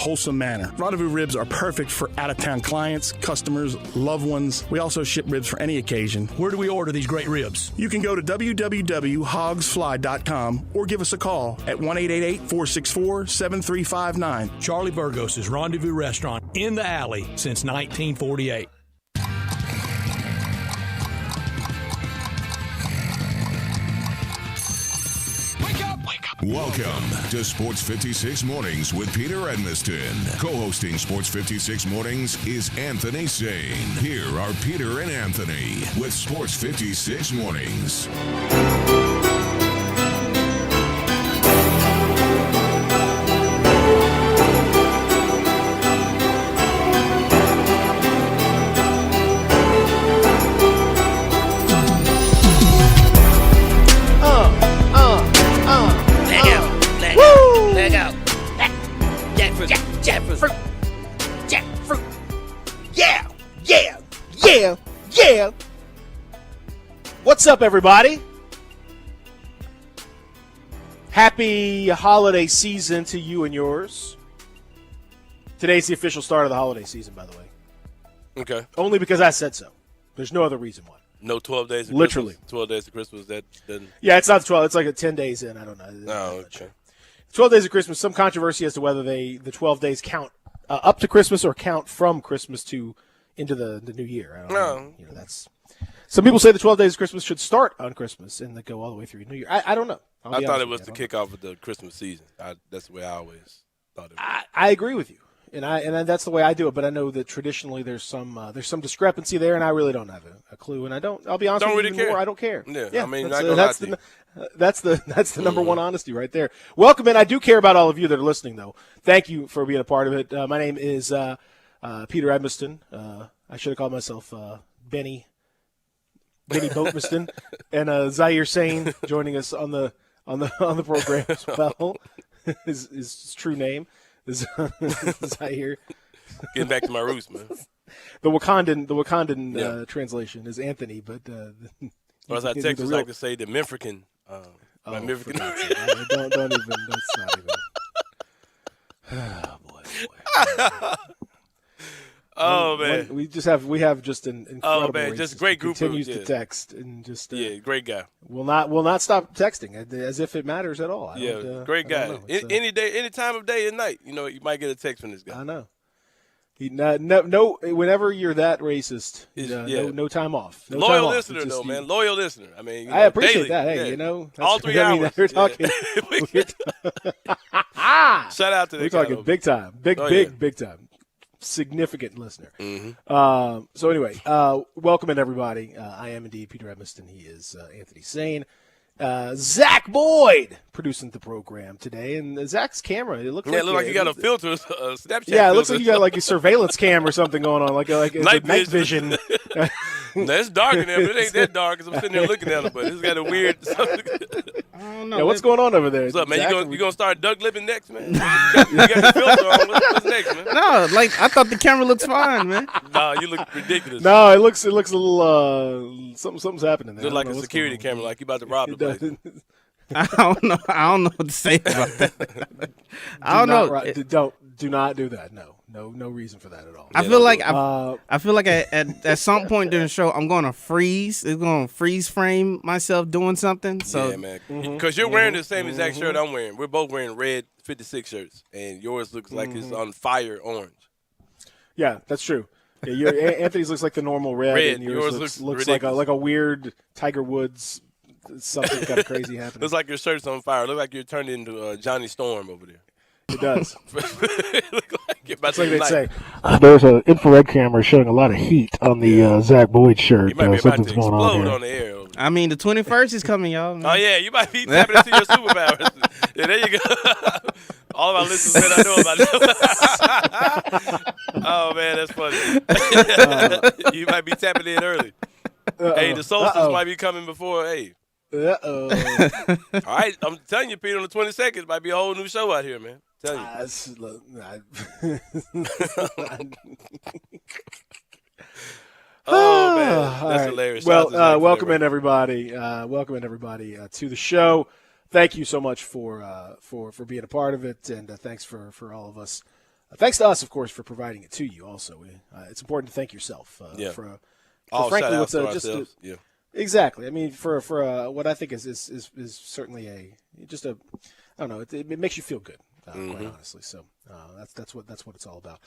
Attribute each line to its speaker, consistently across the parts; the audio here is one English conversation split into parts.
Speaker 1: wholesome manner. Rendezvous ribs are perfect for out-of-town clients, customers, loved ones. We also ship ribs for any occasion.
Speaker 2: Where do we order these great ribs?
Speaker 1: You can go to www.hogsfly.com or give us a call at 1-888-464-7359.
Speaker 2: Charlie Burgos' Rendezvous Restaurant in the alley since 1948.
Speaker 3: Welcome to Sports 56 Mornings with Peter Edmiston. Co-hosting Sports 56 Mornings is Anthony Sane. Here are Peter and Anthony with Sports 56 Mornings.
Speaker 4: Yeah. What's up, everybody? Happy holiday season to you and yours. Today's the official start of the holiday season, by the way.
Speaker 5: Okay.
Speaker 4: Only because I said so. There's no other reason why.
Speaker 5: No 12 days of
Speaker 4: Literally.
Speaker 5: Christmas? 12 days of Christmas, that doesn't...
Speaker 4: Yeah, it's not 12. It's like 10 days in. I don't know.
Speaker 5: Oh, okay.
Speaker 4: 12 days of Christmas, some controversy as to whether the 12 days count up to Christmas or count from Christmas to into the new year. I don't know. You know, that's some people say the 12 days of Christmas should start on Christmas and go all the way through New Year. I don't know.
Speaker 5: I thought it was the kickoff of the Christmas season. That's the way I always thought it was.
Speaker 4: I agree with you, and that's the way I do it. But I know that traditionally there's some discrepancy there, and I really don't have a clue. And I'll be honest with you,
Speaker 5: really care.
Speaker 4: I don't care.
Speaker 5: Yeah, I mean,
Speaker 4: that's the number one honesty right there. Welcome in. I do care about all of you that are listening, though. Thank you for being a part of it. My name is Peter Edmiston. I should have called myself Benny Boatmiston, and Zaire Sane joining us on the program as well. His true name is Zaire.
Speaker 5: Getting back to my roots, man.
Speaker 4: The Wakandan translation is Anthony, but
Speaker 5: or as I Texas like to say, the Memphrican.
Speaker 4: Don't even. That's not even. Oh boy.
Speaker 5: Oh man,
Speaker 4: we have just an incredible.
Speaker 5: Just great group.
Speaker 4: Continues to text and just
Speaker 5: great guy.
Speaker 4: Will not stop texting as if it matters at all.
Speaker 5: Great guy. Any day, any time of day and night, you might get a text from this guy.
Speaker 4: I know. No. Whenever you're that racist, no time off. No
Speaker 5: Loyal
Speaker 4: time
Speaker 5: listener, though, man. Loyal listener. I mean,
Speaker 4: I appreciate
Speaker 5: daily.
Speaker 4: that. Hey,
Speaker 5: all 3 hours.
Speaker 4: We're talking.
Speaker 5: Shout out to the.
Speaker 4: We're talking big time, big time. Significant listener.
Speaker 5: Mm-hmm.
Speaker 4: So anyway, welcome in everybody. I am indeed Peter Edmiston. He is Anthony Sane. Zach Boyd producing the program today, and Zach's camera. It looks like
Speaker 5: you got a filter, Snapchat.
Speaker 4: Yeah, it looks like you got like a surveillance cam or something going on, like night vision.
Speaker 5: It's dark in there, but it ain't that dark because I'm sitting there looking at it. But it's got a weird.
Speaker 4: I don't know. Yeah, what's going on over there?
Speaker 5: What's up, man? Zach, you gonna start Doug Lippin next, man? You got the filter on. What's next, man?
Speaker 6: No, I thought the camera looked fine, man.
Speaker 5: Nah, you look ridiculous.
Speaker 4: No, it looks a little something's happening there.
Speaker 5: Look like a security camera, like you about to rob the place.
Speaker 6: I don't know what to say about that. I don't know.
Speaker 4: Do not do that. No reason for that at all.
Speaker 6: I feel like at some point during the show I'm going to freeze. It's going to freeze frame myself doing something. So
Speaker 5: yeah, man. Because you're wearing the same exact shirt I'm wearing. We're both wearing red 56 shirts, and yours looks like it's on fire orange.
Speaker 4: Yeah, that's true. Yeah, Anthony's looks like the normal red and yours looks like a weird Tiger Woods. Something kind of crazy happening.
Speaker 5: Looks like your shirt's on fire. Looks like you're turned into Johnny Storm over there.
Speaker 4: It does.
Speaker 5: It's like
Speaker 4: they'd say. There's an infrared camera showing a lot of heat on the Zach Boyd shirt.
Speaker 5: You might be about to
Speaker 4: Something's going on here.
Speaker 5: on the air.
Speaker 6: I mean, the 21st is coming, y'all.
Speaker 5: Oh, yeah. You might be tapping into your superpowers. Yeah, there you go. All of our listeners said I know about that. Oh, man, that's funny. You might be tapping in early. Hey, the solstice might be coming before, hey. All right, I'm telling you, Peter, on the 22nd, might be a whole new show out here, man. Tell you. Oh, man, that's hilarious.
Speaker 4: Well, welcome in everybody. Welcome in everybody to the show. Thank you so much for being a part of it, and thanks for all of us thanks to us, of course, for providing it to you. Also, it's important to thank yourself for
Speaker 5: All
Speaker 4: frankly,
Speaker 5: shout-outs
Speaker 4: what's
Speaker 5: to ourselves. Yeah.
Speaker 4: exactly. I mean, for what I think is certainly I don't know. It makes you feel good, quite honestly. So that's what it's all about.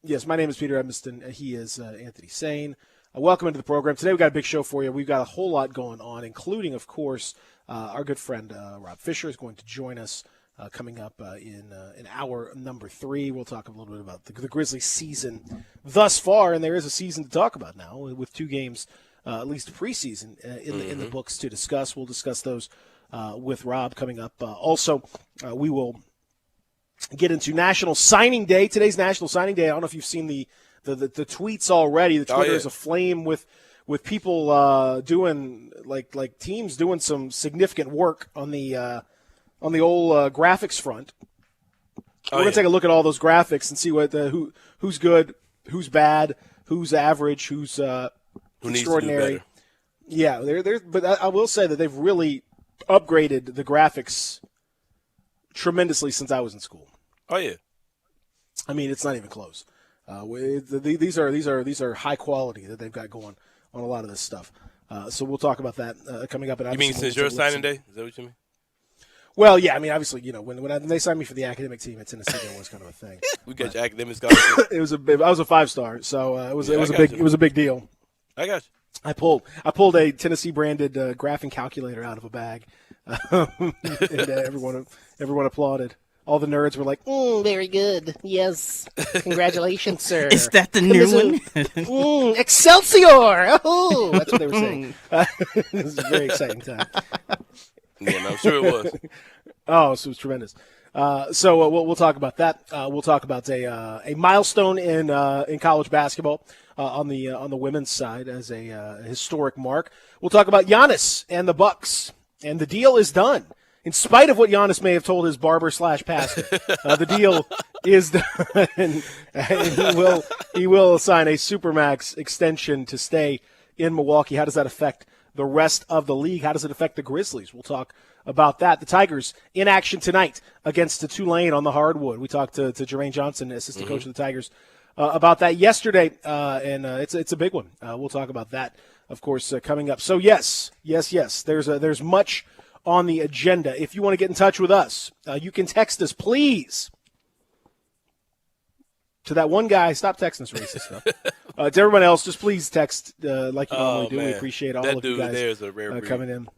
Speaker 4: Yes, my name is Peter Edmiston. He is Anthony Sane. Welcome into the program. Today we've got a big show for you. We've got a whole lot going on, including, of course, our good friend Rob Fisher is going to join us coming up in hour number 3. We'll talk a little bit about the Grizzlies season thus far, and there is a season to talk about now with 2 games, at least preseason, in the books to discuss. We'll discuss those with Rob coming up. Also, we will get into National Signing Day. Today's National Signing Day. I don't know if you've seen the tweets already. The Twitter is aflame with people doing like teams doing some significant work on the old graphics front. We're gonna take a look at all those graphics and see what who's good, who's bad, who's average, who's
Speaker 5: Who
Speaker 4: extraordinary.
Speaker 5: needs to do better.
Speaker 4: Yeah, but I will say that they've really upgraded the graphics tremendously since I was in school.
Speaker 5: Oh yeah.
Speaker 4: I mean, it's not even close. These are high quality that they've got going on a lot of this stuff. So we'll talk about that coming up. And
Speaker 5: You mean since your signing day? Is that what you mean?
Speaker 4: Well, yeah. I mean, obviously, when they signed me for the academic team at Tennessee, that was kind of a thing.
Speaker 5: We got your academic scholarship.
Speaker 4: I was a 5-star, so it was a big deal.
Speaker 5: I got you.
Speaker 4: I pulled a Tennessee branded graphing calculator out of a bag, and everyone applauded. All the nerds were like,
Speaker 7: Very good. Yes. Congratulations, sir.
Speaker 6: Is that the new one?
Speaker 7: Excelsior! Oh,
Speaker 4: that's what they were saying. This is a very exciting time.
Speaker 5: Yeah, I'm sure it was.
Speaker 4: Oh, so it was tremendous. So we'll talk about that. We'll talk about a milestone in college basketball on the women's side as a historic mark. We'll talk about Giannis and the Bucks, and the deal is done. In spite of what Giannis may have told his barber/pastor, the deal is done, and he will sign a supermax extension to stay in Milwaukee. How does that affect the rest of the league? How does it affect the Grizzlies? We'll talk about that. The Tigers in action tonight against the Tulane on the hardwood. We talked to Jermaine Johnson, assistant coach of the Tigers, about that yesterday, and it's a big one. We'll talk about that, of course, coming up. So yes. There's much on the agenda. If you want to get in touch with us, you can text us, please. To that one guy, stop texting us racist stuff. To everyone else, just please text like you normally do.
Speaker 5: Man.
Speaker 4: We appreciate all
Speaker 5: that
Speaker 4: of you
Speaker 5: dude
Speaker 4: guys
Speaker 5: there is a rare breed.
Speaker 4: coming in.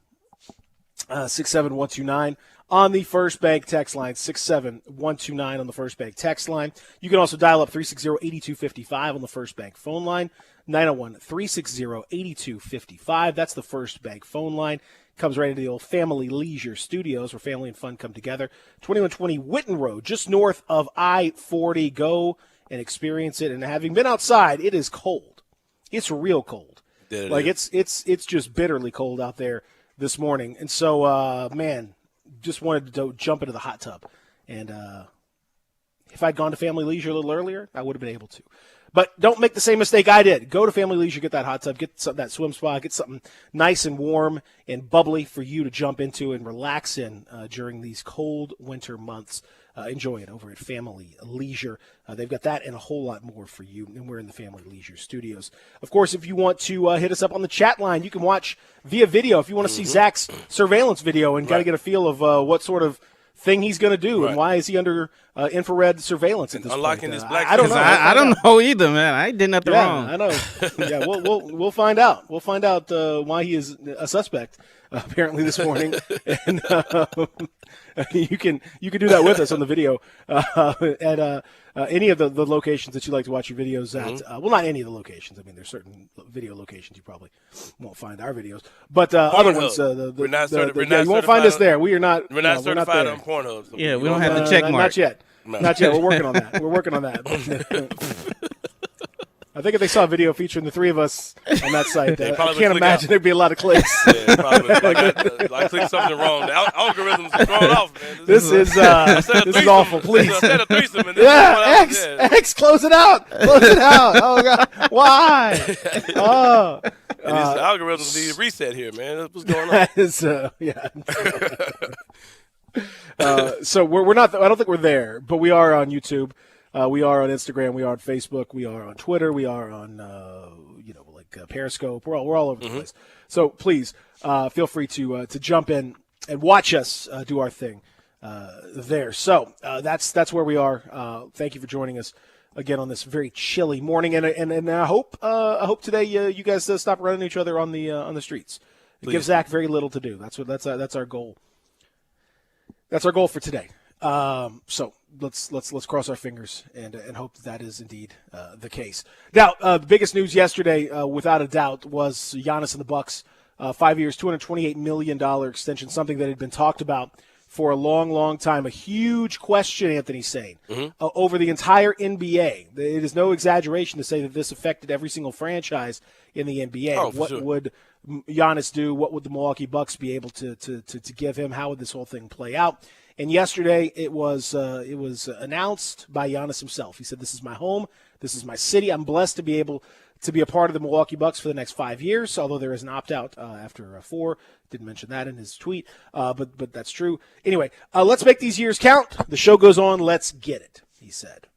Speaker 4: 67129 on the First Bank text line, 67129 on the First Bank text line. You can also dial up 360-8255 on the First Bank phone line, 901-360-8255. That's the First Bank phone line. Comes right into the old Family Leisure Studios where family and fun come together. 2120 Whitten Road, just north of I-40. Go and experience it. And having been outside, it is cold. It's real cold. It's just bitterly cold out there this morning. And so, just wanted to jump into the hot tub. And if I'd gone to Family Leisure a little earlier, I would have been able to. But don't make the same mistake I did. Go to Family Leisure, get that hot tub, get that swim spa, get something nice and warm and bubbly for you to jump into and relax in during these cold winter months. Enjoy it over at Family Leisure. They've got that and a whole lot more for you, and we're in the Family Leisure Studios. Of course, if you want to hit us up on the chat line, you can watch via video. If you want to see Zach's surveillance video and got to get a feel of what sort of thing he's going to do and why is he under infrared surveillance at this
Speaker 5: unlocking
Speaker 4: point.
Speaker 5: his black
Speaker 4: I don't know.
Speaker 6: I don't know either, man. I did nothing wrong.
Speaker 4: I know. Yeah, we'll find out. We'll find out why he is a suspect apparently this morning, and you can do that with us on the video at any of the locations that you like to watch your videos at. Well, not any of the locations. I mean, there's certain video locations you probably won't find our videos, but other ones. You won't find us there. We are not.
Speaker 5: We're not certified on Pornhub. So
Speaker 6: yeah, we don't have the check mark.
Speaker 4: Not yet.
Speaker 5: No.
Speaker 4: Not yet. We're working on that. I think if they saw a video featuring the three of us on that site, I can't imagine there'd be a lot of clicks.
Speaker 5: Yeah, probably. I clicked something wrong. The algorithms are thrown off, man.
Speaker 4: This is awful. Please.
Speaker 5: I said a threesome. And
Speaker 4: X, close it out. Close it out. Oh, God. Why? Oh.
Speaker 5: And these algorithms need a reset here, man. What's going on?
Speaker 4: That is, yeah. So we're not. I don't think we're there, but we are on YouTube. We are on Instagram. We are on Facebook. We are on Twitter. We are on Periscope. We're all over the place. So please feel free to jump in and watch us do our thing there. So that's where we are. Thank you for joining us again on this very chilly morning, and I hope today you guys stop running each other on the streets. It gives Zach very little to do. That's our goal. That's our goal for today. So let's cross our fingers and hope that is indeed the case. Now, the biggest news yesterday, without a doubt, was Giannis and the Bucks. 5 years, $228 million extension, something that had been talked about for a long, long time. A huge question, Anthony Sane, over the entire NBA. It is no exaggeration to say that this affected every single franchise in the NBA. What would Giannis do? What would the Milwaukee Bucks be able to give him? How would this whole thing play out? And yesterday it was announced by Giannis himself. He said, "This is my home. This is my city. I'm blessed to be able to be a part of the Milwaukee Bucks for the next 5 years, although there is an opt-out after 4. Didn't mention that in his tweet, but that's true. Anyway, let's make these years count. The show goes on. Let's get it," he said.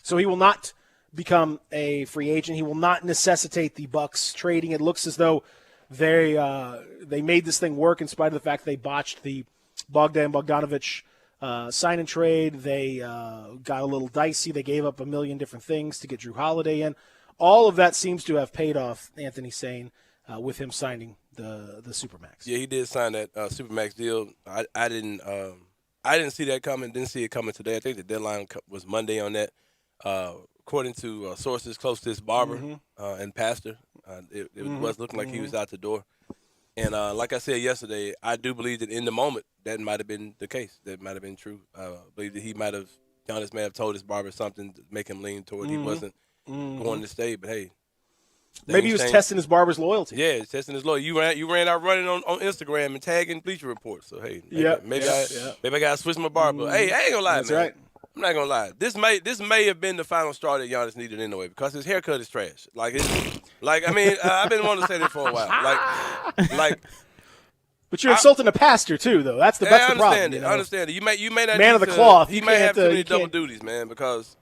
Speaker 4: So he will not become a free agent. He will not necessitate the Bucks trading. It looks as though they made this thing work in spite of the fact they botched the Bogdanovich sign and trade. They got a little dicey. They gave up a million different things to get Drew Holiday in. All of that seems to have paid off, Anthony Sane, with him signing the Supermax.
Speaker 5: Yeah, he did sign that Supermax deal. I didn't see that coming. Didn't see it coming today. I think the deadline was Monday on that. According to sources close to his barber and pastor, it was looking like he was out the door. And like I said yesterday, I do believe that in the moment that might have been the case. That might have been true. I believe that Giannis may have told his barber something to make him lean toward he wasn't going to stay. But hey,
Speaker 4: maybe he was testing his barber's loyalty.
Speaker 5: Yeah, he's testing his loyalty. You ran out running on Instagram and tagging Bleacher Report. So hey, maybe I got to switch my barber. Hey, I ain't gonna lie,
Speaker 4: That's
Speaker 5: man.
Speaker 4: right.
Speaker 5: I'm not gonna lie. This may have been the final straw that Giannis needed anyway, because his haircut is trash. I've been wanting to say this for a while.
Speaker 4: But you're insulting a pastor too, though. That's the problem.
Speaker 5: I understand it. You may not
Speaker 4: man of the cloth.
Speaker 5: He may have too many double duties, man. Because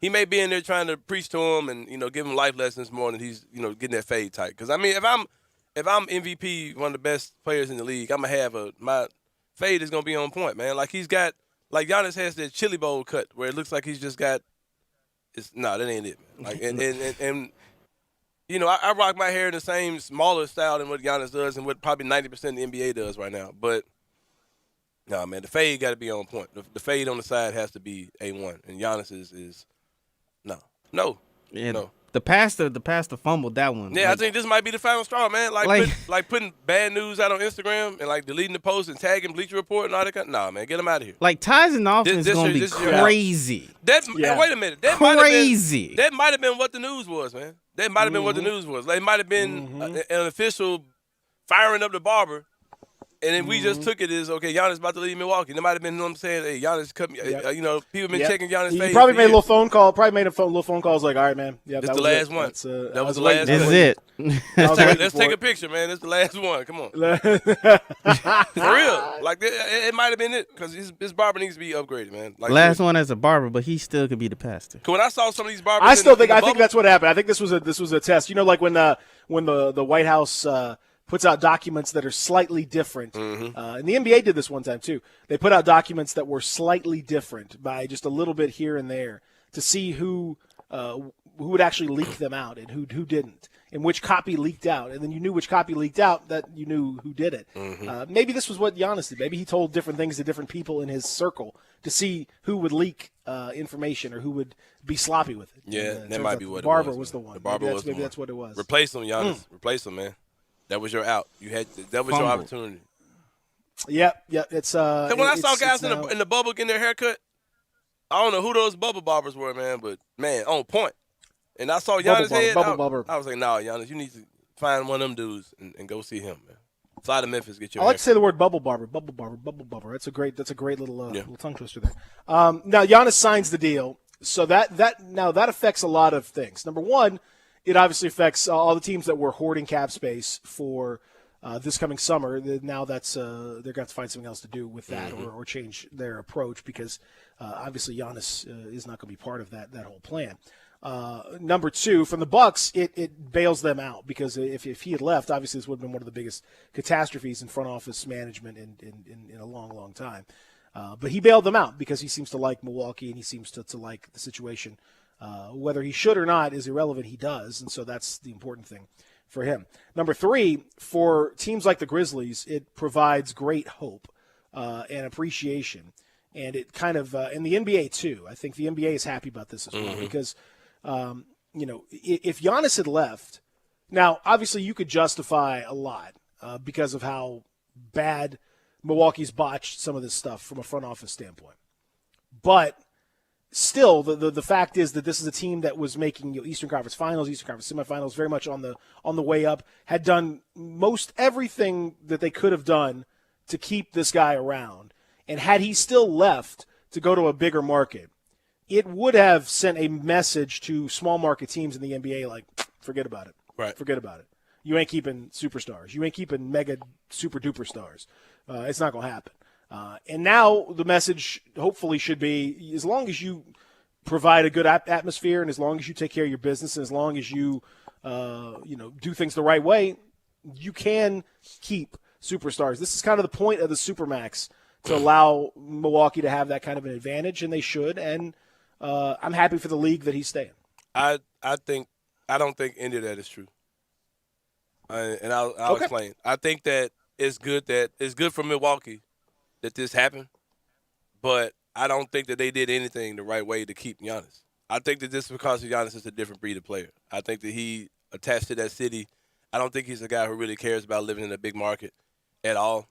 Speaker 5: he may be in there trying to preach to him and give him life lessons more than he's getting that fade tight. Because if I'm MVP, one of the best players in the league, I'm gonna have my fade is gonna be on point, man. Like Giannis has that chili bowl cut where it looks like he's just got. That ain't it, man. I rock my hair in the same smaller style than what Giannis does and what probably 90% of the NBA does right now. But no, man, the fade got to be on point. The fade on the side has to be A1, and Giannis is no.
Speaker 6: Yeah,
Speaker 5: no.
Speaker 6: The pastor fumbled that one.
Speaker 5: Yeah, I think this might be the final straw, man. Putting bad news out on Instagram and deleting the post and tagging Bleacher Report and all that. Nah, man, get him out of here.
Speaker 6: Ties in the offense is gonna be crazy.
Speaker 5: Wait a minute. That
Speaker 6: crazy.
Speaker 5: That might have been what the news was, man. That might have been what the news was. It might have been an official firing up the barber. And then we just took it as, okay, Giannis about to leave Milwaukee. There might have been, saying, hey, Giannis cut me. People been checking Giannis' face.
Speaker 4: He probably made a little phone call. Little phone calls like, all right, man. Yeah,
Speaker 5: that's the last one. That was the last one.
Speaker 6: This is it.
Speaker 5: Let's take a picture, man. That's the last one. Come on. For real. It might have been it because his barber needs to be upgraded, man.
Speaker 6: Last one as a barber, but he still could be the pastor.
Speaker 5: When I saw some of these barbers,
Speaker 4: I think that's what happened. I think this was a test. Like when the White House puts out documents that are slightly different. And the NBA did this one time too. They put out documents that were slightly different by just a little bit here and there to see who would actually leak them out and who didn't, and which copy leaked out. And then you knew which copy leaked out, that you knew who did it. Maybe this was what Giannis did. Maybe he told different things to different people in his circle to see who would leak information or who would be sloppy with it.
Speaker 5: Yeah, that might be what it was.
Speaker 4: The barber was the one.
Speaker 5: The barber was the one.
Speaker 4: Maybe that's what it was.
Speaker 5: Replace him, Giannis. Replace him, man. That was your out. That was your opportunity.
Speaker 4: Yeah. It's
Speaker 5: when I saw guys in the bubble getting their haircut, I don't know who those bubble barbers were, man, but man, on point. And I saw Giannis' head. I was like, nah, Giannis, you need to find one of them dudes and go see him, man. Fly to Memphis, get your.
Speaker 4: I like to say the word bubble barber. That's a great little little tongue twister there. Now Giannis signs the deal, so that affects a lot of things. Number one, it obviously affects all the teams that were hoarding cap space for this coming summer, now that's they're going to have to find something else to do with that or change their approach because obviously Giannis is not going to be part of that whole plan. Number two, from the Bucks, it bails them out because if he had left, obviously this would have been one of the biggest catastrophes in front office management in a long, long time. But he bailed them out because he seems to like Milwaukee and he seems to like the situation. Whether he should or not is irrelevant. He does, and so that's the important thing for him. Number three, for teams like the Grizzlies, it provides great hope and appreciation. And it kind of, and the NBA too. I think the NBA is happy about this as well because, if Giannis had left, now obviously you could justify a lot because of how bad Milwaukee's botched some of this stuff from a front office standpoint. But still, the fact is that this is a team that was making Eastern Conference Finals, Eastern Conference Semifinals, very much on the way up, had done most everything that they could have done to keep this guy around. And had he still left to go to a bigger market, it would have sent a message to small market teams in the NBA like, forget about it.
Speaker 5: Right.
Speaker 4: Forget about it. You ain't keeping superstars. You ain't keeping mega super duper stars. It's not going to happen. And now the message hopefully should be, as long as you provide a good atmosphere and as long as you take care of your business and as long as you, do things the right way, you can keep superstars. This is kind of the point of the Supermax to allow Milwaukee to have that kind of an advantage, and they should. And I'm happy for the league that he's staying.
Speaker 5: I don't think any of that is true. And I'll explain. I think that it's good for Milwaukee that this happened, but I don't think that they did anything the right way to keep Giannis. I think that this is because Giannis is a different breed of player. I think that he attached to that city. I don't think he's a guy who really cares about living in a big market at all.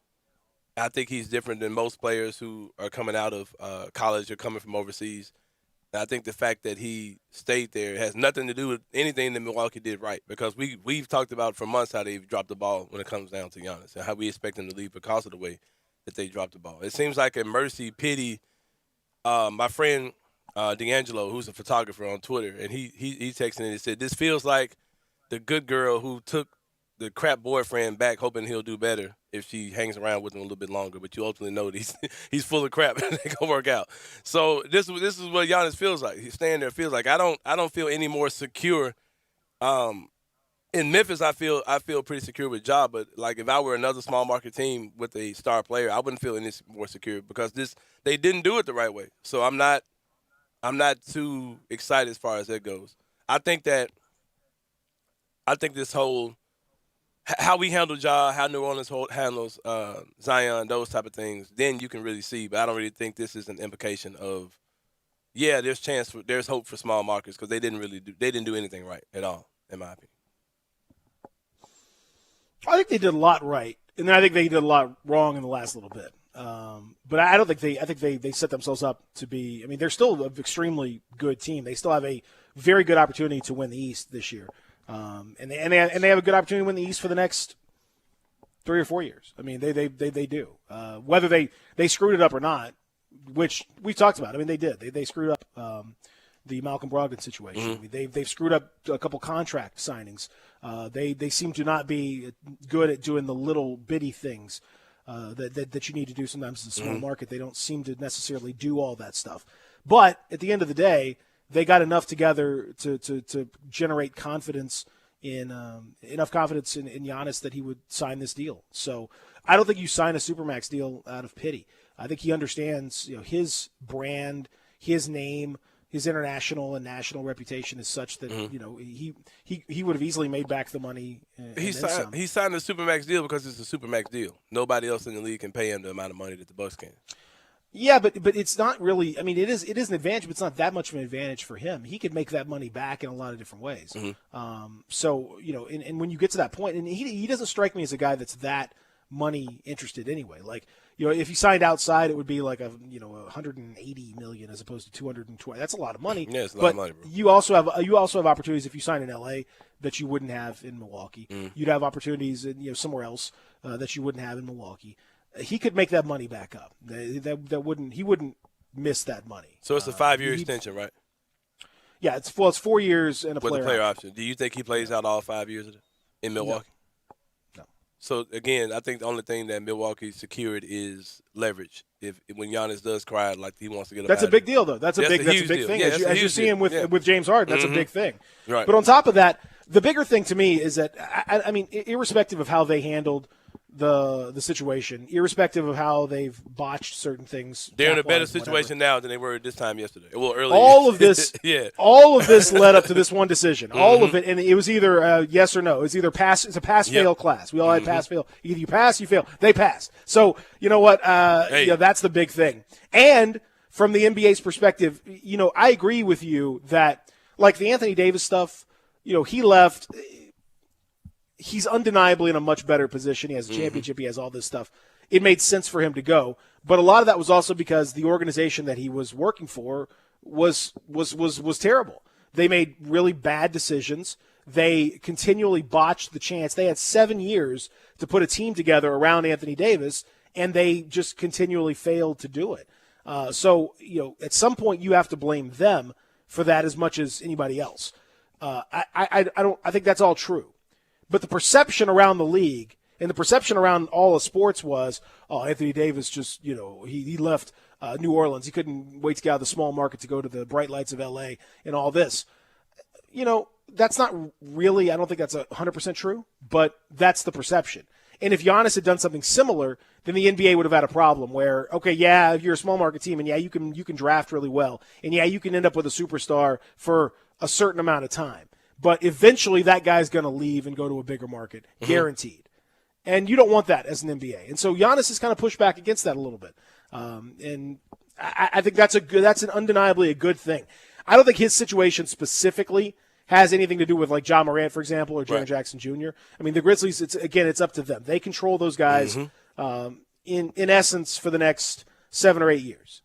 Speaker 5: I think he's different than most players who are coming out of college or coming from overseas. And I think the fact that he stayed there has nothing to do with anything that Milwaukee did right, because we've talked about for months how they've dropped the ball when it comes down to Giannis and how we expect them to leave because of the way that they dropped the ball. It seems like a mercy, pity. My friend D'Angelo, who's a photographer on Twitter, and he texted and he said, this feels like the good girl who took the crap boyfriend back hoping he'll do better if she hangs around with him a little bit longer, but you ultimately know that he's full of crap and they gonna work out. So this is what Giannis feels like. He's standing there, feels like I don't feel any more secure. In Memphis, I feel pretty secure with Ja, but like if I were another small market team with a star player, I wouldn't feel any more secure because they didn't do it the right way. So I'm not too excited as far as that goes. I think this whole how we handle Ja, how New Orleans handles Zion, those type of things, then you can really see. But I don't really think this is an implication of, there's hope for small markets because they didn't do anything right at all, in my opinion.
Speaker 4: I think they did a lot right, and then I think they did a lot wrong in the last little bit. But I don't think I think they set themselves up to be. I mean, they're still an extremely good team. They still have a very good opportunity to win the East this year. And they have a good opportunity to win the East for the next 3 or 4 years. I mean, they do. Whether they screwed it up or not, which we talked about. I mean, they did. They screwed up the Malcolm Brogdon situation.
Speaker 5: Mm-hmm.
Speaker 4: I mean, they've screwed up a couple contract signings. They seem to not be good at doing the little bitty things that you need to do sometimes in a small market. They don't seem to necessarily do all that stuff. But at the end of the day, they got enough together to generate confidence enough confidence in Giannis that he would sign this deal. So I don't think you sign a Supermax deal out of pity. I think he understands, his brand, his name, his international and national reputation is such that he would have easily made back the money.
Speaker 5: He signed a Supermax deal because it's a Supermax deal. Nobody else in the league can pay him the amount of money that the Bucks can.
Speaker 4: Yeah, but it's not really. I mean, it is an advantage, but it's not that much of an advantage for him. He could make that money back in a lot of different ways. So and when you get to that point, and he doesn't strike me as a guy that's that money interested anyway. Like, if he signed outside, it would be like $180 million as opposed to 220. That's a lot of money.
Speaker 5: Yeah, it's a lot of money, bro.
Speaker 4: You also have opportunities if you sign in LA that you wouldn't have in Milwaukee. You'd have opportunities in somewhere else that you wouldn't have in Milwaukee. He could make that money back up. He wouldn't miss that money.
Speaker 5: So it's a 5-year extension, right?
Speaker 4: Yeah, it's 4 years and a
Speaker 5: with
Speaker 4: player
Speaker 5: the player option. Do you think he plays out all 5 years in Milwaukee?
Speaker 4: No.
Speaker 5: So again, I think the only thing that Milwaukee secured is leverage. If when Giannis does cry like he wants to get up
Speaker 4: That's
Speaker 5: out
Speaker 4: a big
Speaker 5: of
Speaker 4: deal, though. That's a big
Speaker 5: huge deal.
Speaker 4: thing.
Speaker 5: Yeah,
Speaker 4: As you're seeing with James Harden, that's a big thing.
Speaker 5: Right.
Speaker 4: But on top of that, the bigger thing to me is that I mean, irrespective of how they handled the situation, irrespective of how they've botched certain things,
Speaker 5: They're in a better
Speaker 4: cap-wise, whatever.
Speaker 5: situation now than they were this time yesterday. Well, earlier.
Speaker 4: All of this,
Speaker 5: yeah.
Speaker 4: all of this led up to this one decision. All of it, and it was either yes or no. It's either pass. It's a pass-fail class. We all had pass-fail. Either you pass, you fail. They passed. So you know what? That's the big thing. And from the NBA's perspective, I agree with you that like the Anthony Davis stuff. He left. He's undeniably in a much better position. He has a championship. He has all this stuff. It made sense for him to go. But a lot of that was also because the organization that he was working for was terrible. They made really bad decisions. They continually botched the chance. They had 7 years to put a team together around Anthony Davis, and they just continually failed to do it. So at some point you have to blame them for that as much as anybody else. I think that's all true. But the perception around the league and the perception around all of sports was, Anthony Davis just, he left New Orleans. He couldn't wait to get out of the small market to go to the bright lights of L.A. and all this. That's not really, I don't think that's 100% true, but that's the perception. And if Giannis had done something similar, then the NBA would have had a problem where, okay, yeah, if you're a small market team and yeah, you can draft really well. And yeah, you can end up with a superstar for a certain amount of time. But eventually that guy's going to leave and go to a bigger market, guaranteed. And you don't want that as an NBA. And so Giannis has kind of pushed back against that a little bit. And I think that's an undeniably a good thing. I don't think his situation specifically has anything to do with like John Morant, for example, or Jaren Jackson Jr. I mean, the Grizzlies, it's up to them. They control those guys in essence for the next 7 or 8 years,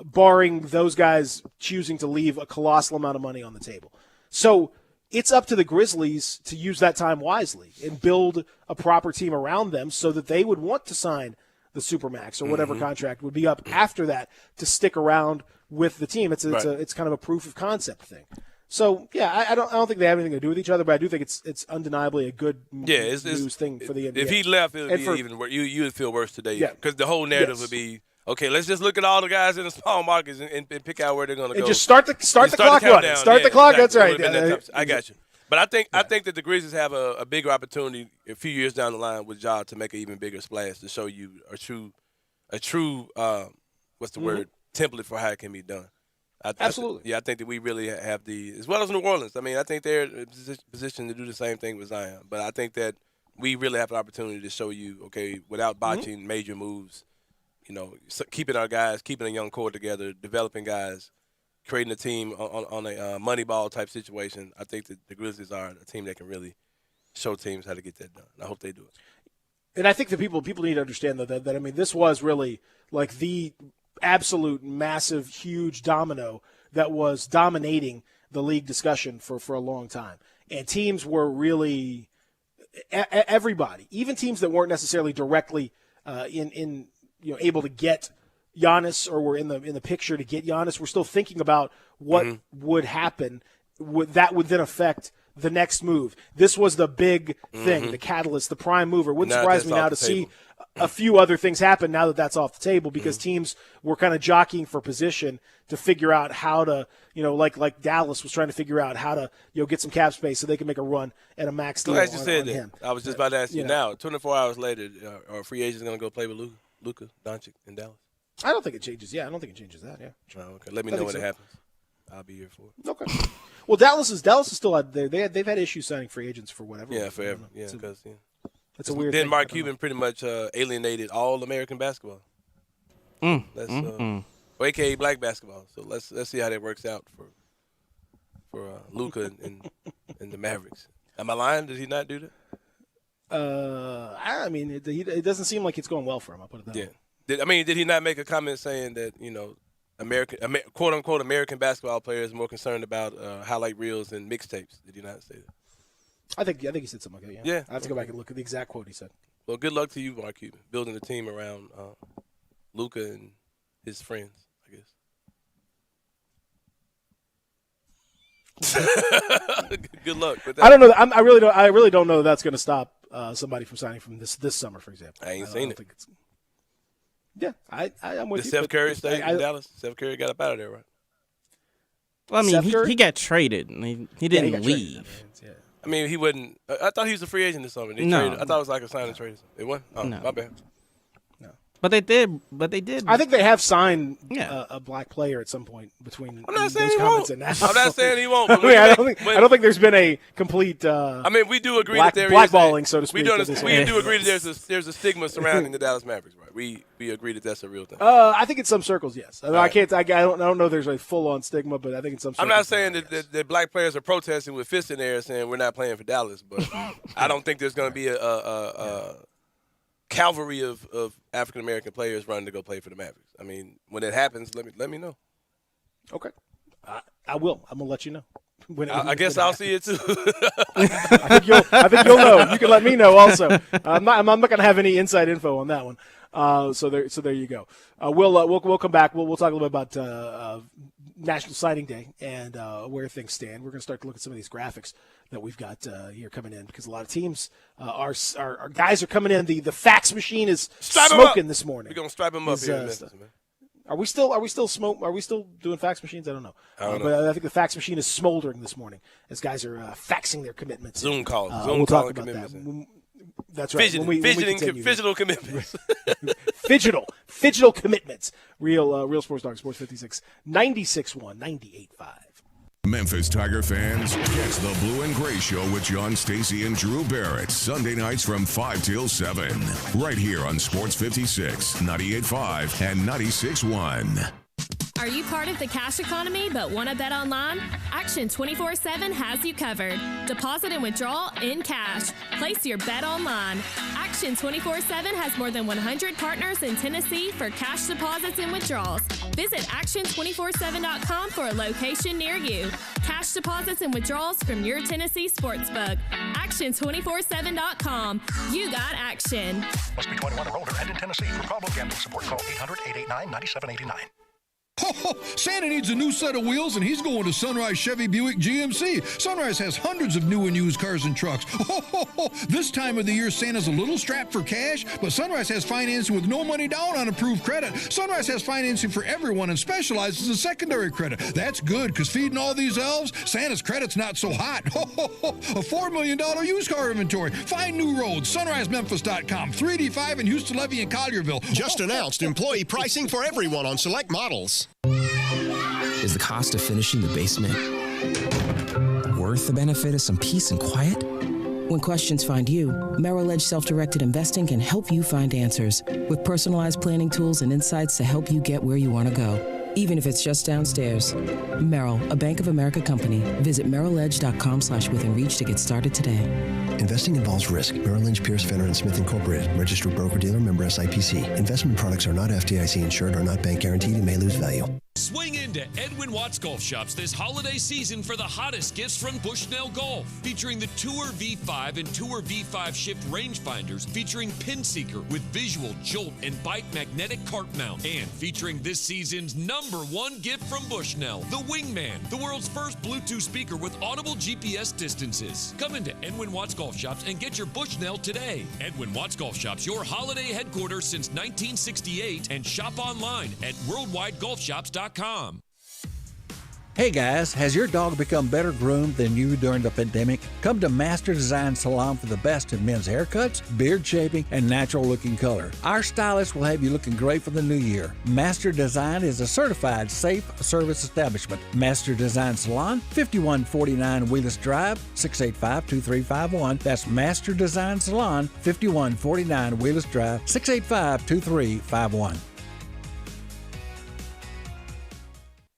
Speaker 4: barring those guys choosing to leave a colossal amount of money on the table. So it's up to the Grizzlies to use that time wisely and build a proper team around them so that they would want to sign the Supermax or whatever contract would be up after that to stick around with the team. It's kind of a proof of concept thing. So yeah, I don't think they have anything to do with each other, but I do think it's undeniably a good news thing for the NBA.
Speaker 5: If he left, it would be even worse. You would feel worse today, because the whole narrative would be, okay, let's just look at all the guys in the small markets and pick out where they're going to go.
Speaker 4: And just start the clock running. Start the clock.
Speaker 5: Exactly.
Speaker 4: That's right.
Speaker 5: I got you. But I think that the Grizzlies have a bigger opportunity a few years down the line with Ja to make an even bigger splash to show you a true what's the word, template for how it can be done.
Speaker 4: Absolutely.
Speaker 5: I think that we really have as well as New Orleans. I mean, I think they're in a position to do the same thing with Zion. But I think that we really have an opportunity to show you, okay, without botching major moves, keeping our guys, keeping a young core together, developing guys, creating a team on a money ball type situation. I think that the Grizzlies are a team that can really show teams how to get that done. I hope they do it.
Speaker 4: And I think that people need to understand that I mean, this was really like the absolute massive, huge domino that was dominating the league discussion for a long time. And teams were really everybody, even teams that weren't necessarily directly able to get Giannis or were in the picture to get Giannis, we're still thinking about what would happen. That would then affect the next move. This was the big thing, the catalyst, the prime mover. Wouldn't surprise me now to see a few other things happen now that that's off the table because teams were kind of jockeying for position to figure out how to, like Dallas was trying to figure out how to, get some cap space so they can make a run at a max deal on him.
Speaker 5: I was just about to ask you now, 24 hours later, are free agents going to go play with Luka Doncic in Dallas?
Speaker 4: I don't think it changes. Yeah, I don't think it changes that. Yeah.
Speaker 5: Oh, okay. Let me know when it happens. I'll be here for it.
Speaker 4: Okay. Well, Dallas is still out there. They've had issues signing free agents for whatever.
Speaker 5: Yeah, forever. Yeah, because
Speaker 4: it's a weird.
Speaker 5: Then
Speaker 4: thing.
Speaker 5: Mark Cuban pretty much alienated all American basketball. AKA black basketball. So let's see how that works out for Luka and the Mavericks. Am I lying? Did he not do that?
Speaker 4: I mean, it doesn't seem like it's going well for him. I'll put it that way.
Speaker 5: Did he not make a comment saying that quote unquote American basketball players are more concerned about highlight reels and mixtapes? Did he not say that?
Speaker 4: I think he said something like that. Yeah. I have to go back and look at the exact quote he said.
Speaker 5: Well, good luck to you, Mark Cuban, building a team around Luka and his friends, I guess. Good luck with that.
Speaker 4: I don't know. I really don't know that's going to stop somebody from signing from this summer, for example.
Speaker 5: I ain't seen it.
Speaker 4: Yeah, I'm with
Speaker 5: Did
Speaker 4: you.
Speaker 5: Steph Curry stay in Dallas? Steph Curry got up out of there, right?
Speaker 6: Well, I mean, he got traded. He didn't leave.
Speaker 5: I mean, he wouldn't. I thought he was a free agent this summer.
Speaker 6: No.
Speaker 5: I thought it was like a sign and trade. It wasn't? Oh,
Speaker 6: No.
Speaker 5: my bad.
Speaker 6: But they did.
Speaker 4: I think they have signed a black player at some point between
Speaker 5: I'm not
Speaker 4: those
Speaker 5: saying he
Speaker 4: comments
Speaker 5: won't.
Speaker 4: and now.
Speaker 5: I'm not saying he won't. But
Speaker 4: I don't think there's been a complete.
Speaker 5: I mean, we do agree
Speaker 4: black,
Speaker 5: that there
Speaker 4: blackballing,
Speaker 5: is
Speaker 4: so to speak.
Speaker 5: We do agree that there's a stigma surrounding the Dallas Mavericks, right? We agree that that's a real thing.
Speaker 4: I think in some circles, yes. I don't know. There's a full-on stigma, but I think in some circles.
Speaker 5: I'm not saying that black players are protesting with fists in the air saying we're not playing for Dallas, but I don't think there's going to be a cavalry of African American players running to go play for the Mavericks. I mean, when it happens, let me know.
Speaker 4: Okay, I will. I'm gonna let you know.
Speaker 5: I guess I'll see it too.
Speaker 4: I think you'll know. You can let me know also. I'm not gonna have any inside info on that one. So there you go. We'll come back. We'll talk a little bit about National Signing Day and where things stand. We're gonna start to look at some of these graphics that we've got here coming in because a lot of teams our guys are coming in. The fax machine is smoking this morning.
Speaker 5: We're gonna stripe them up here in Memphis, man.
Speaker 4: Are we still doing fax machines? I don't know. But I think the fax machine is smoldering this morning as guys are faxing their commitments.
Speaker 5: Zoom calls.
Speaker 4: We'll talk about commitments. That's right.
Speaker 5: Phygital commitments.
Speaker 4: Phygital commitments. Real Sports Talk, Sports 56, 96.1, 98.5.
Speaker 3: Memphis Tiger fans, catch the Blue and Gray Show with John Stacey and Drew Barrett Sunday nights from 5 till 7, right here on Sports 56, 98.5, and 96.1.
Speaker 8: Are you part of the cash economy but want to bet online? Action 24/7 has you covered. Deposit and withdrawal in cash. Place your bet online. Action 24/7 has more than 100 partners in Tennessee for cash deposits and withdrawals. Visit action247.com for a location near you. Cash deposits and withdrawals from your Tennessee sportsbook. Action247.com. You got action.
Speaker 9: Must be 21 or older and in Tennessee. For problem gambling support, call 800-889-9789.
Speaker 10: Santa needs a new set of wheels, and he's going to Sunrise Chevy Buick GMC. Sunrise has hundreds of new and used cars and trucks. This time of the year, Santa's a little strapped for cash, but Sunrise has financing with no money down on approved credit. Sunrise has financing for everyone and specializes in secondary credit. That's good, because feeding all these elves, Santa's credit's not so hot. A $4 million used car inventory. Find new roads. SunriseMemphis.com. 3D5 in Houston, Levy, and Collierville.
Speaker 11: Just announced employee pricing for everyone on select models.
Speaker 12: Is the cost of finishing the basement worth the benefit of some peace and quiet?
Speaker 13: When questions find you, Merrill Edge Self-Directed Investing can help you find answers with personalized planning tools and insights to help you get where you want to go, even if it's just downstairs. Merrill, a Bank of America company. Visit merrilledge.com/withinreach to get started today.
Speaker 14: Investing involves risk. Merrill Lynch, Pierce, Fenner & Smith Incorporated. Registered broker-dealer, member SIPC. Investment products are not FDIC insured or not bank guaranteed and may lose value.
Speaker 15: Swing into Edwin Watts Golf Shops this holiday season for the hottest gifts from Bushnell Golf. Featuring the Tour V5 and Tour V5 Shift rangefinders, featuring Pinseeker with visual jolt and bite magnetic cart mount, and featuring this season's #1 gift from Bushnell, the Wingman, the world's first Bluetooth speaker with audible GPS distances. Come into Edwin Watts Golf Shops and get your Bushnell today. Edwin Watts Golf Shops, your holiday headquarters since 1968, and shop online at worldwidegolfshops.com.
Speaker 16: Hey guys, has your dog become better groomed than you during the pandemic? Come to Master Design Salon for the best in men's haircuts, beard shaping, and natural looking color. Our stylists will have you looking great for the new year. Master Design is a certified safe service establishment. Master Design Salon, 5149 Wheelers Drive, 685-2351. That's Master Design Salon, 5149 Wheelers Drive, 685-2351.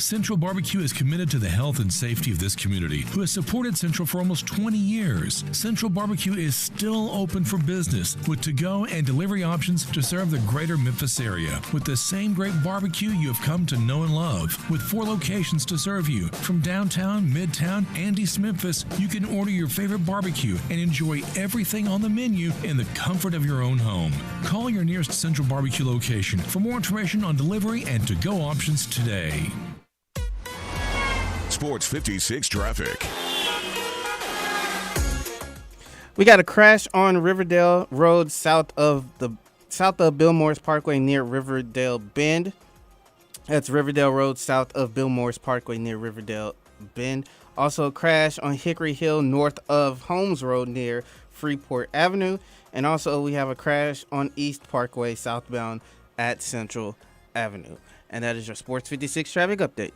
Speaker 17: Central Barbecue is committed to the health and safety of this community, who has supported Central for almost 20 years. Central Barbecue is still open for business with to-go and delivery options to serve the greater Memphis area with the same great barbecue you have come to know and love. With 4 locations to serve you, from downtown, midtown, and East Memphis, you can order your favorite barbecue and enjoy everything on the menu in the comfort of your own home. Call your nearest Central Barbecue location for more information on delivery and to-go options today.
Speaker 3: Sports 56 traffic.
Speaker 6: We got a crash on Riverdale Road south of Bill Morris Parkway near Riverdale Bend. That's Riverdale Road south of Bill Morris Parkway near Riverdale Bend. Also a crash on Hickory Hill north of Holmes Road near Freeport Avenue. And also we have a crash on East Parkway southbound at Central Avenue. And that is your Sports 56 traffic update.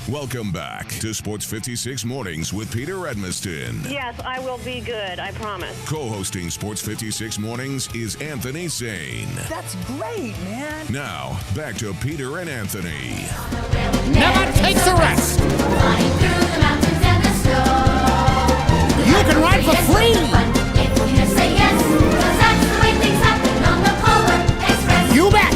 Speaker 3: Welcome back to Sports 56 Mornings with Peter Edmiston.
Speaker 18: Yes, I will be good, I promise.
Speaker 3: Co-hosting Sports 56 Mornings is Anthony Sane.
Speaker 19: That's great, man.
Speaker 3: Now, back to Peter and Anthony.
Speaker 19: Never takes a rest. Flying through the mountains and the snow. You can ride for free. If you say yes, 'cause that's the way things happen on the Polar Express. You bet.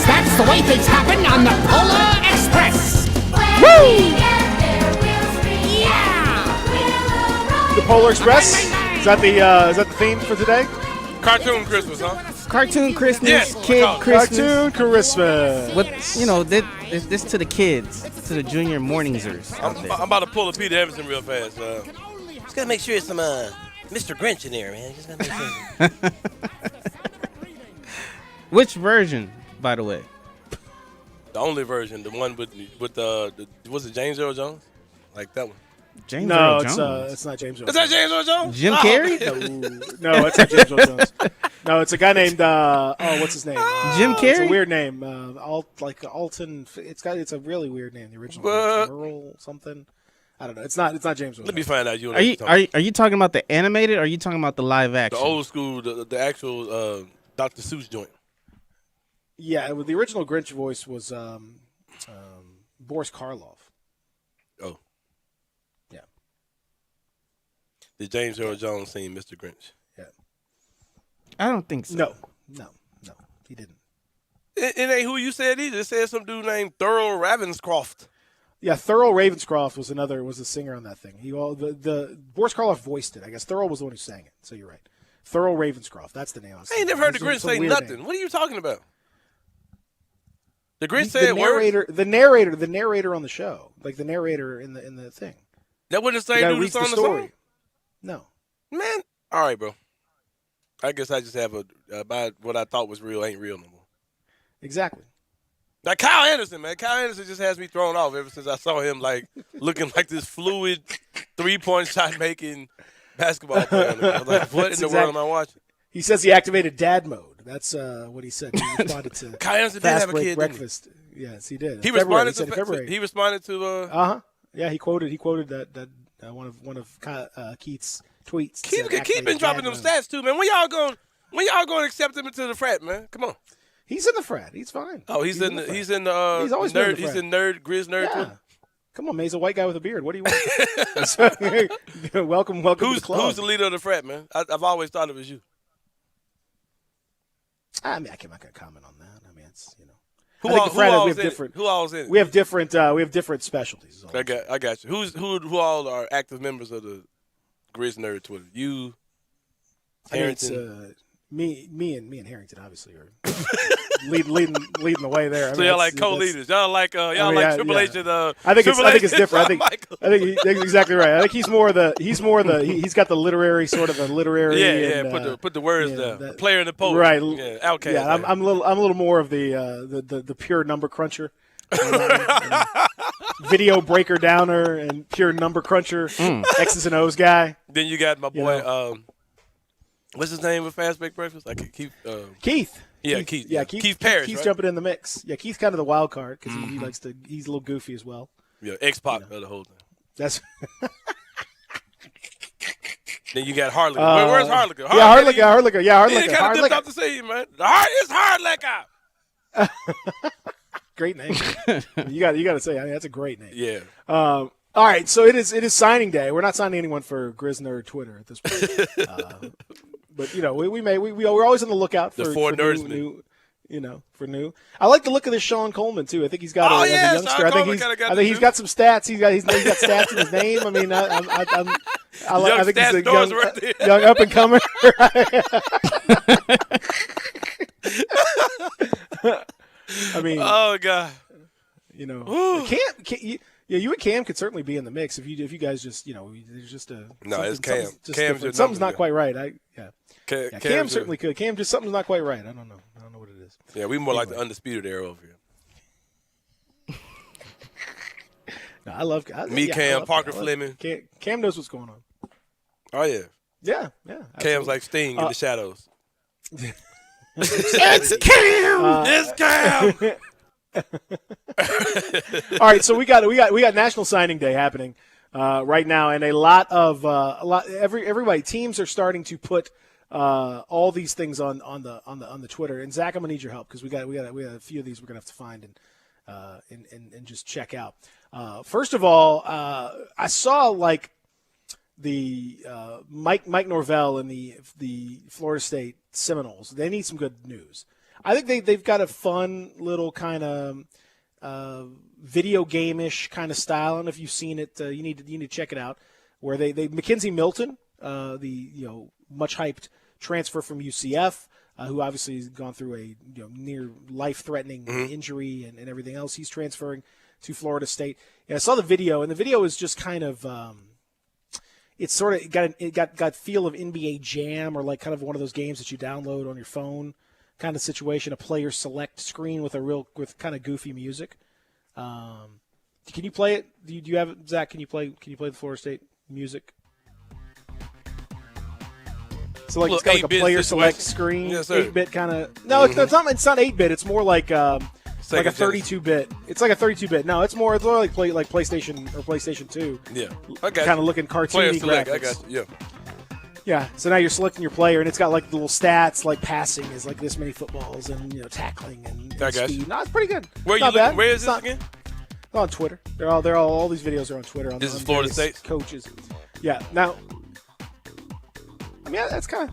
Speaker 19: That's the way things happen on the Polar Express. Woo! Yeah!
Speaker 4: The Polar Express? Is that the theme for today?
Speaker 5: Cartoon Christmas, huh?
Speaker 6: Cartoon Christmas,
Speaker 5: Yes.
Speaker 6: kid Christmas.
Speaker 4: Cartoon Christmas.
Speaker 6: What this to the kids, to the junior morningsers.
Speaker 5: I'm about to pull a Peter Edmiston real fast.
Speaker 20: Just gotta make sure it's some Mr. Grinch in there, man. Just gotta make sure.
Speaker 6: Which version, by the way?
Speaker 5: The only version, the one with the was it James Earl Jones? Like that one.
Speaker 6: James Earl
Speaker 4: Jones.
Speaker 6: Jones.
Speaker 4: It's not James Earl
Speaker 5: Is
Speaker 4: Jones.
Speaker 5: that James Earl Jones?
Speaker 6: Jim Carrey?
Speaker 4: No, it's not James Earl Jones. No, it's a guy named what's his name?
Speaker 6: Jim
Speaker 4: It's
Speaker 6: Carrey?
Speaker 4: a weird name. Alton. It's a really weird name. The original Earl something. I don't know. It's not James Earl.
Speaker 5: Let me find out. You
Speaker 6: Are you talking about the animated or are you talking about the live
Speaker 5: the
Speaker 6: action?
Speaker 5: old school, the actual Dr. Seuss joint?
Speaker 4: Yeah, the original Grinch voice was Boris Karloff.
Speaker 5: Oh.
Speaker 4: Yeah.
Speaker 5: Did James Earl Jones sing Mr. Grinch?
Speaker 4: Yeah.
Speaker 6: I don't think so.
Speaker 4: No, he didn't.
Speaker 5: It ain't who you said either. It said some dude named Thurl Ravenscroft.
Speaker 4: Yeah, Thurl Ravenscroft was a singer on that thing. The Boris Karloff voiced it. I guess Thurl was the one who sang it. So you're right. Thurl Ravenscroft. That's the name.
Speaker 5: I ain't never heard the Grinch say nothing. What are you talking about? The Grinch
Speaker 4: The
Speaker 5: said
Speaker 4: narrator,
Speaker 5: words?
Speaker 4: the narrator on the show, like the narrator in the thing.
Speaker 5: That wasn't the same
Speaker 4: guy
Speaker 5: dude who
Speaker 4: reads the
Speaker 5: sung the
Speaker 4: story.
Speaker 5: song?
Speaker 4: No.
Speaker 5: Man, all right, bro. I guess I just have about what I thought was real ain't real no more.
Speaker 4: Exactly.
Speaker 5: Like Kyle Anderson, man. Kyle Anderson just has me thrown off ever since I saw him like looking like this fluid 3-point shot making basketball player. I was like, what in the world am I watching?
Speaker 4: He says he activated dad mode. That's what he said. He responded to
Speaker 5: Kyle Anderson did
Speaker 4: Fast
Speaker 5: have a
Speaker 4: Break
Speaker 5: kid,
Speaker 4: Breakfast. Yes, he did.
Speaker 5: He
Speaker 4: February.
Speaker 5: responded
Speaker 4: He said
Speaker 5: to
Speaker 4: February.
Speaker 5: He responded to.
Speaker 4: Yeah, he quoted that one of Keith's tweets.
Speaker 5: Keith been dropping them stats too, man. When y'all going to accept him into the frat, man? Come on.
Speaker 4: He's in the frat. He's fine.
Speaker 5: Oh, he's in the
Speaker 4: He's always been in the frat.
Speaker 5: He's in Grizz Nerd.
Speaker 4: Yeah.
Speaker 5: Twitter.
Speaker 4: Come on, man. He's a white guy with a beard. What do you want? welcome to the club.
Speaker 5: Who's the leader of the frat, man? I've always thought it was you.
Speaker 4: I mean, I'm not gonna comment on that. I mean, it's
Speaker 5: Who
Speaker 4: I think
Speaker 5: all-
Speaker 4: the frat
Speaker 5: who
Speaker 4: is-
Speaker 5: all
Speaker 4: we
Speaker 5: is
Speaker 4: have
Speaker 5: in it?
Speaker 4: different.
Speaker 5: Who all is in it?
Speaker 4: We have different specialties.
Speaker 5: I got you. Who all are active members of the Grizz Nerd Twitter? You,
Speaker 4: I mean, it's
Speaker 5: Harrington.
Speaker 4: me and Harrington obviously are leading the way there. I
Speaker 5: So
Speaker 4: mean,
Speaker 5: y'all like
Speaker 4: that's-
Speaker 5: co-leaders. Y'all like Triple H and
Speaker 4: I think it's different. I think
Speaker 5: Michael.
Speaker 4: that's exactly right. I think he's got the literary sort of a literary.
Speaker 5: Yeah,
Speaker 4: and,
Speaker 5: put the words down. The player and the poet.
Speaker 4: Right.
Speaker 5: Yeah, Outcast.
Speaker 4: Yeah, I'm a little more of the pure number cruncher. And video breaker downer and pure number cruncher, X's and O's guy.
Speaker 5: Then you got my boy. What's his name with Fast Break Breakfast? Like Keith.
Speaker 4: Keith.
Speaker 5: Yeah, Keith.
Speaker 4: Yeah,
Speaker 5: Keith Parrish.
Speaker 4: Keith's
Speaker 5: right?
Speaker 4: jumping in the mix. Yeah, Keith's kind of the wild card because he likes to. He's a little goofy as well.
Speaker 5: Yeah, X-Pac of the whole thing.
Speaker 4: That's.
Speaker 5: Then you got Harlicker. Where's Harlicker?
Speaker 4: Harlicker. Yeah,
Speaker 5: He
Speaker 4: Harlicker.
Speaker 5: kind of dipped off the scene, man. It's Hardlicker.
Speaker 4: Great name. you got to say, I mean, that's a great name.
Speaker 5: Yeah.
Speaker 4: All right, so it is signing day. We're not signing anyone for Grizzner Twitter at this point. But we're always on the lookout for new. For new. I like the look of this Sean Coleman too. I think he's got as a youngster. I think he's got some stats. He's got stats in his name. I mean, I think he's a
Speaker 5: Norris right there.
Speaker 4: young up and comer. I mean,
Speaker 5: oh god,
Speaker 4: you know, you and Cam could certainly be in the mix if you guys just there's just a
Speaker 5: it's Cam.
Speaker 4: Something's not quite right. Cam
Speaker 5: Cam's
Speaker 4: certainly could. Cam just something's not quite right. I don't know what it is.
Speaker 5: Yeah, we more like the undisputed era over here.
Speaker 4: No, I love
Speaker 5: Cam, Parker Fleming.
Speaker 4: Cam knows what's going on.
Speaker 5: Oh yeah.
Speaker 4: Yeah.
Speaker 5: Cam's like Sting in the shadows.
Speaker 4: It's Cam.
Speaker 5: It's Cam.
Speaker 4: All right, so we got National Signing Day happening right now, and everybody teams are starting to put all these things on the Twitter. And Zach, I'm gonna need your help because we got a few of these we're gonna have to find and just check out. First of all, I saw like the Mike Norvell and the Florida State Seminoles. They need some good news. I think they've got a fun little kind of video game-ish kind of style. I don't know if you've seen it. You need to check it out. Where they Mackenzie Milton, the much hyped transfer from UCF, who obviously has gone through a near life-threatening injury and everything else. He's transferring to Florida State. And I saw the video, and the video is just kind of it's sort of got feel of NBA Jam or like kind of one of those games that you download on your phone kind of situation, a player select screen with kind of goofy music. Can you play it? Do you have it, Zach? Can you play the Florida State music? So like it's got like a player select screen, 8-bit kind of. No, it's not 8-bit. It's more like a 32-bit. It's like a 32-bit. No, it's more like PlayStation or PlayStation 2.
Speaker 5: Yeah, I got
Speaker 4: kind of looking cartoony graphics.
Speaker 5: I got you. Yeah.
Speaker 4: Yeah, so now you're selecting your player, and it's got like the little stats, like passing is like this many footballs, and tackling and speed. No, it's pretty good.
Speaker 5: Where is this again?
Speaker 4: On Twitter. They're all these videos are on Twitter.
Speaker 5: This is Florida State
Speaker 4: coaches. Yeah. Now, I mean that's kind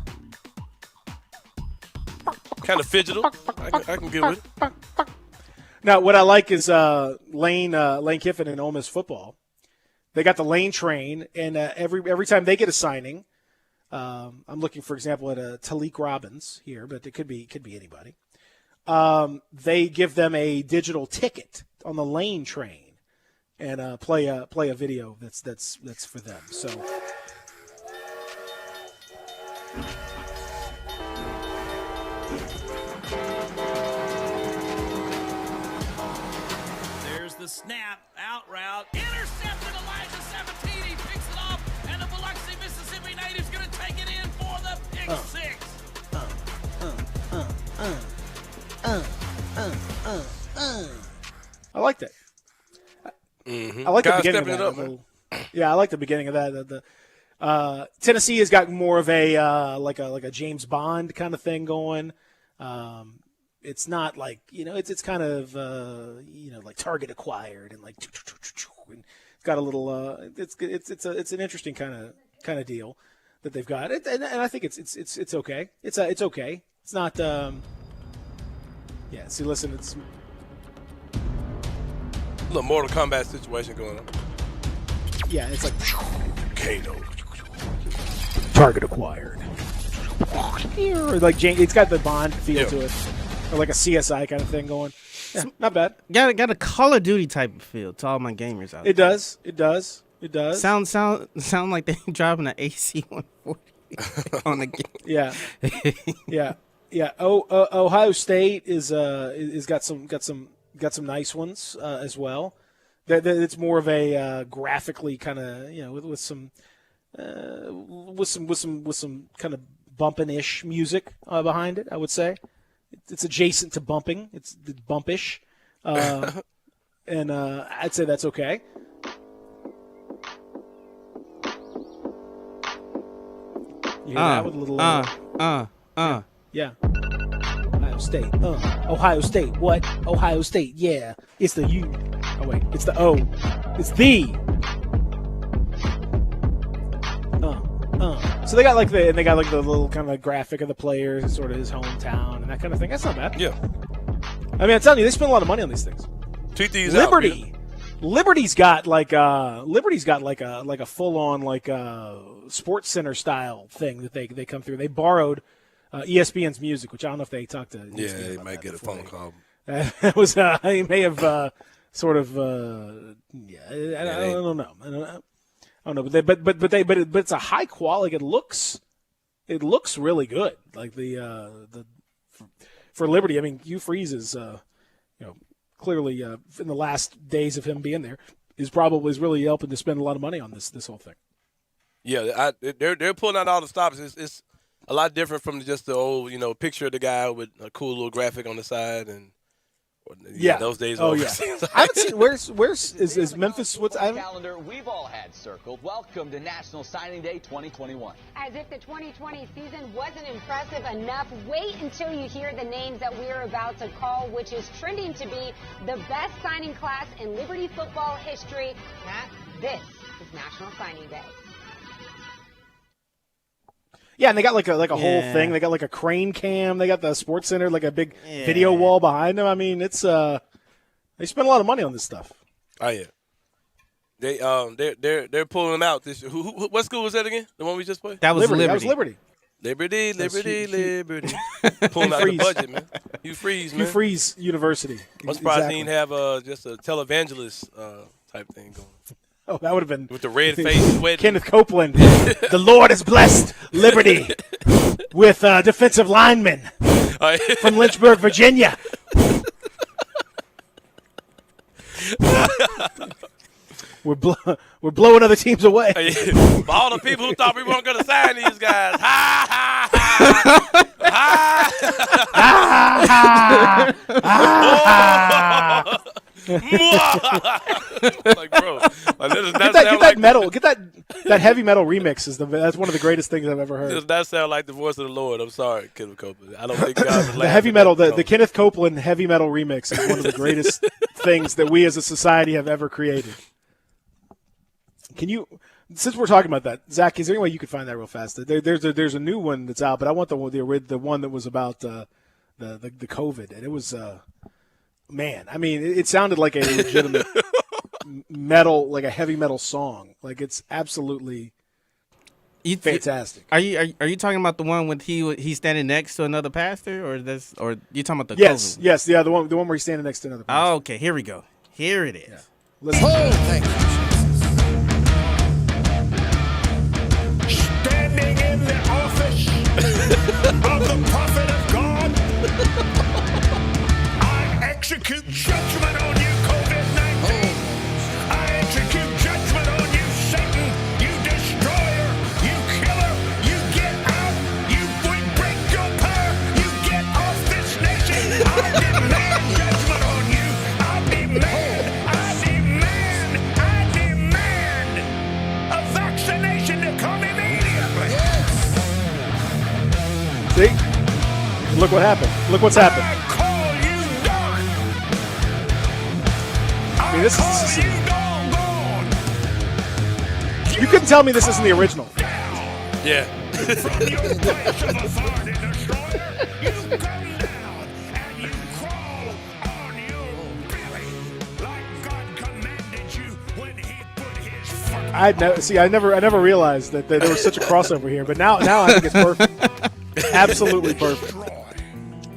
Speaker 5: of fidgetal. I can get with it.
Speaker 4: Now, what I like is Lane Kiffin and Ole Miss football. They got the Lane train, and every time they get a signing. I'm looking, for example, at a Talik Robbins here, but it could be anybody. They give them a digital ticket on the Lane train and play a video that's for them. So
Speaker 21: there's the snap out route intercepted. Elijah Sabatini picks it up, and the Biloxi, Mississippi native's going to take it in for the pick six.
Speaker 4: I like that. I like the beginning of that. I like the beginning of that. Tennessee has got more of a like a James Bond kind of thing going. It's not like it's kind of like target acquired and like and it's got a little it's an interesting kind of deal that they've got, and I think it's okay. It's okay. It's not. See, listen, it's
Speaker 5: a little Mortal Kombat situation going on.
Speaker 4: Yeah, it's like
Speaker 5: Kano.
Speaker 4: Target acquired. Like it's got the Bond feel to it, or like a CSI kind of thing going. Yeah, not bad.
Speaker 6: Got a Call of Duty type of feel to all my gamers out there.
Speaker 4: It does. Sound
Speaker 6: like they driving an AC-140 on the game.
Speaker 4: Yeah. Ohio State is got some nice ones as well. It's more of a graphically kind of with some kind of bumpin'-ish music behind it. I would say it's adjacent to bumping. It's bumpish, and I'd say that's okay. You hear that with a little Yeah. Ohio State. What? Ohio State. Yeah. It's the U. Oh wait, it's the O. It's the. So they got like the little kind of graphic of the players, sort of his hometown and that kind of thing. That's not bad.
Speaker 5: Yeah.
Speaker 4: I mean, I'm telling you, they spend a lot of money on these things.
Speaker 5: Tweet these
Speaker 4: Liberty.
Speaker 5: out,
Speaker 4: Liberty's got like a full on like Sports Center style thing that they come through. They borrowed ESPN's music, which I don't know if they talked to.
Speaker 5: Yeah, they might get a phone call.
Speaker 4: That was he may have sort of I don't know. I don't know, but it's a high quality. It looks really good. Like for Liberty. I mean, Hugh Freeze is clearly in the last days of him being there is really helping to spend a lot of money on this whole thing.
Speaker 5: Yeah, they're pulling out all the stops. It's a lot different from just the old picture of the guy with a cool little graphic on the side and. Yeah, those days.
Speaker 4: Oh, yeah. I haven't seen. Where's is Memphis? What's
Speaker 1: calendar we've all had circled. Welcome to National Signing Day 2021.
Speaker 22: As if the 2020 season wasn't impressive enough, wait until you hear the names that we're about to call, which is trending to be the best signing class in Liberty football history. Matt, this is National Signing Day.
Speaker 4: Yeah, and they got like a whole thing. They got like a crane cam. They got the Sports Center, like a big video wall behind them. I mean, it's they spend a lot of money on this stuff.
Speaker 5: Oh yeah, they're pulling them out this year. What school was that again? The one we just played?
Speaker 6: That was Liberty.
Speaker 4: That was Liberty.
Speaker 5: Liberty. Pulling out the budget, man. Hugh Freeze, man.
Speaker 4: Hugh Freeze University.
Speaker 5: I'm surprised he didn't have just a televangelist type thing going.
Speaker 4: Oh, that would have been
Speaker 5: with the red face, sweating.
Speaker 4: Kenneth Copeland. The Lord has blessed Liberty with defensive linemen from Lynchburg, Virginia. We're blowing other teams away.
Speaker 5: All the people who thought we weren't going to sign these guys. Ha ha ha ha ha. Like, bro,
Speaker 4: get that metal, get that heavy metal remix. That's one of the greatest things I've ever heard.
Speaker 5: Does that sound like the voice of the Lord? I'm sorry, Kenneth Copeland. I don't think God would
Speaker 4: the heavy metal, the Kenneth Copeland heavy metal remix is one of the greatest things that we as a society have ever created. Can you, since we're talking about that, Zach, is there any way you could find that real fast? There's a new one that's out, but I want the one that was about the COVID, and it was. Man, I mean, it sounded like a legitimate metal, like a heavy metal song. Like it's absolutely fantastic.
Speaker 6: Are you talking about the one with he's standing next to another pastor, or you talking about the
Speaker 4: yes,
Speaker 6: COVID?
Speaker 4: Yes, yeah, the one where he's standing next to another pastor.
Speaker 6: Oh, okay, here we go. Here it is.
Speaker 4: Yeah. Listen.
Speaker 19: Thank you, Jesus. Standing in the office of the prophet of God. Execute judgment on you, COVID-19. I execute judgment on you, Satan. You destroyer. You killer. You get out. You break your power. You get off this nation. I demand judgment on you. I demand a vaccination to come immediately.
Speaker 4: See? Look what happened. Look what's happened. I mean, this is you couldn't tell me this isn't the original.
Speaker 5: Yeah.
Speaker 4: I never realized that there was such a crossover here, but now I think it's perfect. Absolutely perfect.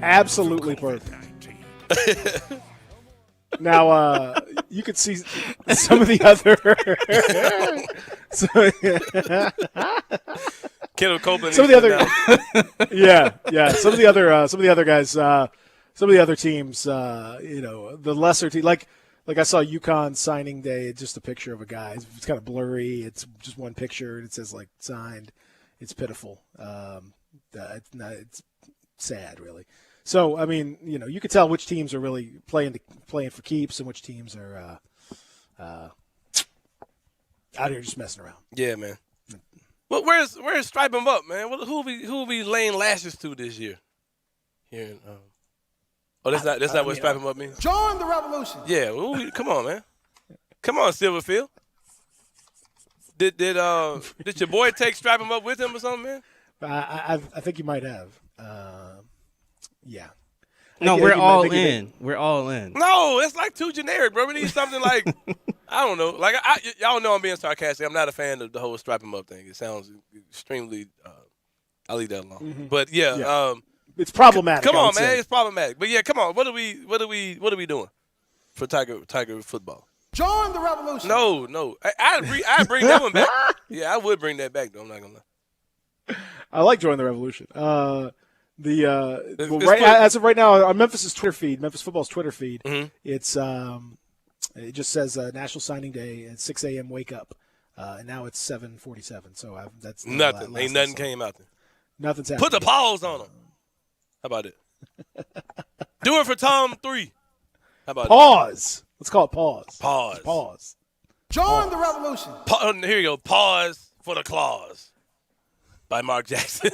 Speaker 4: Absolutely perfect. Now, you could see some of the other.
Speaker 5: Kenneth Copeland.
Speaker 4: Some of the other. yeah. Some of the other guys. Some of the other teams. The lesser team. Like I saw UConn signing day. It's just a picture of a guy. It's kind of blurry. It's just one picture, and it says like signed. It's pitiful. It's sad, really. So, I mean, you could tell which teams are really playing for keeps and which teams are out here just messing around.
Speaker 5: Yeah, man. Well, where's Stripe 'em Up, man? Who will be laying lashes to this year? Here, that's not what Stripe 'em Up means.
Speaker 19: Join the revolution.
Speaker 5: Yeah, come on, man. Come on, Silverfield. Did your boy take Stripe 'em Up with him or something, man?
Speaker 4: I think you might have. Yeah.
Speaker 6: No, we're all in. We're all in.
Speaker 5: No, it's like too generic, bro. We need something like, I don't know. Like, y'all know I'm being sarcastic. I'm not a fan of the whole strap 'em up thing. It sounds extremely, I'll leave that alone.
Speaker 4: Mm-hmm.
Speaker 5: But, yeah.
Speaker 4: It's problematic.
Speaker 5: Come on, man. It's problematic. But, yeah, come on. What are we doing for Tiger football?
Speaker 19: Join the revolution.
Speaker 5: No. I'd bring that one back. Yeah, I would bring that back, though. I'm not going to lie.
Speaker 4: I like Join the Revolution. As of right now, on Memphis football's Twitter feed, it's it just says National Signing Day at 6 a.m. Wake up, and now it's 7:47. So that's
Speaker 5: nothing. Ain't nothing came out there.
Speaker 4: Nothing's happened.
Speaker 5: Put the pause on them. How about it? Do it for Tom 3. How about
Speaker 4: pause? Let's call it pause.
Speaker 5: Pause.
Speaker 19: Join the revolution.
Speaker 5: Here you go. Pause for the claws. By Mark Jackson.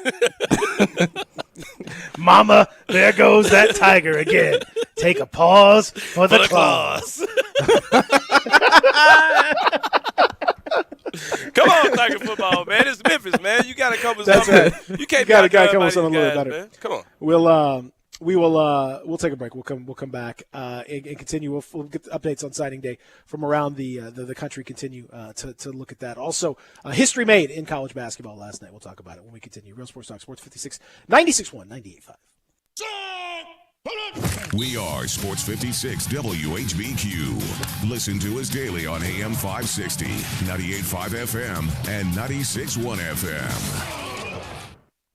Speaker 4: Mama, there goes that tiger again. Take a pause for the claws.
Speaker 5: Come on, Tiger football, man. It's Memphis, man. You got to come with something.
Speaker 4: That's right.
Speaker 5: You can't
Speaker 4: gotta come with something a little better.
Speaker 5: Man. Come on.
Speaker 4: We'll take a break. We'll come back and continue. We'll get updates on signing day from around the country. Continue to look at that. Also, history made in college basketball last night. We'll talk about it when we continue. Real Sports Talk, Sports 56, 96.1, 98.5.
Speaker 3: We are Sports 56 WHBQ. Listen to us daily on AM 560, 98.5 FM, and 96.1 FM.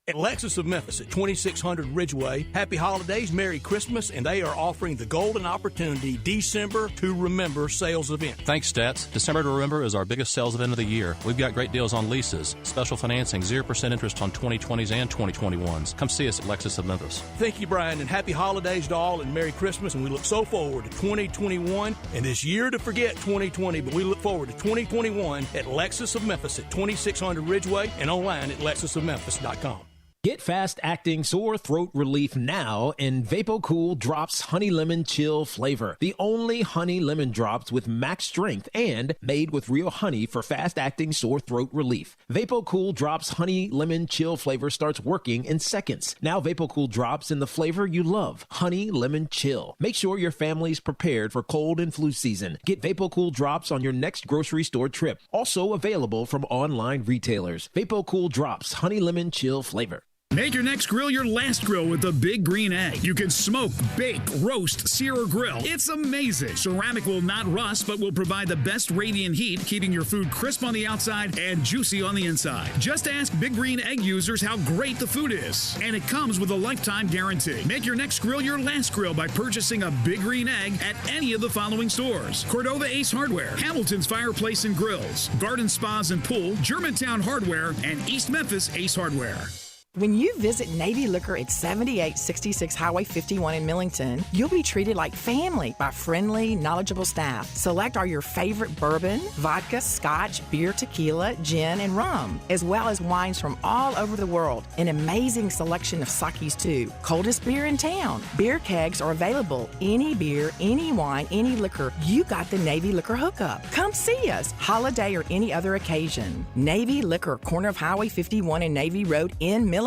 Speaker 2: At Lexus of Memphis at 2600 Ridgeway, happy holidays, Merry Christmas, and they are offering the Golden Opportunity December to Remember sales event.
Speaker 7: Thanks, Stats. December to Remember is our biggest sales event of the year. We've got great deals on leases, special financing, 0% interest on 2020s and 2021s. Come see us at Lexus of Memphis.
Speaker 2: Thank you, Brian, and happy holidays to all and Merry Christmas, and we look so forward to 2021 and this year to forget 2020, but we look forward to 2021 at Lexus of Memphis at 2600 Ridgeway and online at lexusofmemphis.com.
Speaker 23: Get fast-acting sore throat relief now in VapoCool Drops Honey Lemon Chill flavor. The only honey lemon drops with max strength and made with real honey for fast-acting sore throat relief. VapoCool Drops Honey Lemon Chill flavor starts working in seconds. Now VapoCool Drops in the flavor you love, Honey Lemon Chill. Make sure your family's prepared for cold and flu season. Get VapoCool Drops on your next grocery store trip. Also available from online retailers. VapoCool Drops Honey Lemon Chill flavor.
Speaker 24: Make your next grill your last grill with the Big Green Egg. You can smoke, bake, roast, sear, or grill. It's amazing. Ceramic will not rust, but will provide the best radiant heat, keeping your food crisp on the outside and juicy on the inside. Just ask Big Green Egg users how great the food is. And it comes with a lifetime guarantee. Make your next grill your last grill by purchasing a Big Green Egg at any of the following stores: Cordova Ace Hardware, Hamilton's Fireplace and Grills, Garden Spas and Pool, Germantown Hardware, and East Memphis Ace Hardware.
Speaker 25: When you visit Navy Liquor at 7866 Highway 51 in Millington, you'll be treated like family by friendly, knowledgeable staff. Select are your favorite bourbon, vodka, scotch, beer, tequila, gin, and rum, as well as wines from all over the world. An amazing selection of sakis, too. Coldest beer in town. Beer kegs are available. Any beer, any wine, any liquor. You got the Navy Liquor hookup. Come see us, holiday or any other occasion. Navy Liquor, corner of Highway 51 and Navy Road in Millington.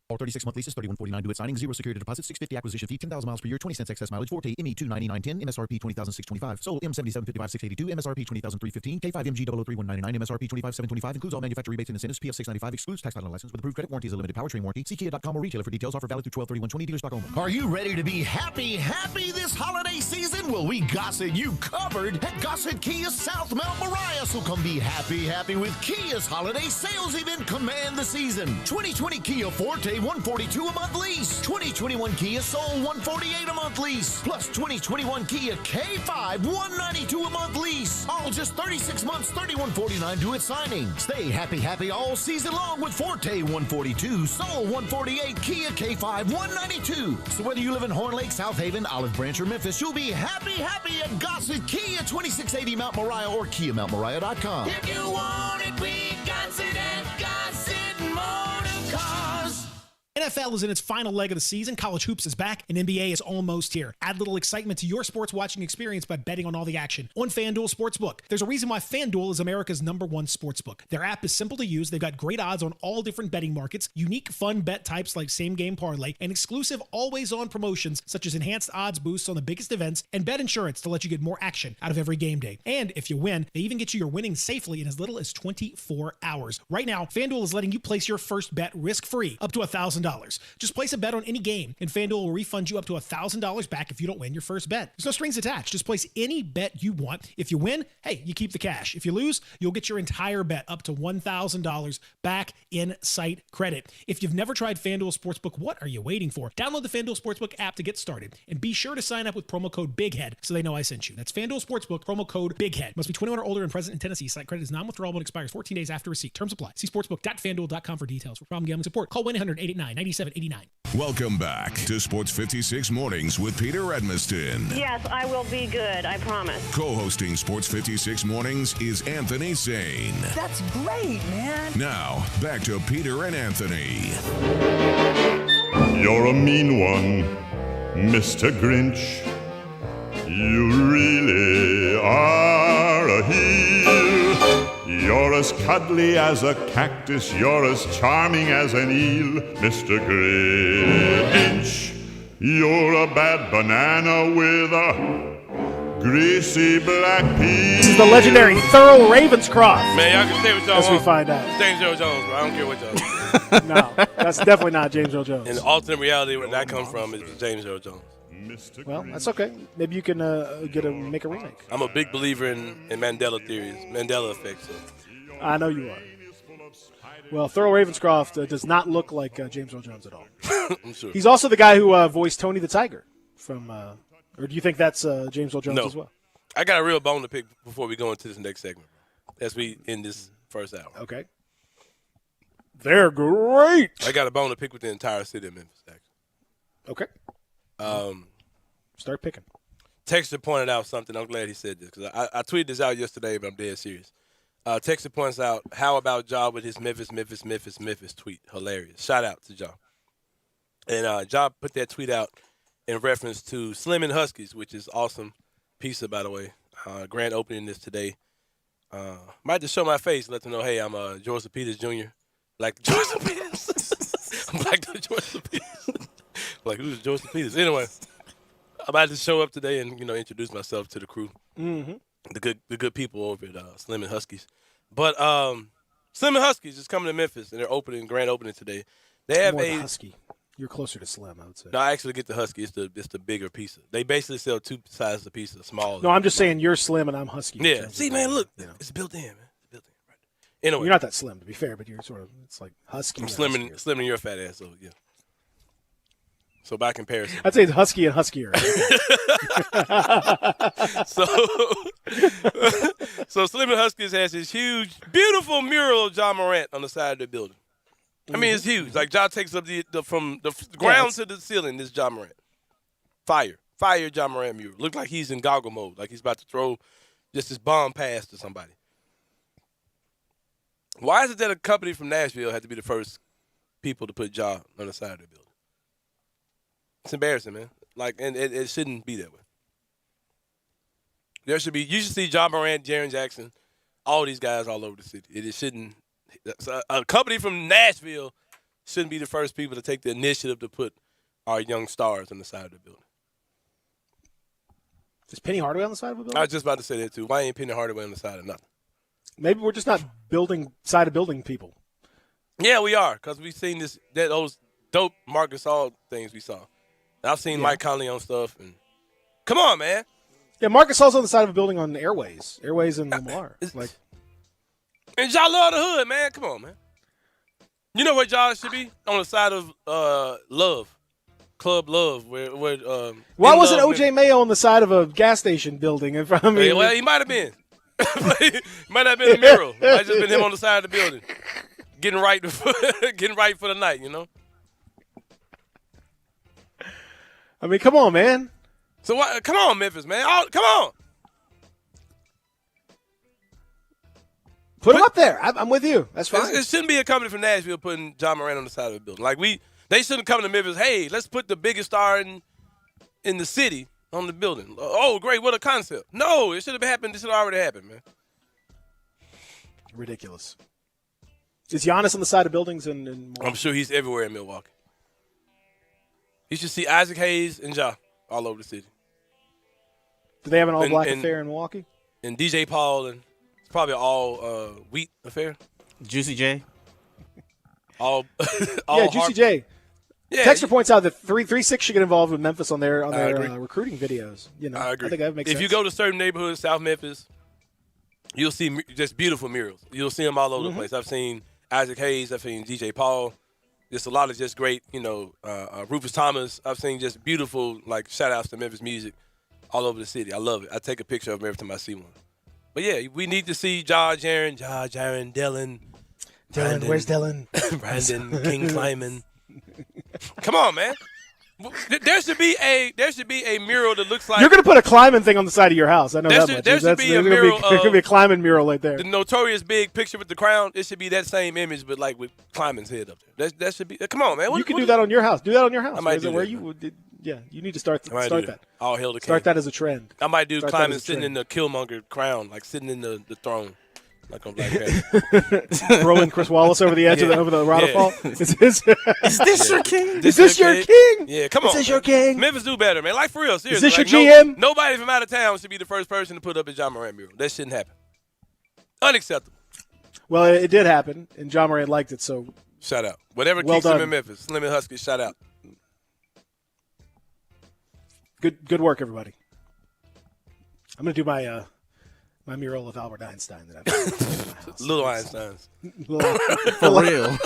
Speaker 26: All 36-month leases, $31.49 due at signing, 0 security deposit, $650 acquisition fee, 10,000 miles per year, 20 cents excess mileage, Forte ME 299.10, MSRP 20,625, sold M7755 682, MSRP 20,315, K5MG 003199, MSRP 25,725, includes all manufacturer rebates and incentives, PF 695, excludes tax title license with approved credit warranty is a limited powertrain warranty. See Kia.com or retailer for details. Offer valid through 12/31/20, dealer stock only.
Speaker 27: Are you ready to be happy this holiday season? Well, we got you covered at Gossett Kia South Mount Moriah, so come be happy with Kia's holiday sales event. Command the season. 2020 Kia Forte, $142 a month lease. 2021 Kia Soul, $148 a month lease. Plus 2021 Kia K5, $192 a month lease. All just 36 months, $31.49 due at signing. Stay happy all season long with Forte, $142, Soul, $148, Kia K5, $192. So whether you live in Horn Lake, South Haven, Olive Branch, or Memphis, you'll be happy at Gossett Kia, 2680 Mount Moriah or KiaMountMoriah.com.
Speaker 19: If you want it, we got it at Gossett Motor Cars.
Speaker 8: NFL is in its final leg of the season, college hoops is back, and NBA is almost here. Add a little excitement to your sports watching experience by betting on all the action on FanDuel Sportsbook. There's a reason why FanDuel is America's #1 sportsbook. Their app is simple to use, they've got great odds on all different betting markets, unique fun bet types like same-game parlay, and exclusive always-on promotions such as enhanced odds boosts on the biggest events, and bet insurance to let you get more action out of every game day. And if you win, they even get you your winnings safely in as little as 24 hours. Right now, FanDuel is letting you place your first bet risk-free up to $1,000. Just place a bet on any game, and FanDuel will refund you up to $1,000 back if you don't win your first bet. There's no strings attached. Just place any bet you want. If you win, hey, you keep the cash. If you lose, you'll get your entire bet up to $1,000 back in site credit. If you've never tried FanDuel Sportsbook, what are you waiting for? Download the FanDuel Sportsbook app to get started, and be sure to sign up with promo code BIGHEAD so they know I sent you. That's FanDuel Sportsbook, promo code BIGHEAD. Must be 21 or older and present in Tennessee. Site credit is non-withdrawable and expires 14 days after receipt. Terms apply. See sportsbook.fanduel.com for details. For problem gambling support, call 1-800-889-9789.
Speaker 3: Welcome back to Sports 56 Mornings with Peter Edmiston.
Speaker 18: Yes, I will be good. I promise.
Speaker 3: Co-hosting Sports 56 Mornings is Anthony Zane.
Speaker 9: That's great, man.
Speaker 3: Now, back to Peter and Anthony.
Speaker 10: You're a mean one, Mr. Grinch. You really are a heel. You're as cuddly as a cactus. You're as charming as an eel, Mr. Grinch. You're a bad banana with a greasy black peel.
Speaker 4: This is the legendary Thurl Ravenscroft.
Speaker 5: Man, y'all can say what y'all want.
Speaker 4: As we find out.
Speaker 5: It's James Earl Jones, bro. I don't care what y'all do.
Speaker 4: No, that's definitely not James Earl Jones.
Speaker 5: In the alternate reality, where that comes from is James Earl Jones.
Speaker 4: Well, that's okay. Maybe you can make a remake.
Speaker 5: I'm a big believer in Mandela theories, Mandela effects. So.
Speaker 4: I know you are. Well, Thurl Ravenscroft does not look like James Earl Jones at all.
Speaker 5: I'm sure.
Speaker 4: He's also the guy who voiced Tony the Tiger from. Or do you think that's James Earl Jones as well?
Speaker 5: I got a real bone to pick before we go into this next segment, as we end this first hour.
Speaker 4: Okay. They're great.
Speaker 5: I got a bone to pick with the entire city of Memphis, actually.
Speaker 4: Okay. Start picking.
Speaker 5: Texter pointed out something. I'm glad he said this because I tweeted this out yesterday, but I'm dead serious. Texter points out, how about Ja with his Memphis tweet? Hilarious. Shout out to Ja. And Ja put that tweet out in reference to Slim and Huskies, which is awesome pizza, by the way. Grand opening this today. Might just show my face, let them know, hey, I'm Joseph Peters Jr. Like Joseph Peters. I'm like the Joseph Peters. Like, who's Joseph Peters? Anyway, I'm about to show up today and, introduce myself to the crew.
Speaker 4: Mm-hmm.
Speaker 5: The good people over at Slim and Huskies. But Slim and Huskies is coming to Memphis, and they're grand opening today. They have
Speaker 4: More the Husky. You're closer to Slim, I would say.
Speaker 5: No, I actually get the Husky. It's the bigger pizza. They basically sell two sizes of pizza, small.
Speaker 4: No, I'm just saying you're Slim and I'm Husky.
Speaker 5: Yeah. See, man, look. It's built in, man. It's built in. Right. Anyway.
Speaker 4: You're not that slim, to be fair, but you're sort of, it's like Husky.
Speaker 5: I'm slimming your fat ass, so yeah. So by comparison.
Speaker 4: I'd say it's Husky and Huskier.
Speaker 5: So Slim and Huskies has this huge, beautiful mural of Ja Morant on the side of the building. I mean, it's huge. Like, Ja takes up from the ground to the ceiling, this Ja Morant. Fire Ja Morant mural. Look like he's in goggle mode, like he's about to throw just this bomb pass to somebody. Why is it that a company from Nashville had to be the first people to put Ja on the side of the building? It's embarrassing, man. Like, and it shouldn't be that way. You should see Ja Morant, Jaren Jackson, all these guys all over the city. It shouldn't. A company from Nashville shouldn't be the first people to take the initiative to put our young stars on the side of the building.
Speaker 4: Is Penny Hardaway on the side of the building?
Speaker 5: I was just about to say that, too. Why ain't Penny Hardaway on the side of nothing?
Speaker 4: Maybe we're just not side of building people.
Speaker 5: Yeah, we are, because we've seen those dope Marcus All things we saw. I've seen Mike Conley on stuff. And come on, man.
Speaker 4: Yeah, Marcus All's on the side of a building on Airways and Lamar.
Speaker 5: And Ja love the hood, man. Come on, man. You know where Ja should be? On the side of Love. Club Love. Why
Speaker 4: wasn't O.J. Mayo on the side of a gas station building in front of me?
Speaker 5: Well, he might have been. He might have been a mural. It might have just been him on the side of the building. Getting right for the night,
Speaker 4: I mean, come on, man.
Speaker 5: So what? Come on, Memphis, man. Come on.
Speaker 4: Put him up there. I'm with you. That's fine.
Speaker 5: It shouldn't be a company from Nashville putting Ja Morant on the side of the building. Like, They shouldn't come to Memphis. Hey, let's put the biggest star in the city on the building. Oh, great! What a concept. No, it should have happened. This should have already happened, man.
Speaker 4: Ridiculous. Is Giannis on the side of buildings in Milwaukee?
Speaker 5: I'm sure he's everywhere in Milwaukee. You should see Isaac Hayes and Ja all over the city.
Speaker 4: Do they have an all-black affair in Milwaukee?
Speaker 5: And DJ Paul, and it's probably all wheat affair.
Speaker 6: Juicy J.
Speaker 5: all
Speaker 4: yeah, Juicy J.
Speaker 5: Yeah,
Speaker 4: Texter points out that 3-6 should get involved with Memphis on their recruiting videos.
Speaker 5: I agree.
Speaker 4: I think that makes sense.
Speaker 5: If you go to certain neighborhoods, South Memphis, you'll see just beautiful murals. You'll see them all over the place. I've seen Isaac Hayes. I've seen DJ Paul. Just a lot of just great, Rufus Thomas. I've seen just beautiful, shout-outs to Memphis music all over the city. I love it. I take a picture of them every time I see one. But, yeah, we need to see Jaron, Dylan.
Speaker 4: Dylan, where's Dylan?
Speaker 5: Brandon, King Kleiman. Come on, man. There should be a mural that looks like
Speaker 4: you're going to put a Kleiman thing on the side of your house. I know that much.
Speaker 5: There should be a mural.
Speaker 4: There could be a Kleiman mural right there.
Speaker 5: The notorious big picture with the crown. It should be that same image, but with Kleiman's head up there. That should be. Come on, man.
Speaker 4: You can do that on your house. Do that on your house.
Speaker 5: I might do that.
Speaker 4: You need to start that.
Speaker 5: All hail the king.
Speaker 4: Start that as a trend.
Speaker 5: I might do Kleiman sitting in the Killmonger crown, sitting in the throne. Like on Black Panther.
Speaker 4: Throwing Chris Wallace over the edge over the waterfall.
Speaker 6: Is this your king?
Speaker 4: Is this your king?
Speaker 5: Yeah, come on.
Speaker 4: Is this your king?
Speaker 5: Memphis do better, man. For real, seriously.
Speaker 4: Is this your GM?
Speaker 5: Nobody from out of town should be the first person to put up a John Morant mural. That shouldn't happen. Unacceptable.
Speaker 4: Well, it did happen, and John Morant liked it, so.
Speaker 5: Shout out. Whatever
Speaker 4: well
Speaker 5: keeps
Speaker 4: done.
Speaker 5: him in Memphis. Slim and Husky, shout out.
Speaker 4: Good work, everybody. I'm going to do my mural of Albert Einstein that I've
Speaker 5: Little Einsteins.
Speaker 6: For real.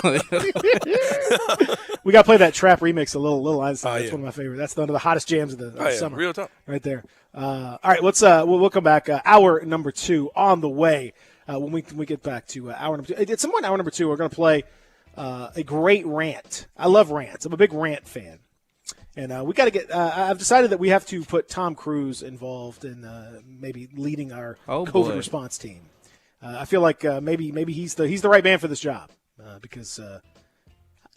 Speaker 4: We got to play that trap remix of Little Einstein. That's
Speaker 5: yeah.
Speaker 4: one of my favorite. That's one of the hottest jams of the summer.
Speaker 5: Real talk.
Speaker 4: Right there. All right, let's we'll come back. Hour number 2 on the way. When we get back to hour number 2. At some point in hour number 2, we're going to play a great rant. I love rants. I'm a big rant fan. And we got to get. I've decided that we have to put Tom Cruise involved in maybe leading our COVID response team. I feel like maybe he's the right man for this job because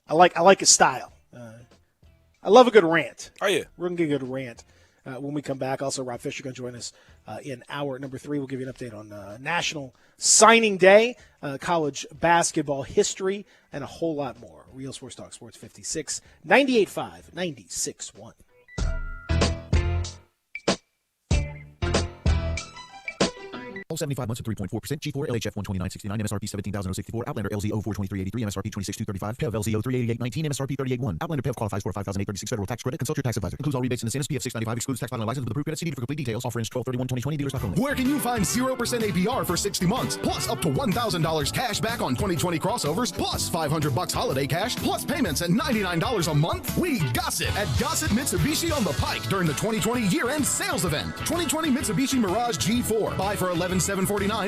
Speaker 4: I like his style. I love a good rant.
Speaker 5: Oh yeah,
Speaker 4: we're gonna get a good rant when we come back. Also, Rob Fisher going to join us in hour number 3. We'll give you an update on National Signing Day, college basketball history, and a whole lot more. Real Sports Talk, Sports 56, 98.5, 96.1.
Speaker 26: 75 months at 3.4%. G4 LHF 129.69. MSRP 17,064. Outlander LZ 0423.83. MSRP 26,235. PEV LZ 0388.19. MSRP 38.1. Outlander PEV qualifies for a $5,836 federal tax credit. Consult your tax advisor. Includes all rebates and incentives. PF 695 excludes tax filing license with approved credit. CD for complete details. Offer ends 12/31/2020. Dealer stock only.
Speaker 27: Where can you find 0% APR for 60 months, plus up to $1,000 cash back on 2020 crossovers, plus $500 holiday cash, plus payments at $99 a month? We gossip at Gossett Mitsubishi on the Pike during the 2020 year-end sales event. 2020 Mitsubishi Mirage G4. Buy for $11,749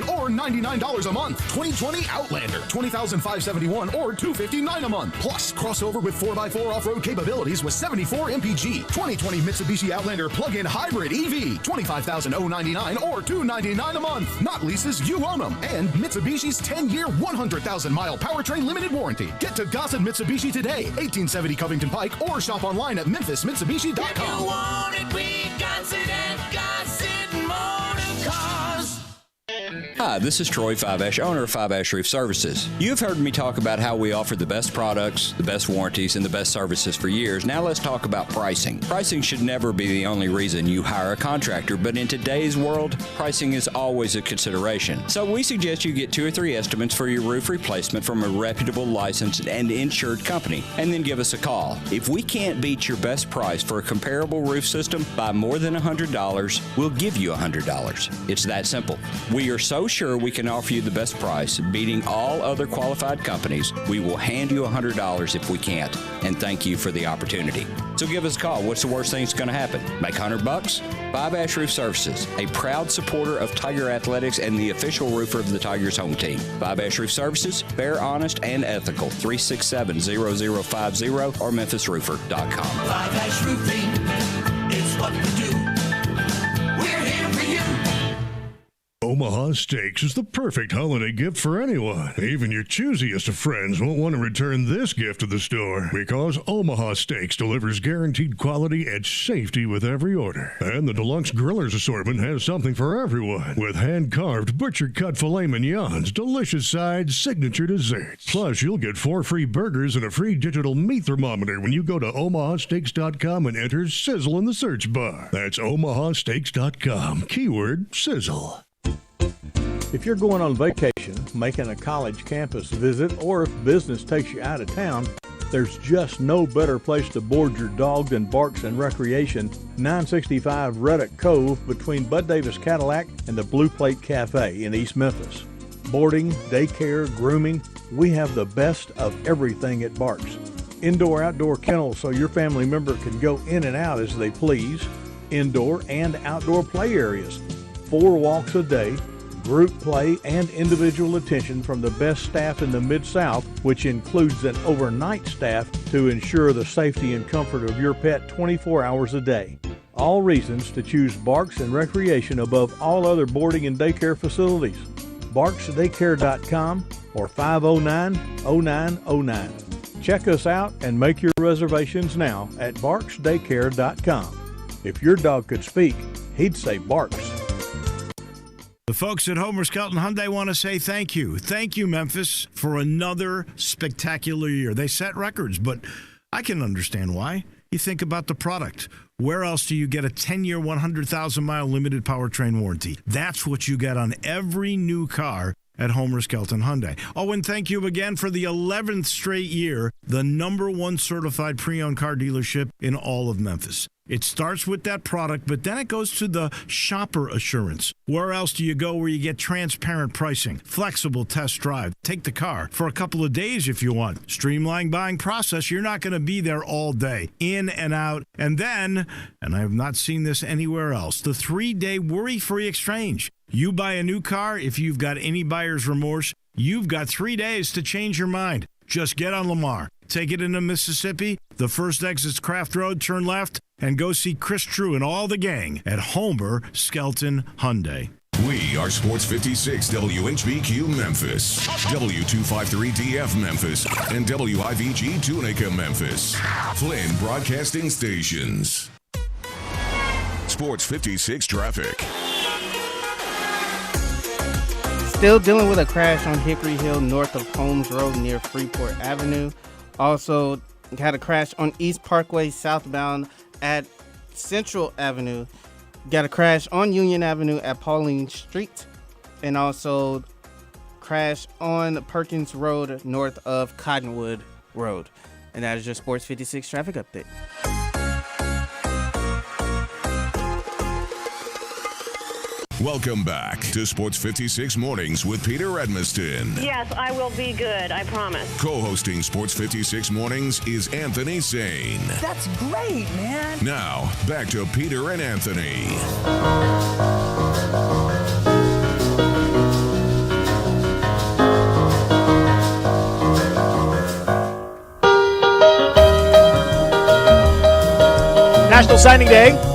Speaker 27: or $99 a month. 2020 Outlander. $20,571 or $259 a month. Plus crossover with 4x4 off-road capabilities with 74 MPG. 2020 Mitsubishi Outlander plug-in hybrid EV. $25,099 or $299 a month. Not leases, you own them. And Mitsubishi's 10-year, 100,000-mile powertrain limited warranty. Get to Gossett Mitsubishi today, 1870 Covington Pike, or shop online at memphismitsubishi.com.
Speaker 21: If you want it, we got it at Gossett Motor Cars.
Speaker 11: Hi, this is Troy Five-Ash, owner of Five-Ash Roof Services. You've heard me talk about how we offer the best products, the best warranties, and the best services for years. Now let's talk about pricing. Pricing should never be the only reason you hire a contractor, but in today's world, pricing is always a consideration. So we suggest you get 2 or 3 estimates for your roof replacement from a reputable, licensed, and insured company, and then give us a call. If we can't beat your best price for a comparable roof system by more than $100, we'll give you $100. It's that simple. We are so sure we can offer you the best price, beating all other qualified companies. We will hand you $100 if we can't, and thank you for the opportunity. So give us a call. What's the worst thing that's going to happen? Make $100? Five-Ash Roof Services, a proud supporter of Tiger Athletics and the official roofer of the Tigers home team. Five-Ash Roof Services, fair, honest, and ethical. 367-0050 or memphisroofer.com.
Speaker 21: Five-Ash Roofing, it's what we do. We're here for you.
Speaker 12: Omaha Steaks is the perfect holiday gift for anyone. Even your choosiest of friends won't want to return this gift to the store because Omaha Steaks delivers guaranteed quality and safety with every order. And the Deluxe Grillers assortment has something for everyone with hand-carved, butcher-cut filet mignons, delicious sides, signature desserts. Plus, you'll get 4 free burgers and a free digital meat thermometer when you go to omahasteaks.com and enter Sizzle in the search bar. That's omahasteaks.com. Keyword Sizzle.
Speaker 13: If you're going on vacation, making a college campus visit, or if business takes you out of town, there's just no better place to board your dog than Barks and Recreation, 965 Reddick Cove between Bud Davis Cadillac and the Blue Plate Cafe in East Memphis. Boarding, daycare, grooming, we have the best of everything at Barks. Indoor-outdoor kennels so your family member can go in and out as they please. Indoor and outdoor play areas. 4 walks a day, group play, and individual attention from the best staff in the Mid-South, which includes an overnight staff to ensure the safety and comfort of your pet 24 hours a day. All reasons to choose Barks and Recreation above all other boarding and daycare facilities. BarksDaycare.com or 509-0909. Check us out and make your reservations now at BarksDaycare.com. If your dog could speak, he'd say Barks.
Speaker 14: The folks at Homer Skelton Hyundai want to say thank you. Thank you, Memphis, for another spectacular year. They set records, but I can understand why. You think about the product. Where else do you get a 10-year, 100,000-mile limited powertrain warranty? That's what you get on every new car at Homer Skelton Hyundai. Oh, and thank you again for the 11th straight year, the #1 certified pre-owned car dealership in all of Memphis. It starts with that product, but then it goes to the shopper assurance. Where else do you go where you get transparent pricing, flexible test drive, take the car for a couple of days if you want, streamlined buying process? You're not going to be there all day, in and out. And then, and I have not seen this anywhere else, the 3-day worry-free exchange. You buy a new car, if you've got any buyer's remorse, you've got 3 days to change your mind. Just get on Lamar, take it into Mississippi, the first exit's Craft Road, turn left, and go see Chris True and all the gang at Homer Skelton Hyundai.
Speaker 3: We are Sports 56 WHBQ Memphis, W253DF Memphis, and WIVG Tunica Memphis. Flynn Broadcasting Stations. Sports 56 traffic.
Speaker 6: Still dealing with a crash on Hickory Hill north of Holmes Road near Freeport Avenue. Also had a crash on East Parkway southbound at Central Avenue. Got a crash on Union Avenue at Pauline Street. And also crash on Perkins Road north of Cottonwood Road. And that is your Sports 56 traffic update.
Speaker 3: Welcome back to Sports 56 Mornings with Peter Edmiston.
Speaker 18: Yes, I will be good, I promise.
Speaker 3: Co-hosting Sports 56 Mornings is Anthony Sane.
Speaker 9: That's great, man.
Speaker 3: Now, back to Peter and Anthony.
Speaker 4: National Signing Day.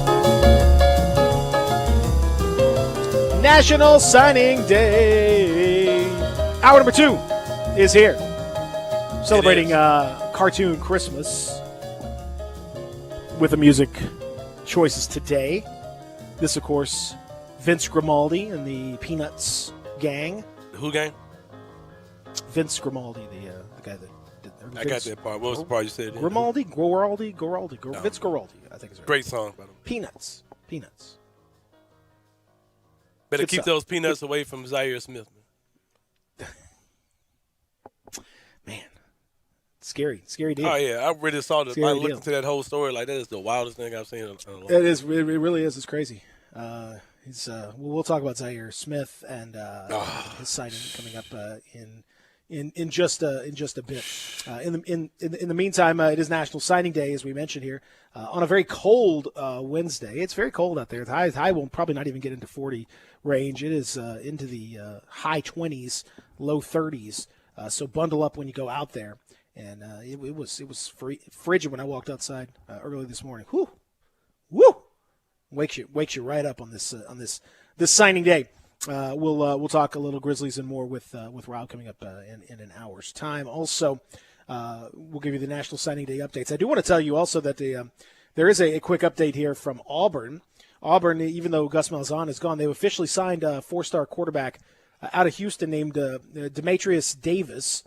Speaker 4: National Signing Day. Hour number 2 is here. Celebrating Cartoon Christmas with the music choices today. This, of course, Vince Grimaldi and the Peanuts gang.
Speaker 5: Who gang?
Speaker 4: Vince Grimaldi, the guy that did.
Speaker 5: I got that part. What was the part you said?
Speaker 4: Grimaldi? Vince Grimaldi, I think is right.
Speaker 5: Great song, by the way.
Speaker 4: Peanuts.
Speaker 5: Better
Speaker 4: Good
Speaker 5: keep
Speaker 4: stuff.
Speaker 5: those peanuts away from Zaire Smith.
Speaker 4: Man, scary deal.
Speaker 5: Oh yeah, I really saw the.
Speaker 4: Scary
Speaker 5: I looked
Speaker 4: deal.
Speaker 5: into that whole story. Like that is the wildest thing I've seen in a long
Speaker 4: It is. It really is. It's crazy. We'll talk about Zaire Smith and his signing coming up in just a bit. In the meantime, it is National Signing Day, as we mentioned here, on a very cold Wednesday. It's very cold out there. The high will probably not even get into 40 range. It is into the high 20s, low 30s. So bundle up when you go out there. And it was frigid when I walked outside early this morning. Woo! Wakes you right up on this signing day. We'll talk a little Grizzlies and more with Rob coming up in an hour's time. Also, we'll give you the National Signing Day updates. I do want to tell you also that there is a quick update here from Auburn. Auburn, even though Gus Malzahn is gone, they've officially signed a 4-star quarterback out of Houston named Demetrius Davis,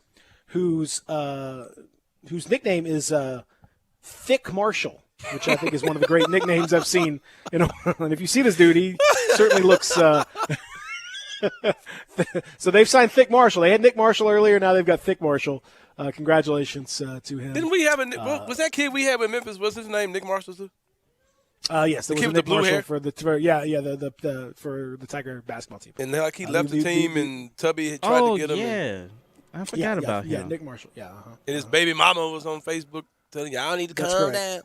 Speaker 4: whose nickname is Thick Marshall, which I think is one of the great nicknames I've seen. And if you see this dude, he certainly looks. So they've signed Thick Marshall. They had Nick Marshall earlier. Now they've got Thick Marshall. Congratulations to him.
Speaker 5: Didn't we have was that kid we had in Memphis? What's his name? Nick Marshall too?
Speaker 4: Yes, there
Speaker 5: the
Speaker 4: was
Speaker 5: kid
Speaker 4: a
Speaker 5: with
Speaker 4: Nick
Speaker 5: the blue
Speaker 4: Marshall
Speaker 5: hair
Speaker 4: for the for the Tiger basketball team.
Speaker 5: And he left the team, and Tubby tried to get him.
Speaker 6: Yeah, I forgot about him.
Speaker 4: Yeah, Nick Marshall. Yeah,
Speaker 5: and his baby mama was on Facebook telling you, "I don't need to calm down."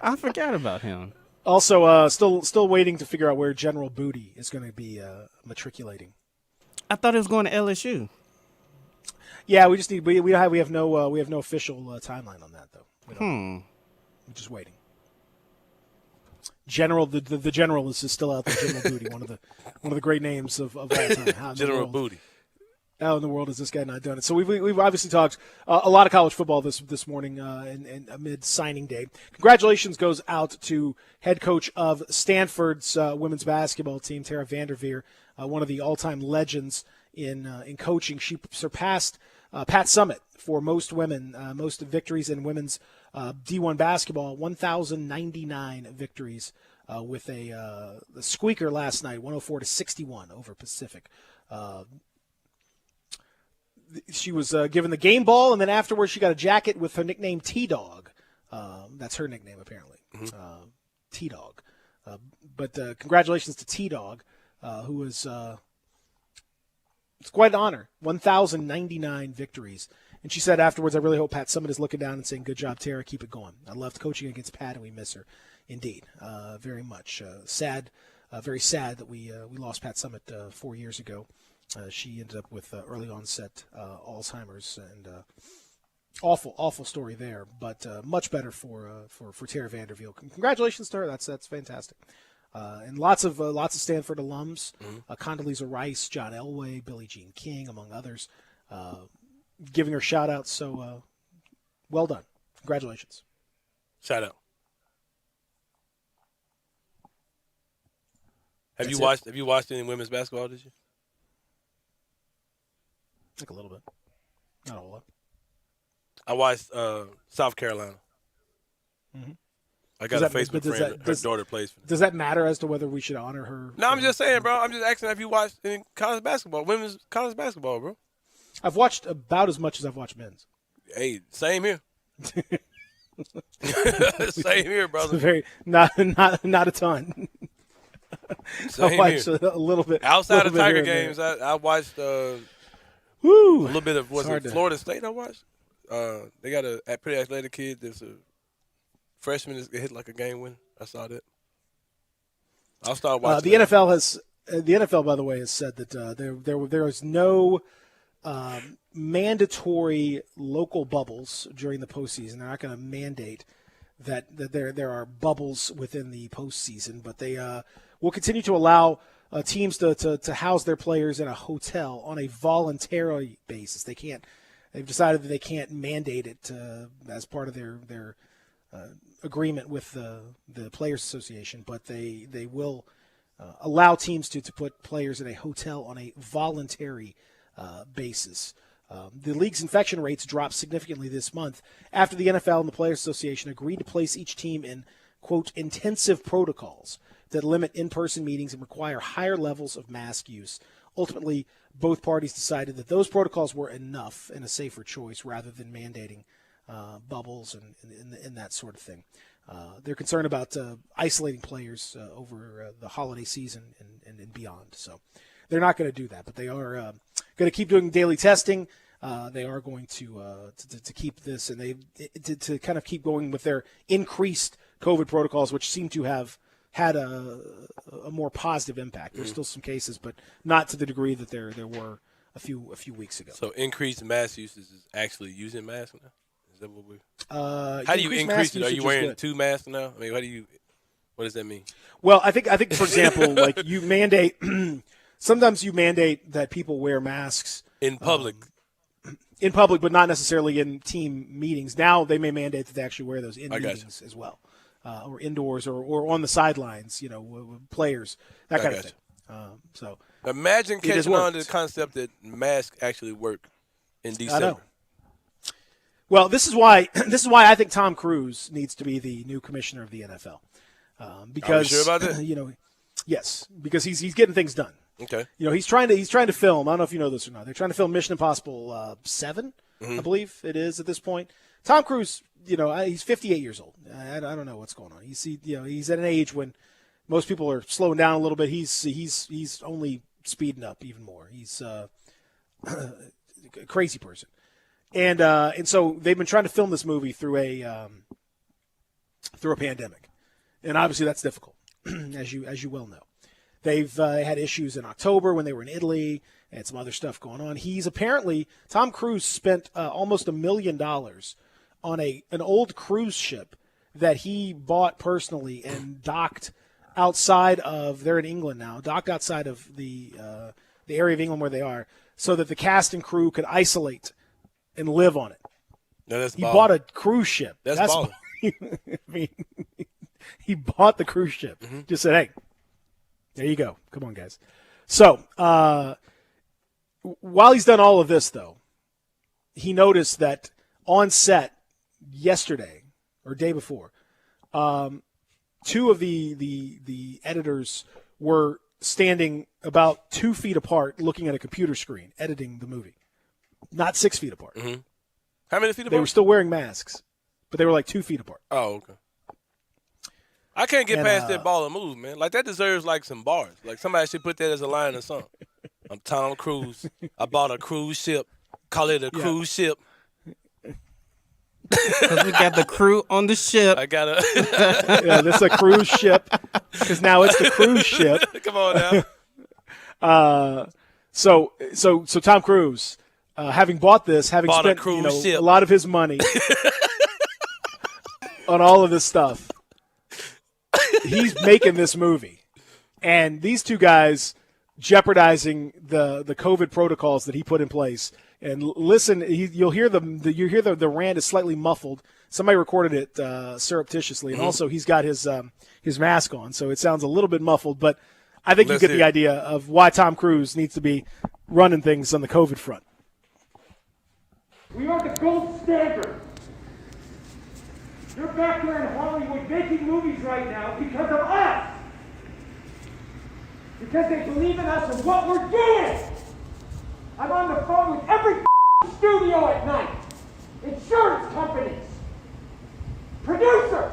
Speaker 6: I forgot about him.
Speaker 4: Also, still waiting to figure out where General Booty is going to be matriculating.
Speaker 6: I thought it was going to LSU.
Speaker 4: Yeah, we just need we have no official timeline on that though. We're just waiting. General the general is still out there. General Booty, one of the great names of all time.
Speaker 5: General Booty.
Speaker 4: How in the world has this guy not done it? So we've obviously talked a lot of college football this morning and amid signing day. Congratulations goes out to head coach of Stanford's women's basketball team, Tara Vanderveer, one of the all-time legends in coaching. She surpassed Pat Summitt for most victories in women's D1 basketball, 1,099 victories with the squeaker last night, 104-61 over Pacific. She was given the game ball, and then afterwards she got a jacket with her nickname T-Dog. That's her nickname, apparently, T-Dog. But congratulations to T-Dog, who was it's quite an honor, 1,099 victories. And she said afterwards, I really hope Pat Summitt is looking down and saying, good job, Tara, keep it going. I loved coaching against Pat, and we miss her. Indeed, very much. Sad, very sad that we lost Pat Summitt 4 years ago. She ended up with early onset Alzheimer's, and awful story there. But much better for Tara Vanderveer. Congratulations to her. That's fantastic. And lots of Stanford alums, Condoleezza Rice, John Elway, Billie Jean King, among others, giving her shout outs. So well done. Congratulations.
Speaker 5: Shout out. Have you watched any women's basketball this year?
Speaker 4: Like a little bit. Not a whole lot.
Speaker 5: I watched South Carolina.
Speaker 4: Mm-hmm.
Speaker 5: I got a Facebook friend. Her daughter plays for them.
Speaker 4: Does that matter as to whether we should honor her?
Speaker 5: No, I'm just saying, bro. I'm just asking if you watched any college basketball, women's college basketball, bro.
Speaker 4: I've watched about as much as I've watched men's.
Speaker 5: Hey, same here. Same here, brother.
Speaker 4: Very not a ton.
Speaker 5: Same
Speaker 4: I watched
Speaker 5: here.
Speaker 4: a little bit.
Speaker 5: Outside of Tiger
Speaker 4: here
Speaker 5: games, I watched a
Speaker 4: Woo!
Speaker 5: little bit of
Speaker 4: Florida
Speaker 5: State. I watched. They got a pretty athletic kid. There's a freshman that hit like a game winner. I saw that. I'll start watching.
Speaker 4: The NFL, by the way, has said that there is no mandatory local bubbles during the postseason. They're not going to mandate that there are bubbles within the postseason, but they will continue to allow teams to house their players in a hotel on a voluntary basis. They've decided that they can't mandate it as part of their agreement with the Players Association, but they will allow teams to put players in a hotel on a voluntary basis. The league's infection rates dropped significantly this month after the NFL and the Players Association agreed to place each team in, quote, intensive protocols that limit in-person meetings and require higher levels of mask use. Ultimately, both parties decided that those protocols were enough and a safer choice rather than mandating bubbles and that sort of thing. They're concerned about isolating players over the holiday season and beyond. So they're not going to do that, but they are going to keep doing daily testing. They are going to keep this, and to kind of keep going with their increased COVID protocols, which seem to have had a more positive impact. There's still some cases, but not to the degree that there were a few weeks ago.
Speaker 5: So increased mask usage is actually using masks now? Is that what we?
Speaker 4: How
Speaker 5: do you increase it? Are you wearing 2 masks now? I mean, What does that mean?
Speaker 4: Well, I think for example, like you mandate. Sometimes you mandate that people wear masks
Speaker 5: In public.
Speaker 4: But not necessarily in team meetings. Now they may mandate that they actually wear those in meetings as well, or indoors or on the sidelines. With players, that kind of thing. So
Speaker 5: imagine catching on to the concept that masks actually work in December.
Speaker 4: I know. Well, this is why I think Tom Cruise needs to be the new commissioner of the NFL. Because
Speaker 5: Are you sure about that?
Speaker 4: Yes, because he's getting things done.
Speaker 5: Okay.
Speaker 4: He's trying to film. I don't know if you know this or not. They're trying to film Mission Impossible 7, I believe it is at this point. Tom Cruise, he's 58 years old. I don't know what's going on. He's at an age when most people are slowing down a little bit. He's only speeding up even more. He's a crazy person, and so they've been trying to film this movie through a pandemic, and obviously that's difficult, as you well know. They've had issues in October when they were in Italy and some other stuff going on. Tom Cruise spent almost $1 million on an old cruise ship that he bought personally and docked outside of, they're in England now, docked outside of the area of England where they are, so that the cast and crew could isolate and live on it.
Speaker 5: No, that's
Speaker 4: he
Speaker 5: baller.
Speaker 4: bought a cruise ship.
Speaker 5: That's baller.
Speaker 4: I mean, he bought the cruise ship. Just said, hey, there you go. Come on, guys. So while he's done all of this, though, he noticed that on set yesterday or day before, two of the editors were standing about 2 feet apart looking at a computer screen, editing the movie. Not 6 feet apart.
Speaker 5: Mm-hmm. How many feet apart?
Speaker 4: They were still wearing masks, but they were like 2 feet apart.
Speaker 5: Oh, okay. I can't get past that baller move, man. Like, that deserves, like, some bars. Like, somebody should put that as a line or something. I'm Tom Cruise. I bought a cruise ship. Call it a cruise ship.
Speaker 6: Because we got the crew on the ship.
Speaker 5: I got a
Speaker 4: yeah, this is a cruise ship. Because now it's the cruise ship.
Speaker 5: Come on now.
Speaker 4: So Tom Cruise, having bought this, having
Speaker 5: Bought a
Speaker 4: spent
Speaker 5: cruise ship.
Speaker 4: a lot of his money on all of this stuff, he's making this movie, and these two guys jeopardizing the COVID protocols that he put in place. And listen, you'll hear the rant is slightly muffled. Somebody recorded it surreptitiously, and also he's got his mask on, so it sounds a little bit muffled. But I think you get the idea of why Tom Cruise needs to be running things on the COVID front.
Speaker 1: We are the gold standard. You're back there in Hollywood making movies right now because of us. Because they believe in us and what we're doing. I'm on the phone with every studio at night. Insurance companies. Producers.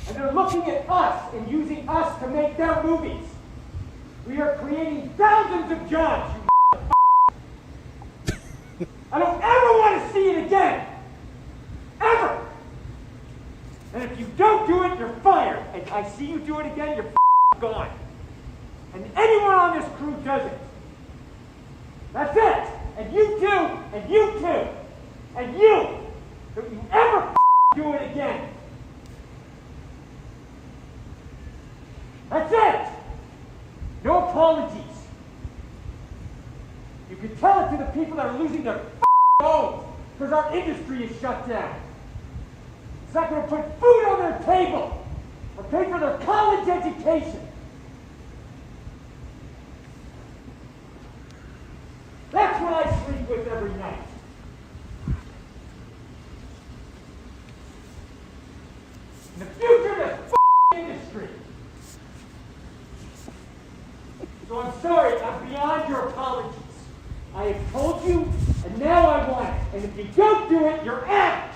Speaker 1: And they're looking at us and using us to make their movies. We are creating thousands of jobs, you I don't ever want to see it again. Ever. And if you don't do it, you're fired. And I see you do it again, you're gone. And anyone on this crew does it. That's it. And you too, and you too, and you. Don't you ever do it again. That's it. No apologies. You can tell it to the people that are losing their homes because our industry is shut down. It's not going to put food on their table or pay for their college education. That's what I sleep with every night. And the future of this industry. So I'm sorry, I'm beyond your apologies. I have told you, and now I want it. And if you don't do it, you're out.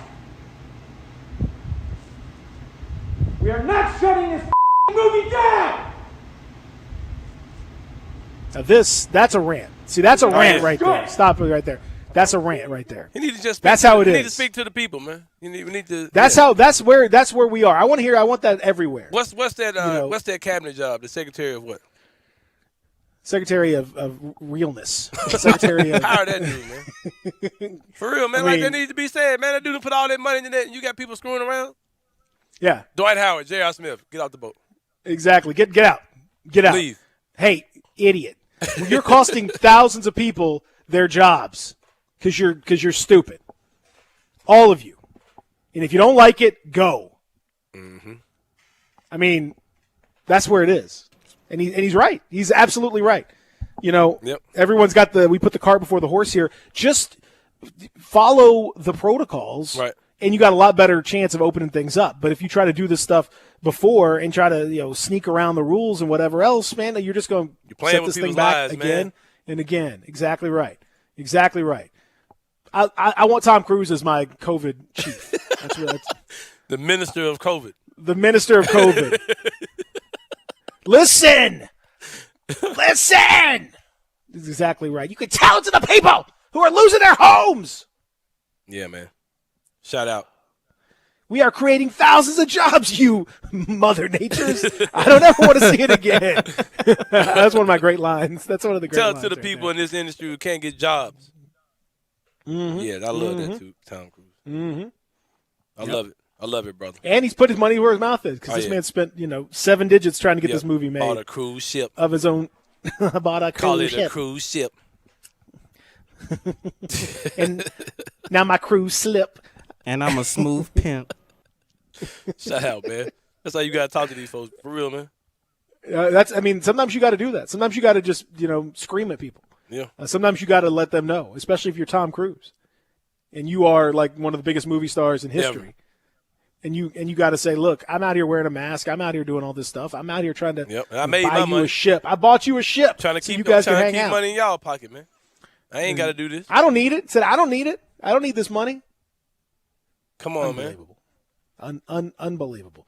Speaker 1: We are not shutting this movie down.
Speaker 4: Now that's a rant. See, that's a rant right there. Stop it right there. That's a rant right there.
Speaker 5: You need to just.
Speaker 4: That's how it is.
Speaker 5: You need to speak to the people, man. We need to.
Speaker 4: That's where we are. I want that everywhere.
Speaker 5: What's that? What's that cabinet job? The secretary of what?
Speaker 4: Secretary of realness. Secretary of.
Speaker 5: Hire that dude, man. For real, man. Like that needs to be said, man. That dude put all that money into that, and you got people screwing around.
Speaker 4: Yeah.
Speaker 5: Dwight Howard, J.R. Smith, get out the boat.
Speaker 4: Exactly. Get out. Get out.
Speaker 5: Leave.
Speaker 4: Hey, idiot. You're costing thousands of people their jobs because you're stupid. All of you. And if you don't like it, go.
Speaker 5: Mm-hmm.
Speaker 4: I mean, that's where it is. And he's right. He's absolutely right. You know, Everyone's got we put the cart before the horse here. Just follow the protocols.
Speaker 5: Right.
Speaker 4: And you got a lot better chance of opening things up. But if you try to do this stuff before and try to sneak around the rules and whatever else, man, you're just going to set this thing back again and again. Exactly right. Exactly right. I want Tom Cruise as my COVID chief. That's
Speaker 5: the minister of COVID.
Speaker 4: The minister of COVID. Listen. This is exactly right. You can tell it to the people who are losing their homes.
Speaker 5: Yeah, man. Shout out.
Speaker 4: We are creating thousands of jobs, you mother natures. I don't ever want to see it again. That's one of my great lines. That's one of the great lines.
Speaker 5: Tell it to the people in this industry who can't get jobs.
Speaker 4: Mm-hmm.
Speaker 5: Yeah, I love that too, Tom Cruise.
Speaker 4: Mm-hmm.
Speaker 5: I love it. I love it, brother.
Speaker 4: And he's put his money where his mouth is because this man spent 7 digits trying to get this movie made.
Speaker 5: Bought a cruise ship
Speaker 4: of his own. Bought a
Speaker 5: Call
Speaker 4: cruise
Speaker 5: it
Speaker 4: ship.
Speaker 5: a cruise ship.
Speaker 4: And now my cruise slip.
Speaker 6: And I'm a smooth pimp.
Speaker 5: Shout out, man. That's how you gotta talk to these folks for real, man.
Speaker 4: Sometimes you got to do that. Sometimes you got to just scream at people.
Speaker 5: Yeah.
Speaker 4: Sometimes you got to let them know, especially if you're Tom Cruise, and you are like one of the biggest movie stars in history. And you got to say, look, I'm out here wearing a mask. I'm out here doing all this stuff. I'm out here trying to
Speaker 5: I made
Speaker 4: buy
Speaker 5: my
Speaker 4: you
Speaker 5: money.
Speaker 4: a ship. I bought you a ship.
Speaker 5: Trying to
Speaker 4: so
Speaker 5: keep
Speaker 4: you guys can hang
Speaker 5: keep
Speaker 4: out.
Speaker 5: money in y'all pocket, man. I ain't got to do this.
Speaker 4: I don't need it. Said I don't need it. I don't need this money.
Speaker 5: Come on, man.
Speaker 4: Unbelievable.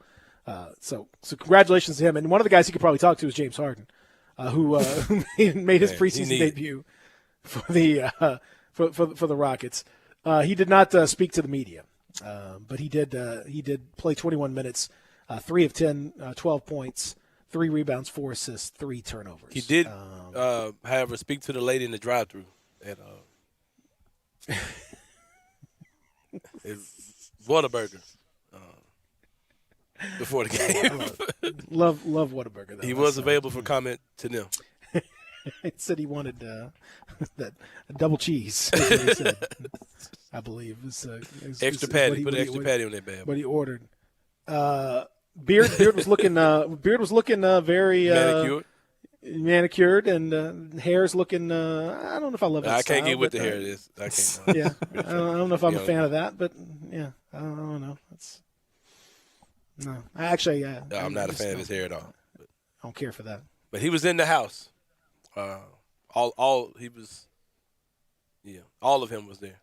Speaker 4: So congratulations to him. And one of the guys he could probably talk to is James Harden, who made his preseason debut for the for the Rockets. He did not speak to the media, but he did play 21 minutes, 3 of 10, 12 points, 3 rebounds, 4 assists, 3 turnovers.
Speaker 5: He did, however, speak to the lady in the drive-thru at Whataburger before the game.
Speaker 4: love Whataburger, though.
Speaker 5: He was available for comment to them.
Speaker 4: He said he wanted that double cheese. That's what he said, I believe.
Speaker 5: Extra patty. Put an extra patty on that bad boy.
Speaker 4: What he ordered. Beard was looking very manicured, and hair's looking. I don't know if I love that.
Speaker 5: I can't
Speaker 4: style,
Speaker 5: get with
Speaker 4: but,
Speaker 5: the hair. I can't.
Speaker 4: Yeah, I don't know if I'm a fan of that, but yeah, I don't know. No,
Speaker 5: I'm not a fan of his hair at all.
Speaker 4: I don't care for that.
Speaker 5: But he was in the house. All of him was there.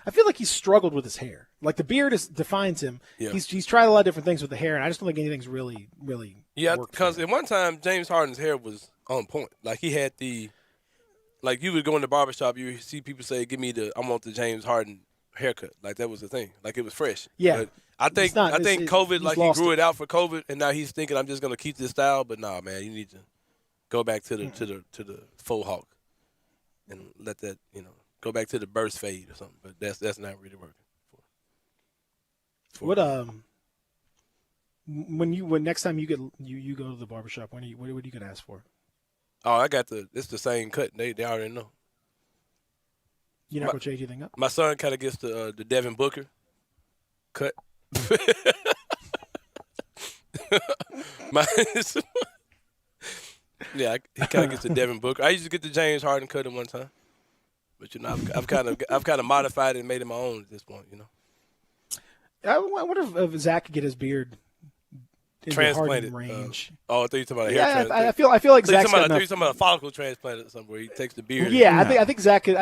Speaker 4: I feel like he's struggled with his hair. Like the beard defines him.
Speaker 5: Yeah.
Speaker 4: He's tried a lot of different things with the hair, and I just don't think anything's really worked.
Speaker 5: Because at one time James Harden's hair was on point. Like he had you would go in the barbershop, you see people say, I want the James Harden haircut. Like that was the thing. Like it was fresh.
Speaker 4: Yeah.
Speaker 5: But I think COVID, like he grew it out for COVID, and now he's thinking I'm just gonna keep this style. But nah, man, you need to go back to the faux hawk and let that go back to the burst fade or something. But that's not really working.
Speaker 4: When next time you go to the barbershop, what are you gonna ask for?
Speaker 5: Oh, it's the same cut. They already know.
Speaker 4: You're not gonna change anything up?
Speaker 5: My son kind of gets the Devin Booker cut. Yeah, he kind of gets the Devin Booker. I used to get the James Harden cut at one time, but I've kind of modified it and made it my own at this point.
Speaker 4: I wonder if Zach could get his beard in
Speaker 5: transplanted
Speaker 4: the Harden range.
Speaker 5: I thought you were talking about a hair transplant.
Speaker 4: I feel like Zach's
Speaker 5: I thought you were talking about a follicle transplant or something where he takes the beard.
Speaker 4: Yeah, I think Zach could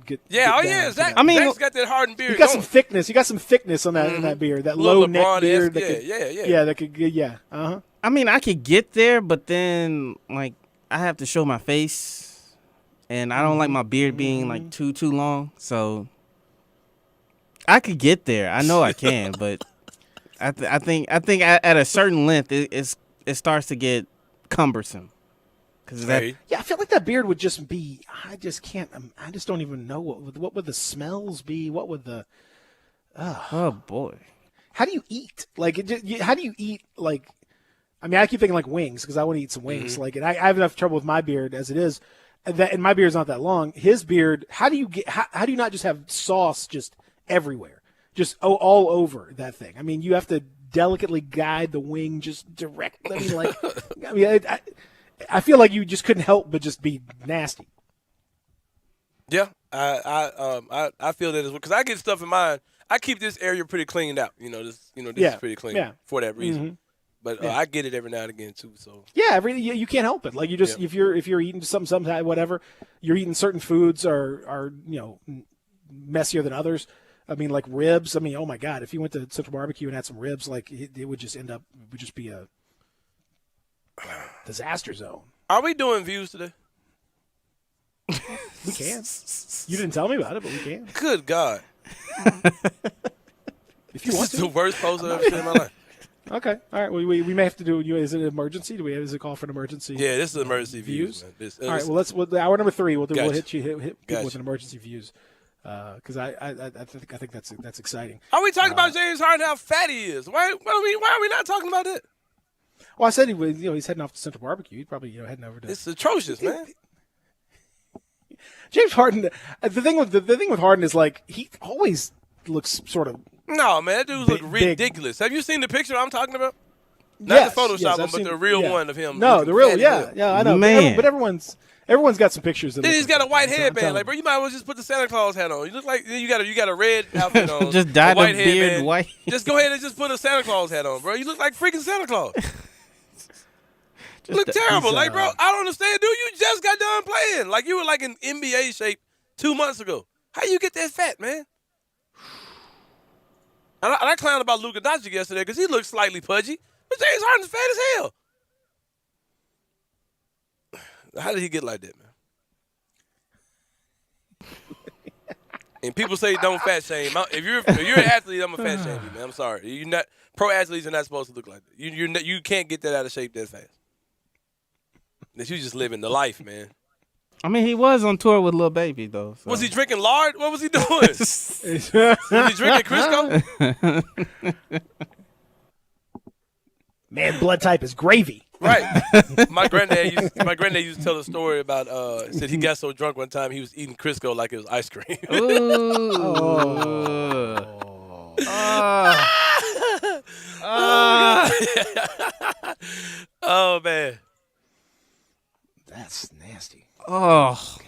Speaker 4: get.
Speaker 5: Yeah,
Speaker 4: get
Speaker 5: Zach.
Speaker 6: I mean,
Speaker 5: Zach's got that Harden beard.
Speaker 4: He got some thickness. He got some thickness on that in that beard. That low neck beard.
Speaker 6: I mean, I could get there, but then like I have to show my face, and I don't like my beard being like too long. So I could get there. I know I can, but I think at a certain length it starts to get cumbersome.
Speaker 4: I feel like that beard would just be. I just can't. I just don't even know what would the smells be. What would the?
Speaker 6: Oh boy.
Speaker 4: how do you eat? Like, how do you eat? Like, I mean, I keep thinking like wings because I want to eat some wings. Like, and I have enough trouble with my beard as it is. And my beard's not that long. His beard, how do you not just have sauce just everywhere, just all over that thing? I mean, you have to delicately guide the wing just directly. I mean, like, I mean, I feel like you just couldn't help but just be nasty.
Speaker 5: Yeah, I feel that as well because I get stuff in mine. I keep this area pretty cleaned out. This is pretty clean for that reason. Mm-hmm. But I get it every now and again too. So
Speaker 4: yeah, you can't help it. Like you just if you're eating something whatever, you're eating certain foods are messier than others. I mean, like ribs. I mean, oh my God, if you went to Central Barbecue and had some ribs, like it would just be a disaster zone.
Speaker 5: Are we doing views today?
Speaker 4: We can. You didn't tell me about it, but we can.
Speaker 5: Good God.
Speaker 4: If you want to.
Speaker 5: This is the worst post I've ever seen in my life.
Speaker 4: Okay. All right. We may have to do. Is it an emergency? Is it a call for an emergency?
Speaker 5: Yeah, this is emergency views.
Speaker 4: All right. Well, hour number 3. We'll hit people with an emergency views. Because I think that's exciting.
Speaker 5: Are we talking about James Harden? How fat he is? Why are we not talking about it?
Speaker 4: Well, I said he's heading off to Central Barbecue. He's probably heading over to.
Speaker 5: It's atrocious, man.
Speaker 4: James Harden. The thing with Harden is like he always looks sort of.
Speaker 5: No, man, that dude looks ridiculous. Have you seen the picture I'm talking about? Not the Photoshop one, but the real one of him.
Speaker 4: No, the real, yeah, I know.
Speaker 6: Man.
Speaker 4: But everyone's got some pictures.
Speaker 5: Then he's got a white headband. Like, bro, you might as well just put the Santa Claus hat on. You look like you got a red outfit on.
Speaker 6: Just dye the beard
Speaker 5: headband.
Speaker 6: white.
Speaker 5: Just go ahead and just put a Santa Claus hat on, bro. You look like freaking Santa Claus. You look terrible. Like, bro, I don't understand. Dude, you just got done playing. Like, you were like in NBA shape 2 months ago. How you get that fat, man? And I clowned about Luka Doncic yesterday because he looked slightly pudgy. But James Harden's fat as hell. How did he get like that, man? And people say don't fat shame. If you're an athlete, I'm a fat shame you, man. I'm sorry. You're not. Pro athletes are not supposed to look like that. You can't get that out of shape that fast. That you just living the life, man.
Speaker 6: I mean, he was on tour with Lil Baby though. So.
Speaker 5: Was he drinking lard? What was he doing? Was he drinking Crisco?
Speaker 4: Man, blood type is gravy.
Speaker 5: Right. My granddad used to tell a story about said he got so drunk one time he was eating Crisco like it was ice cream. Oh man.
Speaker 4: That's nasty.
Speaker 6: Oh.
Speaker 4: God.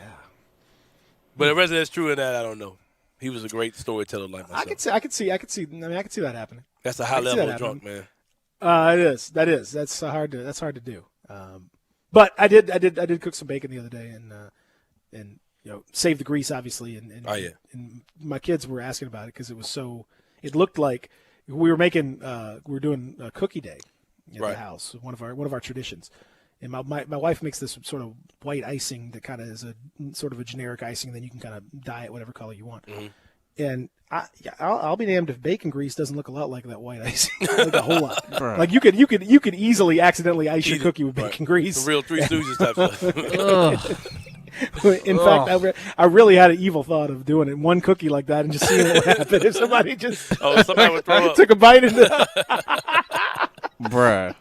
Speaker 5: But the rest of that's true in that I don't know. He was a great storyteller like myself.
Speaker 4: I could see that happening.
Speaker 5: That's a high level of drunk, man.
Speaker 4: It is. That's hard to do. But I did cook some bacon the other day and save the grease obviously and and my kids were asking about it because it looked like we were doing a cookie day at the house, one of our traditions. And my wife makes this sort of white icing that kind of is a sort of a generic icing. Then you can kind of dye it whatever color you want. Mm-hmm. And I'll be damned if bacon grease doesn't look a lot like that white icing, like a whole lot. Right. Like you could easily accidentally ice your cookie with bacon grease.
Speaker 5: The real Three Stooges type stuff.
Speaker 4: In fact, I really had an evil thought of doing it one cookie like that and just seeing what happened if somebody just took a bite into
Speaker 6: bruh.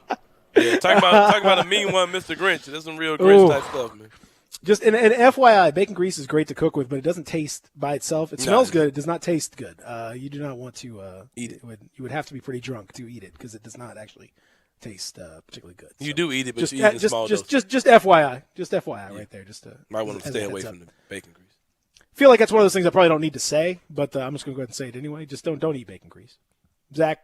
Speaker 5: Yeah, talk about a mean one, Mr. Grinch. That's some real Grinch type stuff, man.
Speaker 4: Just and FYI, bacon grease is great to cook with, but it doesn't taste by itself. It smells good. It does not taste good. You do not want to
Speaker 5: eat it.
Speaker 4: You would have to be pretty drunk to eat it because it does not actually taste particularly good.
Speaker 5: You do eat it, but you eat it in small doses.
Speaker 4: Just FYI, right there. Just
Speaker 5: might want to stay away from the bacon grease.
Speaker 4: I feel like that's one of those things I probably don't need to say, but I'm just going to go ahead and say it anyway. Just don't eat bacon grease. Zach,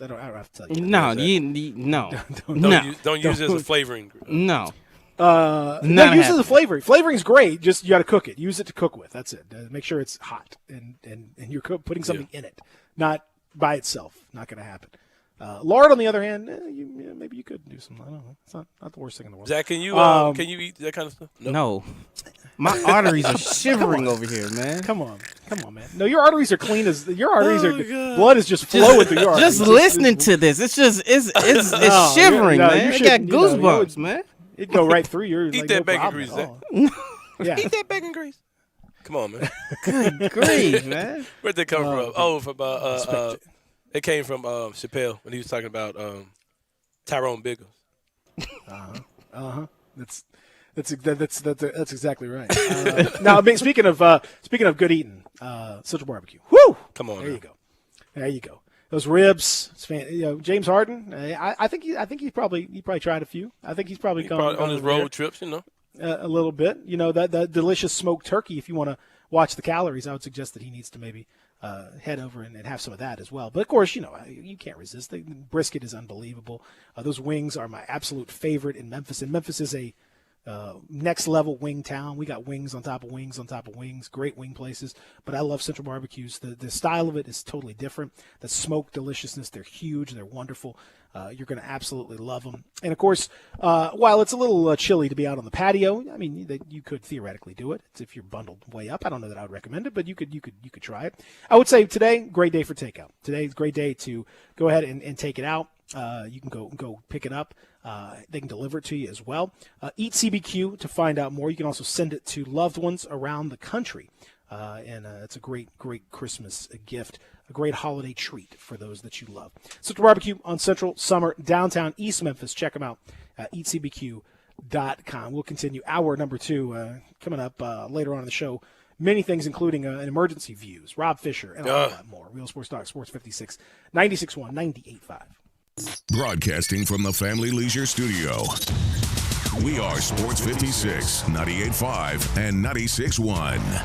Speaker 4: I don't have to tell you.
Speaker 6: No,
Speaker 5: don't use it as a flavoring.
Speaker 6: No.
Speaker 4: No, use it as a flavoring. Flavoring's great. Just you got to cook it. Use it to cook with. That's it. Make sure it's hot and you're putting something in it, not by itself. Not going to happen. Lard, on the other hand, maybe you could do some. I don't know. It's not the worst thing in the world.
Speaker 5: Zach, can you eat that kind of stuff?
Speaker 6: No. My arteries are shivering over here, man.
Speaker 4: Come on, man. No, your arteries are clean as blood is just flowing through your arteries.
Speaker 6: Just listening to this, it's shivering, man. I got goosebumps, man.
Speaker 4: It'd go right through your.
Speaker 5: Eat that bacon grease, Zach.
Speaker 4: Yeah.
Speaker 5: Eat that bacon grease. Come on, man.
Speaker 6: Good grief, man.
Speaker 5: Where'd they come from? Oh, from It came from Chappelle when he was talking about Tyrone Biggums.
Speaker 4: That's exactly right. Now, I mean, speaking of good eating, Central Barbecue. Woo!
Speaker 5: Come on,
Speaker 4: There you go. Those ribs, James Harden. I think he probably tried a few. I think he's probably gone
Speaker 5: on his road trips,
Speaker 4: a little bit. That delicious smoked turkey. If you want to watch the calories, I would suggest that he needs to maybe head over and have some of that as well. But of course, you can't resist. The brisket is unbelievable. Those wings are my absolute favorite in Memphis. And Memphis is a next level wing town. We got wings on top of wings on top of wings, great wing places. But I love Central Barbecues. The style of it is totally different. The smoke deliciousness, they're huge, they're wonderful. You're going to absolutely love them. And of course, while it's a little chilly to be out on the patio, I mean, you could theoretically do it. It's if you're bundled way up. I don't know that I would recommend it, but you could try it. I would say today, great day for takeout. Today's a great day to go ahead and take it out. You can go pick it up. They can deliver it to you as well. Eat CBQ to find out more. You can also send it to loved ones around the country. And it's a great Christmas gift, a great holiday treat for those that you love. Central Barbecue on Central Summer, downtown East Memphis. Check them out, eatcbq.com. We'll continue hour number 2 coming up later on in the show. Many things, including an emergency views, Rob Fisher, and a lot more. Real Sports Talk, Sports 56, 96.1, 98.5.
Speaker 3: Broadcasting from the Family Leisure Studio. We are Sports 56, 98.5, and 96.1.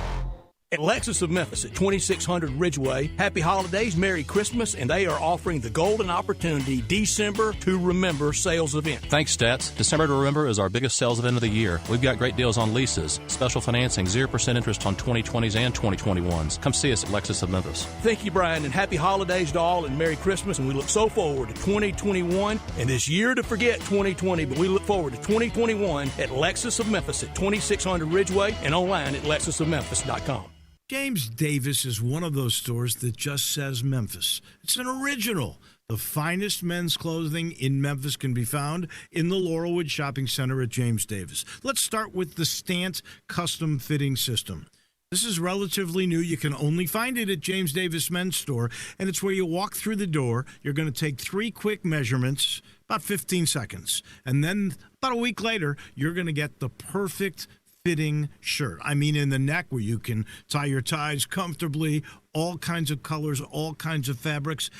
Speaker 2: At Lexus of Memphis at 2600 Ridgeway, happy holidays, Merry Christmas, and they are offering the Golden Opportunity December to Remember sales event.
Speaker 7: Thanks, Stats. December to Remember is our biggest sales event of the year. We've got great deals on leases, special financing, 0% interest on 2020s and 2021s. Come see us at Lexus of Memphis.
Speaker 2: Thank you, Brian, and happy holidays to all and Merry Christmas, and we look so forward to 2021 and this year to forget 2020, but we look forward to 2021 at Lexus of Memphis at 2600 Ridgeway and online at lexusofmemphis.com.
Speaker 14: James Davis is one of those stores that just says Memphis. It's an original. The finest men's clothing in Memphis can be found in the Laurelwood Shopping Center at James Davis. Let's start with the Stant Custom Fitting System. This is relatively new. You can only find it at James Davis Men's Store, and it's where you walk through the door. You're going to take 3 quick measurements, about 15 seconds, and then about a week later, you're going to get the perfect fitting shirt. I mean, in the neck where you can tie your ties comfortably, all kinds of colors, all kinds of fabrics.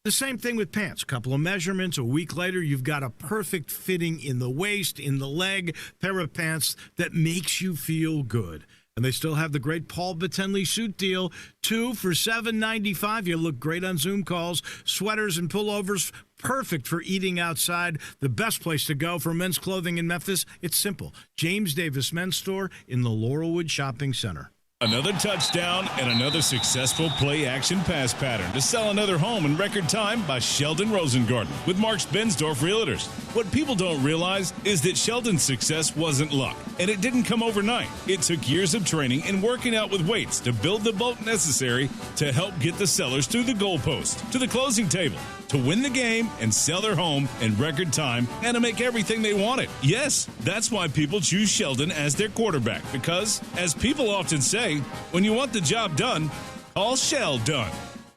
Speaker 14: The same thing with pants. A couple of measurements. A week later, you've got a perfect fitting in the waist, in the leg, pair of pants that makes you feel good. And they still have the great Paul Battenley suit deal. 2 for $7.95. You look great on Zoom calls. Sweaters and pullovers, perfect for eating outside. The best place to go for men's clothing in Memphis. It's simple. James Davis Men's Store in the Laurelwood Shopping Center.
Speaker 15: Another touchdown and another successful play-action pass pattern to sell another home in record time by Sheldon Rosengarten with Marks Bensdorf Realtors. What people don't realize is that Sheldon's success wasn't luck, and it didn't come overnight. It took years of training and working out with weights to build the boat necessary to help get the sellers through the goalpost, to the closing table, to win the game and sell their home in record time and to make everything they wanted. Yes, that's why people choose Sheldon as their quarterback, because, as people often say, when you want the job done, call Sheldon.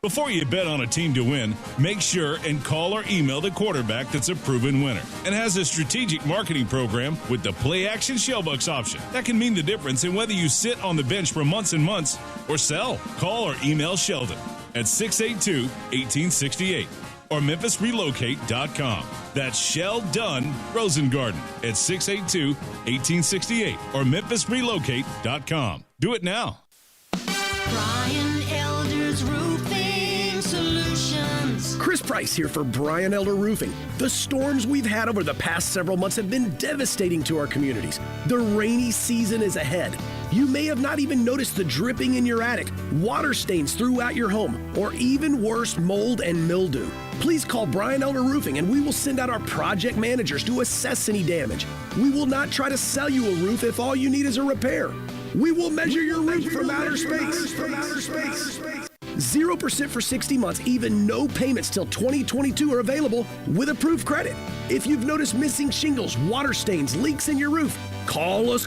Speaker 15: Before you bet on a team to win, make sure and call or email the quarterback that's a proven winner and has a strategic marketing program with the play-action Shellbucks option. That can mean the difference in whether you sit on the bench for months and months or sell. Call or email Sheldon at 682-1868 or memphisrelocate.com. That's Sheldon Rosengarten at 682-1868 or memphisrelocate.com. Do it now.
Speaker 16: Brian Elder's Roofing Solutions.
Speaker 17: Chris Price here for Brian Elder Roofing. The storms we've had over the past several months have been devastating to our communities. The rainy season is ahead. You may have not even noticed the dripping in your attic, water stains throughout your home, or even worse, mold and mildew. Please call Brian Elder Roofing and we will send out our project managers to assess any damage. We will not try to sell you a roof if all you need is a repair. We will measure your roof from outer space. 0% for 60 months, even no payments till 2022 are available with approved credit. If you've noticed missing shingles, water stains, leaks in your roof, Call us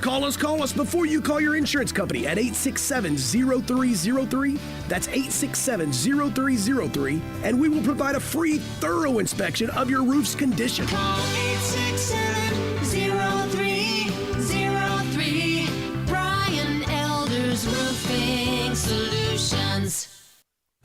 Speaker 17: before you call your insurance company at 867-0303. That's 867-0303, and we will provide a free, thorough inspection of your roof's condition.
Speaker 16: Call 867-0303. Brian Elders Roofing Solutions.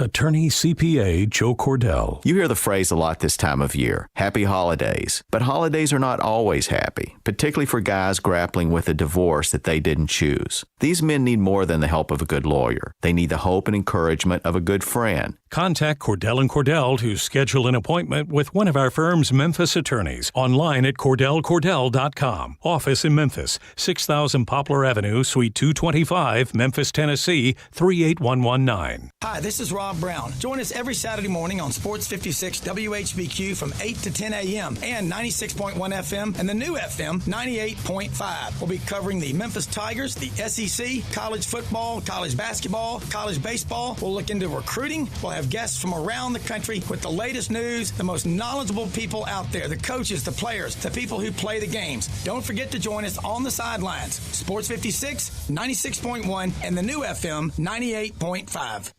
Speaker 8: Attorney CPA Joe Cordell.
Speaker 19: You hear the phrase a lot this time of year, happy holidays. But holidays are not always happy, particularly for guys grappling with a divorce that they didn't choose. These men need more than the help of a good lawyer. They need the hope and encouragement of a good friend.
Speaker 8: Contact Cordell & Cordell to schedule an appointment with one of our firm's Memphis attorneys. Online at CordellCordell.com. Office in Memphis, 6000 Poplar Avenue, Suite 225, Memphis, Tennessee, 38119.
Speaker 9: Hi, this is Rob Brown. Join us every Saturday morning on Sports 56 WHBQ from 8 to 10 a.m. and 96.1 FM and the new FM 98.5. We'll be covering the Memphis Tigers, the SEC, college football, college basketball, college baseball. We'll look into recruiting. We'll have guests from around the country with the latest news, the most knowledgeable people out there, the coaches, the players, the people who play the games. Don't forget to join us on the sidelines. Sports 56, 96.1, and the new FM 98.5.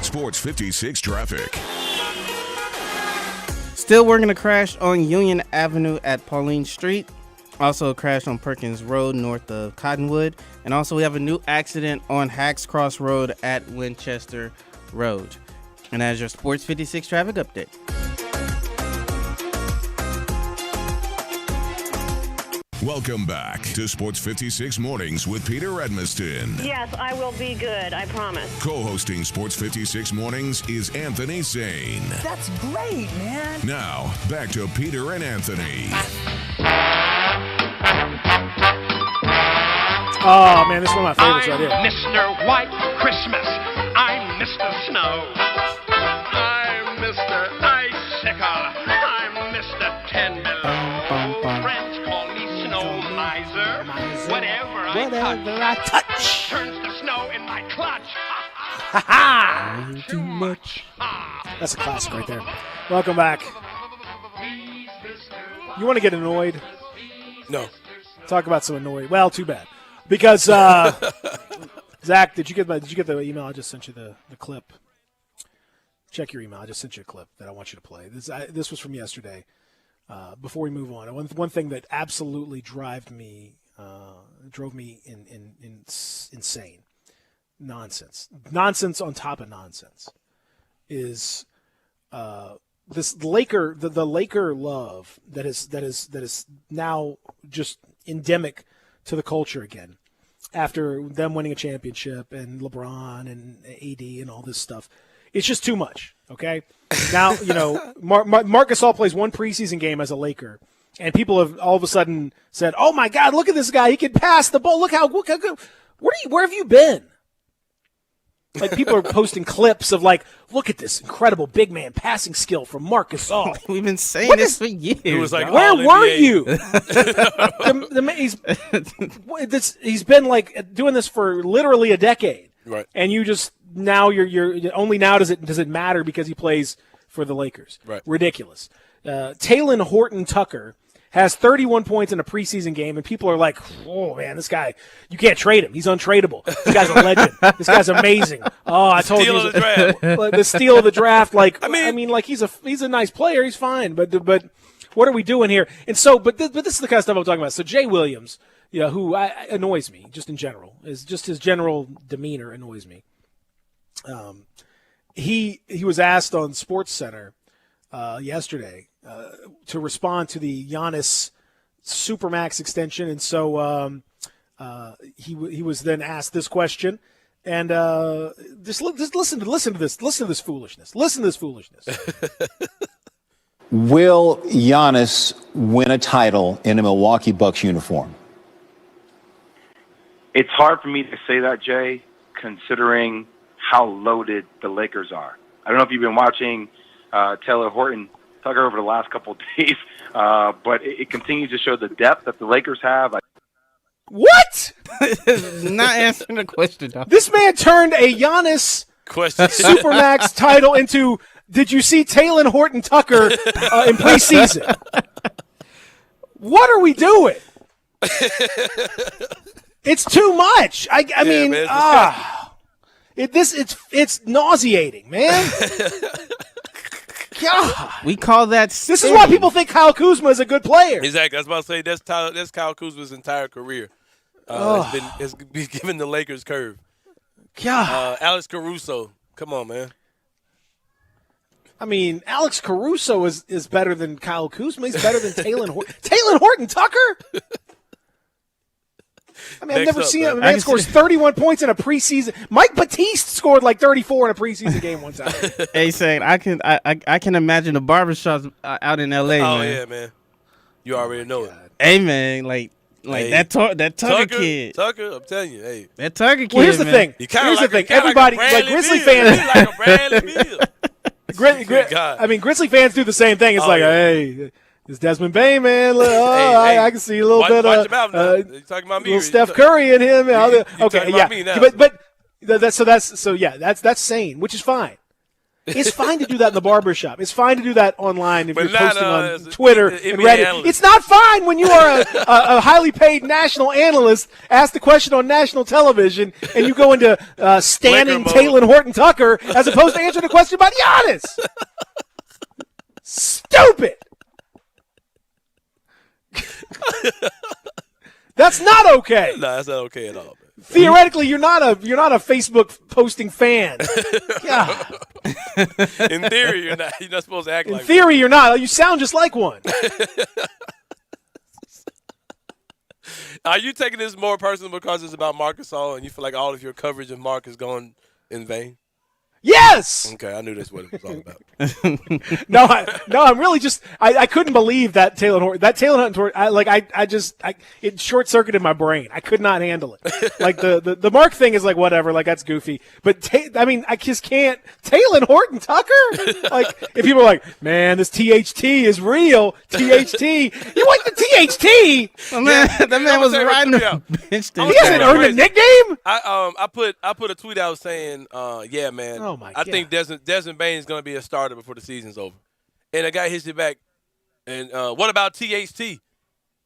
Speaker 3: Sports 56 traffic.
Speaker 6: Still working a crash on Union Avenue at Pauline Street. Also a crash on Perkins Road north of Cottonwood. And also we have a new accident on Hacks Cross Road at Winchester Road. And that's your Sports 56 traffic update.
Speaker 3: Welcome back to Sports 56 Mornings with Peter Edmiston.
Speaker 18: Yes, I will be good. I promise.
Speaker 3: Co-hosting Sports 56 Mornings is Anthony Sane.
Speaker 9: That's great, man.
Speaker 3: Now, back to Peter and Anthony.
Speaker 4: Oh, man, this is one of my favorites right here.
Speaker 21: Mr. White Christmas. I'm Mr. Snow. I'm Mr. Icicle. I'm Mr. Ten Below. Friends call me Snow Miser. Whatever I touch turns to snow in my clutch.
Speaker 4: Too much. That's a classic right there. Welcome back. You want to get annoyed?
Speaker 5: No.
Speaker 4: Talk about some annoyed. Well, too bad. Because Zach, did you get the email? I just sent you the clip. Check your email. I just sent you a clip that I want you to play. This was from yesterday. Before we move on, one thing that absolutely drove me insane, nonsense on top of nonsense, is this Laker the Laker love that is now just endemic to the culture again after them winning a championship and LeBron and AD and all this stuff. It's just too much, okay? Now, you know, Marc Gasol plays one preseason game as a Laker, and people have all of a sudden said, oh, my God, look at this guy. He can pass the ball. Look how good. Where have you been? Like, people are posting clips of, like, look at this incredible big man passing skill from Marc Gasol.
Speaker 6: We've been saying this for years.
Speaker 5: It was like,
Speaker 4: where were you? He's been, like, doing this for literally a decade.
Speaker 5: Right.
Speaker 4: And you just now you're only now does it matter because he plays for the Lakers.
Speaker 5: Right.
Speaker 4: Ridiculous. Talen Horton-Tucker has 31 points in a preseason game, and people are like, oh, man, this guy, you can't trade him. He's untradeable. This guy's a legend. This guy's amazing. Oh, I told you. The steal of the draft. Like, I mean, like he's a nice player. He's fine. But what are we doing here? And so, but this is the kind of stuff I'm talking about. So Jay Williams, you know, who annoys me just in general, is just his general demeanor annoys me. He was asked on SportsCenter yesterday to respond to the Giannis Supermax extension, and so he was then asked this question, and just listen to this foolishness. Listen to this foolishness.
Speaker 20: Will Giannis win a title in a Milwaukee Bucks uniform?
Speaker 22: It's hard for me to say that, Jay, considering how loaded the Lakers are. I don't know if you've been watching Taylor Horton-Tucker over the last couple of days, but it continues to show the depth that the Lakers have.
Speaker 4: What?
Speaker 6: Not answering the question, though.
Speaker 4: This man turned a Giannis Supermax title into, did you see Talen Horton-Tucker in preseason? What are we doing? It's too much. I mean,
Speaker 5: man,
Speaker 4: it's nauseating, man. God.
Speaker 6: We call that.
Speaker 4: This is why people think Kyle Kuzma is a good player.
Speaker 5: Exactly. I was about to say that's Kyle Kuzma's entire career. Has been given the Lakers curve.
Speaker 4: God.
Speaker 5: Alex Caruso, come on, man.
Speaker 4: I mean, Alex Caruso is better than Kyle Kuzma. He's better than Taylor Horton Tucker. I mean, I've never seen a man scores 31 points in a preseason. Mike Batiste scored like 34 in a preseason game one time.
Speaker 6: Hey, saying I can imagine the barbershops out in L.A.
Speaker 5: Oh
Speaker 6: man.
Speaker 5: yeah, man. You already know it.
Speaker 6: Hey, man, like
Speaker 5: Hey.
Speaker 6: that Tucker kid.
Speaker 5: Tucker, I'm telling you, hey.
Speaker 6: That Tucker kid.
Speaker 4: Well, here's the
Speaker 6: man.
Speaker 4: thing.
Speaker 5: You kinda
Speaker 4: Here's
Speaker 5: like
Speaker 4: the thing.
Speaker 5: kinda
Speaker 4: Everybody,
Speaker 5: like
Speaker 4: like
Speaker 5: a
Speaker 4: Grizzly
Speaker 5: Bradley
Speaker 4: fans,
Speaker 5: Beal. Like a Bradley Beal.
Speaker 4: I mean, Grizzly fans do the same thing. It's
Speaker 5: Oh,
Speaker 4: like,
Speaker 5: yeah.
Speaker 4: hey, it's Desmond Bain, man.
Speaker 5: Hey.
Speaker 4: I can see a little
Speaker 5: Watch
Speaker 4: bit
Speaker 5: your mouth now.
Speaker 4: of
Speaker 5: You talking about me?
Speaker 4: little Steph Curry in him.
Speaker 5: You
Speaker 4: Okay,
Speaker 5: talking
Speaker 4: yeah,
Speaker 5: about me now.
Speaker 4: but that's sane, which is fine. It's fine to do that in the barbershop. It's fine to do that online if
Speaker 5: But
Speaker 4: you're
Speaker 5: not,
Speaker 4: posting on
Speaker 5: as
Speaker 4: Twitter
Speaker 5: an
Speaker 4: and
Speaker 5: NBA
Speaker 4: Reddit.
Speaker 5: analyst.
Speaker 4: It's not fine when you are a highly paid national analyst asked the question on national television and you go into standing
Speaker 5: mode.
Speaker 4: Taylor Horton Tucker as opposed to answering the question about Giannis. Stupid. That's not okay.
Speaker 5: No, that's not okay at all, man.
Speaker 4: Theoretically, you're not a Facebook posting fan. God.
Speaker 5: In theory, you're not supposed to act
Speaker 4: In
Speaker 5: like
Speaker 4: theory, you're not. You sound just like one.
Speaker 5: Are you taking this more personal because it's about Marc Gasol and you feel like all of your coverage of Marc is going in vain?
Speaker 4: Yes.
Speaker 5: Okay, I knew that's what it was all about.
Speaker 4: No, I'm really just. I couldn't believe that Taylor Horton. It short circuited my brain. I could not handle it. Like the Mark thing is like whatever. Like that's goofy. But I just can't. Taylor Horton Tucker. Like if people are like, man, this THT is real. THT. You like the THT?
Speaker 6: That man was riding the bench.
Speaker 4: He hasn't earned a nickname.
Speaker 5: I put a tweet out saying, yeah, man.
Speaker 4: Oh my
Speaker 5: I
Speaker 4: God.
Speaker 5: think Desmond Bain is going to be a starter before the season's over. And a guy hits it back. And what about THT?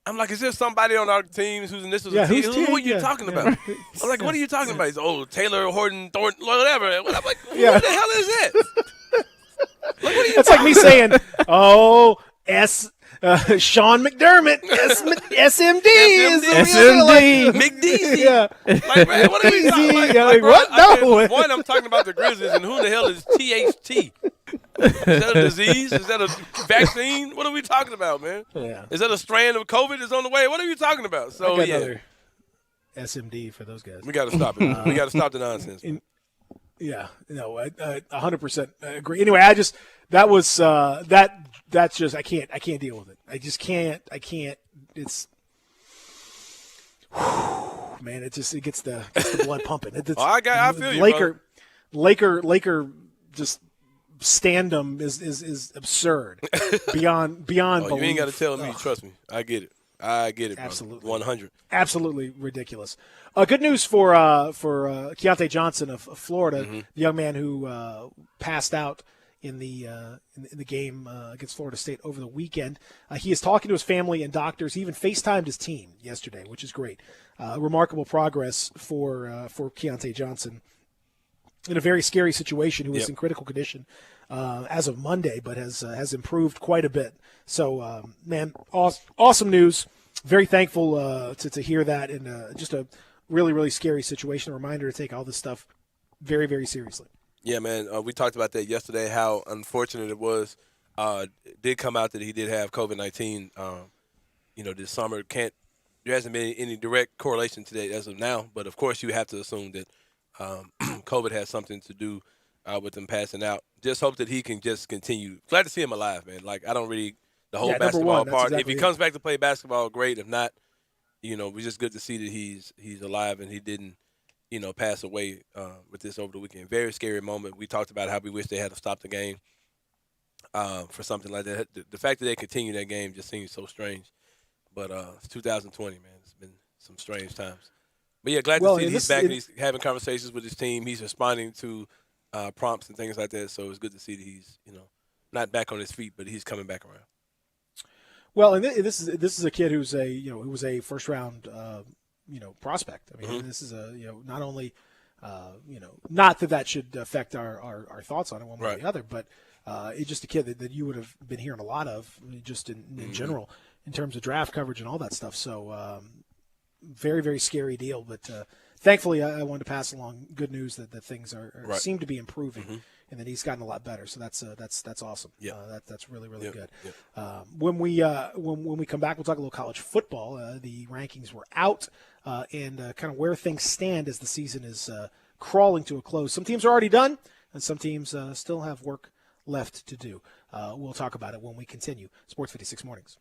Speaker 5: I'm like, is there somebody on our team who's in this?
Speaker 4: Who's
Speaker 5: Who are you
Speaker 4: yeah,
Speaker 5: talking
Speaker 4: yeah.
Speaker 5: about? I'm like, what are you talking about? He's Taylor Horton Thornton, whatever. And I'm like,
Speaker 4: Yeah.
Speaker 5: what the hell is that? Like, what are you
Speaker 4: That's like me saying, Sean McDermott, SMD is the
Speaker 6: SMD.
Speaker 5: McDeezy.
Speaker 4: Yeah.
Speaker 5: Like, man, what are we talking about?
Speaker 4: Yeah, like,
Speaker 5: bro,
Speaker 4: what? No.
Speaker 5: One, I'm talking about the Grizzlies, and who the hell is THT? Is that a disease? Is that a vaccine? What are we talking about, man?
Speaker 4: Yeah.
Speaker 5: Is that a strand of COVID that's on the way? What are you talking about? So,
Speaker 4: I got
Speaker 5: yeah.
Speaker 4: another SMD for those guys.
Speaker 5: We got to stop it. We got to stop the nonsense.
Speaker 4: Yeah, no, I 100% agree. Anyway, that was that's just I can't deal with it. I just can't. It's man, it gets the blood pumping.
Speaker 5: I feel you,
Speaker 4: Laker just stand-em is absurd beyond
Speaker 5: You
Speaker 4: belief.
Speaker 5: ain't got to tell me. Trust me. I get it.
Speaker 4: Absolutely.
Speaker 5: 100.
Speaker 4: Absolutely ridiculous. Good news for Keontae Johnson of Florida,
Speaker 5: Mm-hmm.
Speaker 4: the young man who passed out in the game against Florida State over the weekend. He is talking to his family and doctors. He even FaceTimed his team yesterday, which is great. Remarkable progress for Keontae Johnson in a very scary situation. Who was in critical condition as of Monday, but has improved quite a bit. So, man, awesome news. Very thankful to hear that, and just a really, really scary situation. A reminder to take all this stuff very, very seriously.
Speaker 5: Yeah, man. We talked about that yesterday, how unfortunate it was. It did come out that he did have COVID-19, this summer. There hasn't been any direct correlation to that as of now, but of course you have to assume that COVID has something to do with him passing out. Just hope that he can just continue. Glad to see him alive, man. Like, I don't really the whole basketball part. If he comes back to play basketball, great. If not, we're just good to see that he's alive and he didn't, pass away with this over the weekend. Very scary moment. We talked about how we wish they had to stop the game for something like that. The fact that they continue that game just seems so strange. But it's 2020, man. It's been some strange times. But, yeah, glad to see that he's back and he's having conversations with his team. He's responding to prompts and things like that. So it's good to see that he's, not back on his feet, but he's coming back around.
Speaker 4: Well, and this is a kid who's who was a first round prospect. I mean, this is not only not that should affect our thoughts on it one way or the other, but it's just a kid that you would have been hearing a lot of just in general in terms of draft coverage and all that stuff. So very, very scary deal, but thankfully I wanted to pass along good news that things seem to be improving. And that he's gotten a lot better, so that's awesome. Yeah, that's really good. Yeah. When we come back, we'll talk a little college football. The rankings were out, and kind of where things stand as the season is crawling to a close. Some teams are already done, and some teams still have work left to do. We'll talk about it when we continue. Sports 56 Mornings.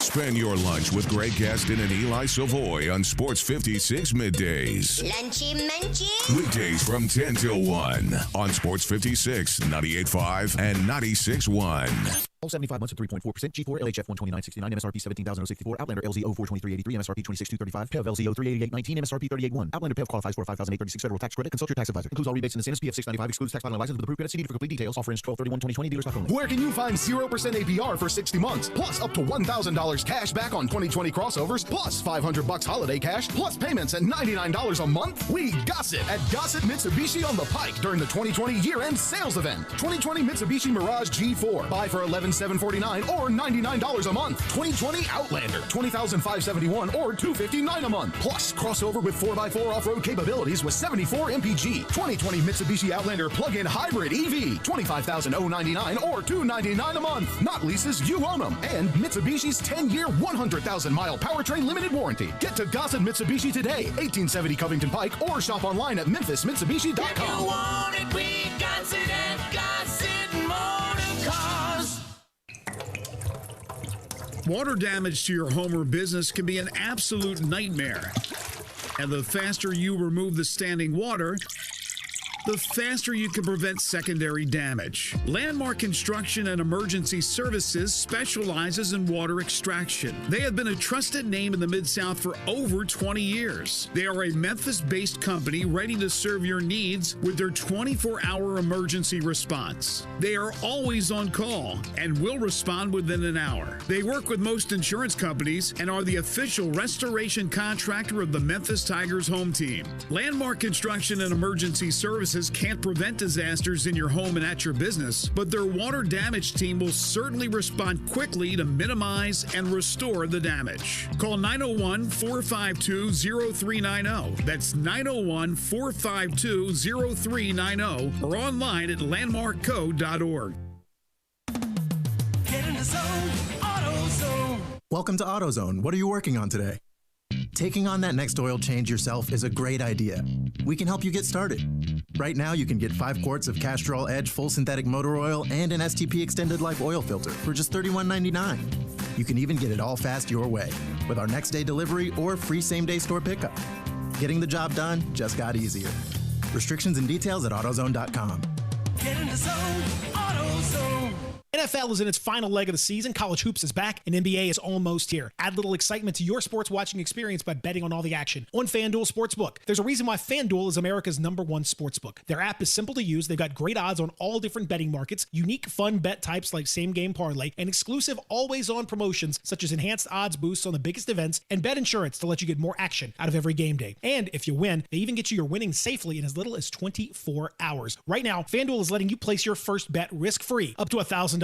Speaker 3: Spend your lunch with Greg Gaston and Eli Savoy on Sports 56 Middays.
Speaker 10: Lunchy munchy.
Speaker 3: Weekdays from 10 till 1 on Sports 56, 98.5 and 96.1.
Speaker 11: 75 months at 3.4%. G4 LHF 129.69. MSRP 17,064. Outlander LZO 423.83. MSRP 26,235. PEV LZO 388.19. MSRP 38.1. Outlander PEV qualifies for a $5,836 federal tax credit. Consult your tax advisor. Includes all rebates and incentives. PF 695 excludes tax filing license with approved credit. CD for complete details. Offer ends 12/31/2020. Dealer stock only.
Speaker 23: Where can you find 0% APR for 60 months, plus up to $1,000 cash back on 2020 crossovers, plus $500 holiday cash, plus payments at $99 a month? We got it at Gossett Mitsubishi on the Pike during the 2020 year-end sales event. 2020 Mitsubishi Mirage G4. Buy for $11,749 or $99 a month. 2020 Outlander, $20,571 or $259 a month. Plus, crossover with 4x4 off-road capabilities with 74 MPG. 2020 Mitsubishi Outlander plug-in hybrid EV, $25,099 or $299 a month. Not leases, you own them. And Mitsubishi's 10-year, 100,000-mile powertrain limited warranty. Get to Gossett Mitsubishi today, 1870 Covington Pike, or shop online at memphismitsubishi.com.
Speaker 10: If you want it, we got it at Gossett Motor Cars.
Speaker 14: Water damage to your home or business can be an absolute nightmare. And the faster you remove the standing water, the faster you can prevent secondary damage. Landmark Construction and Emergency Services specializes in water extraction. They have been a trusted name in the Mid-South for over 20 years. They are a Memphis-based company ready to serve your needs with their 24-hour emergency response. They are always on call and will respond within an hour. They work with most insurance companies and are the official restoration contractor of the Memphis Tigers home team. Landmark Construction and Emergency Services can't prevent disasters in your home and at your business, but their water damage team will certainly respond quickly to minimize and restore the damage. Call 901-452-0390. That's 901-452-0390 or online at landmarkco.org.
Speaker 10: Get in the zone, AutoZone.
Speaker 24: Welcome to AutoZone. What are you working on today? Taking on that next oil change yourself is a great idea. We can help you get started. Right now, you can get 5 quarts of Castrol Edge full synthetic motor oil and an STP extended life oil filter for just $31.99. You can even get it all fast your way with our next day delivery or free same-day store pickup. Getting the job done just got easier. Restrictions and details at AutoZone.com.
Speaker 10: Get in the zone, AutoZone.
Speaker 25: NFL is in its final leg of the season. College hoops is back, and NBA is almost here. Add a little excitement to your sports watching experience by betting on all the action on FanDuel Sportsbook. There's a reason why FanDuel is America's #1 sportsbook. Their app is simple to use. They've got great odds on all different betting markets, unique fun bet types like same-game parlay, and exclusive always-on promotions such as enhanced odds boosts on the biggest events and bet insurance to let you get more action out of every game day. And if you win, they even get you your winnings safely in as little as 24 hours. Right now, FanDuel is letting you place your first bet risk-free up to $1,000.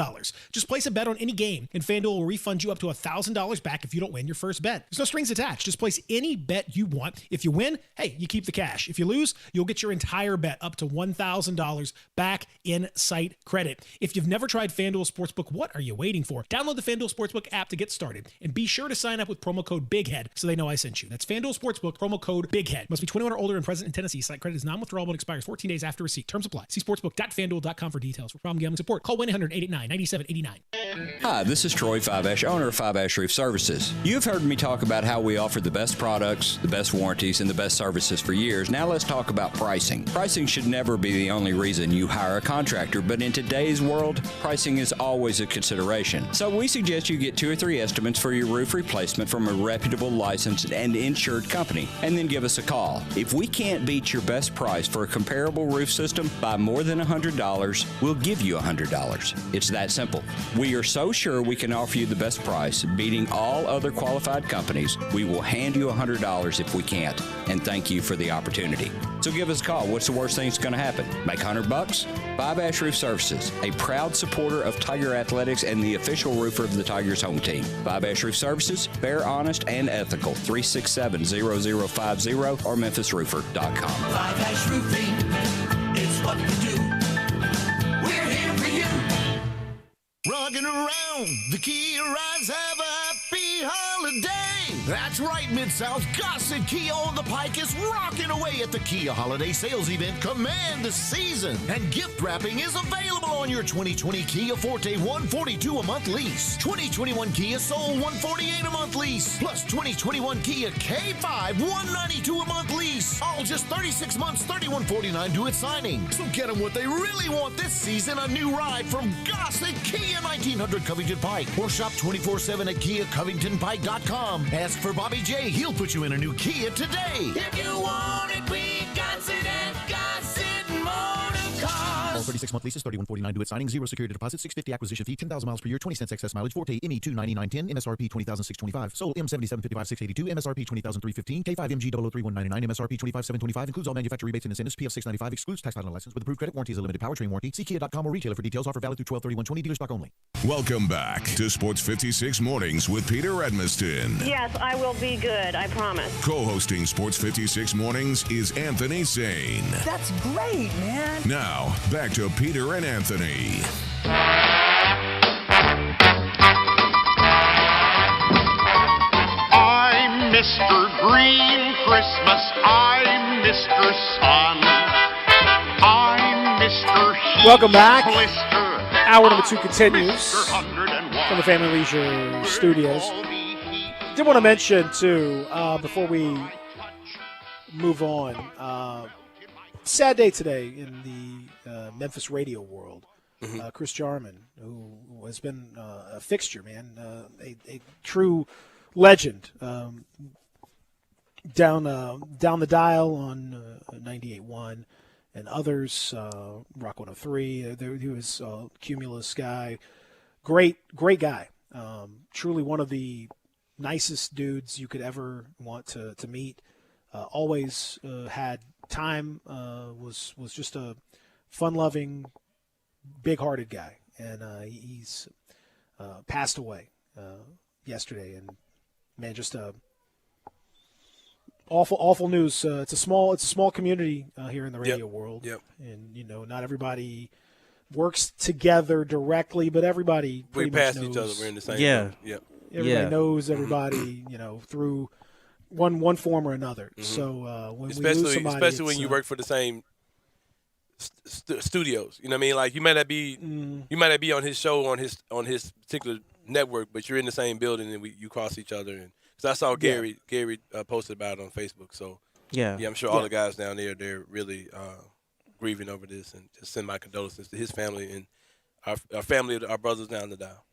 Speaker 25: Just place a bet on any game, and FanDuel will refund you up to $1,000 back if you don't win your first bet. There's no strings attached. Just place any bet you want. If you win, hey, you keep the cash. If you lose, you'll get your entire bet up to $1,000 back in site credit. If you've never tried FanDuel Sportsbook, what are you waiting for? Download the FanDuel Sportsbook app to get started, and be sure to sign up with promo code BIGHEAD so they know I sent you. That's FanDuel Sportsbook, promo code BIGHEAD. Must be 21 or older and present in Tennessee. Site credit is non-withdrawable and expires 14 days after receipt. Terms apply. See sportsbook.fanduel.com for details. For problem gambling support, call 1-800-889-9789.
Speaker 26: Hi, this is Troy Five-Ash, owner of Five-Ash Roof Services. You've heard me talk about how we offer the best products, the best warranties, and the best services for years. Now let's talk about pricing. Pricing should never be the only reason you hire a contractor, but in today's world, pricing is always a consideration. So we suggest you get 2 or 3 estimates for your roof replacement from a reputable, licensed, and insured company, and then give us a call. If we can't beat your best price for a comparable roof system by more than $100, we'll give you $100. It's that that simple. We are so sure we can offer you the best price, beating all other qualified companies, we will hand you $100 if we can't, and thank you for the opportunity. So give us a call. What's the worst thing that's going to happen? Make $100? Five Ash Roof Services, a proud supporter of Tiger Athletics and the official roofer of the Tigers home team. Five Ash Roof Services, fair, honest, and ethical. 367-0050 or memphisroofer.com.
Speaker 10: Five Ash Roofing, it's what we do. We're here for you.
Speaker 23: Rocking around, the Kia rides have a happy holiday. That's right, Mid-South. Gossett Kia on the Pike is rocking away at the Kia Holiday Sales Event. Command the season. And gift wrapping is available on your 2020 Kia Forte $142 a month lease. 2021 Kia Soul $148 a month lease. Plus 2021 Kia K5 $192 a month lease. All just 36 months, $3149 due at signing. So get them what they really want this season, a new ride from Gossett Kia 1900 Covington Pike. Or shop 24/7 at KiaCovingtonPike.com. Ask for Bobby J. He'll put you in a new Kia today.
Speaker 10: If you want it, we got it at Gossett Motor Cars.
Speaker 11: All 36-month leases, $3149 due at signing, 0 security deposit, $650 acquisition fee, 10,000 miles per year, 20 cents excess mileage, Forte ME $299.10, MSRP $20,625, Soul M7755 $682, MSRP $20,315, K5 MG 003199, MSRP $25,725, includes all manufacturer rebates and incentives, PF $695, excludes tax title and license with approved credit, warranty is a limited powertrain warranty. See Kia.com or retailer for details. Offer valid through 12/31/20, dealer stock only.
Speaker 3: Welcome back to Sports 56 Mornings with Peter Edmiston.
Speaker 18: Yes, I will be good, I promise.
Speaker 3: Co-hosting Sports 56 Mornings is Anthony Zane.
Speaker 10: That's great, man.
Speaker 3: Now, back to Peter and Anthony.
Speaker 21: I'm Mr. Green Christmas. I'm Mr. Sun. I'm Mr. Heat
Speaker 4: Welcome back.
Speaker 21: Blister.
Speaker 4: Hour number 2 continues from the Family Leisure Studios. Did want to mention, too, before we move on, sad day today in the Memphis radio world. Chris Jarman, who has been a fixture, man, a true legend down the dial on 98.1 and others, Rock 103. He was a Cumulus guy, great guy, truly one of the nicest dudes you could ever want to meet. Always had time, was just a fun-loving, big-hearted guy, and he's passed away yesterday. And man, just awful news. It's a small community here in the radio world, and not everybody works together directly, but everybody pretty
Speaker 5: pass
Speaker 4: much knows.
Speaker 5: each other. We're in the same.
Speaker 4: Everybody knows everybody. Through one form or another. So when we lose somebody,
Speaker 5: especially when you work for the same studios, you know what I mean? Like you might not be on his show on his particular network, but you're in the same building and you cross each other. And because I saw Gary posted about it on Facebook. So I'm sure all the guys down there, they're really grieving over this, and just send my condolences to his family and our family, our brothers down the dial.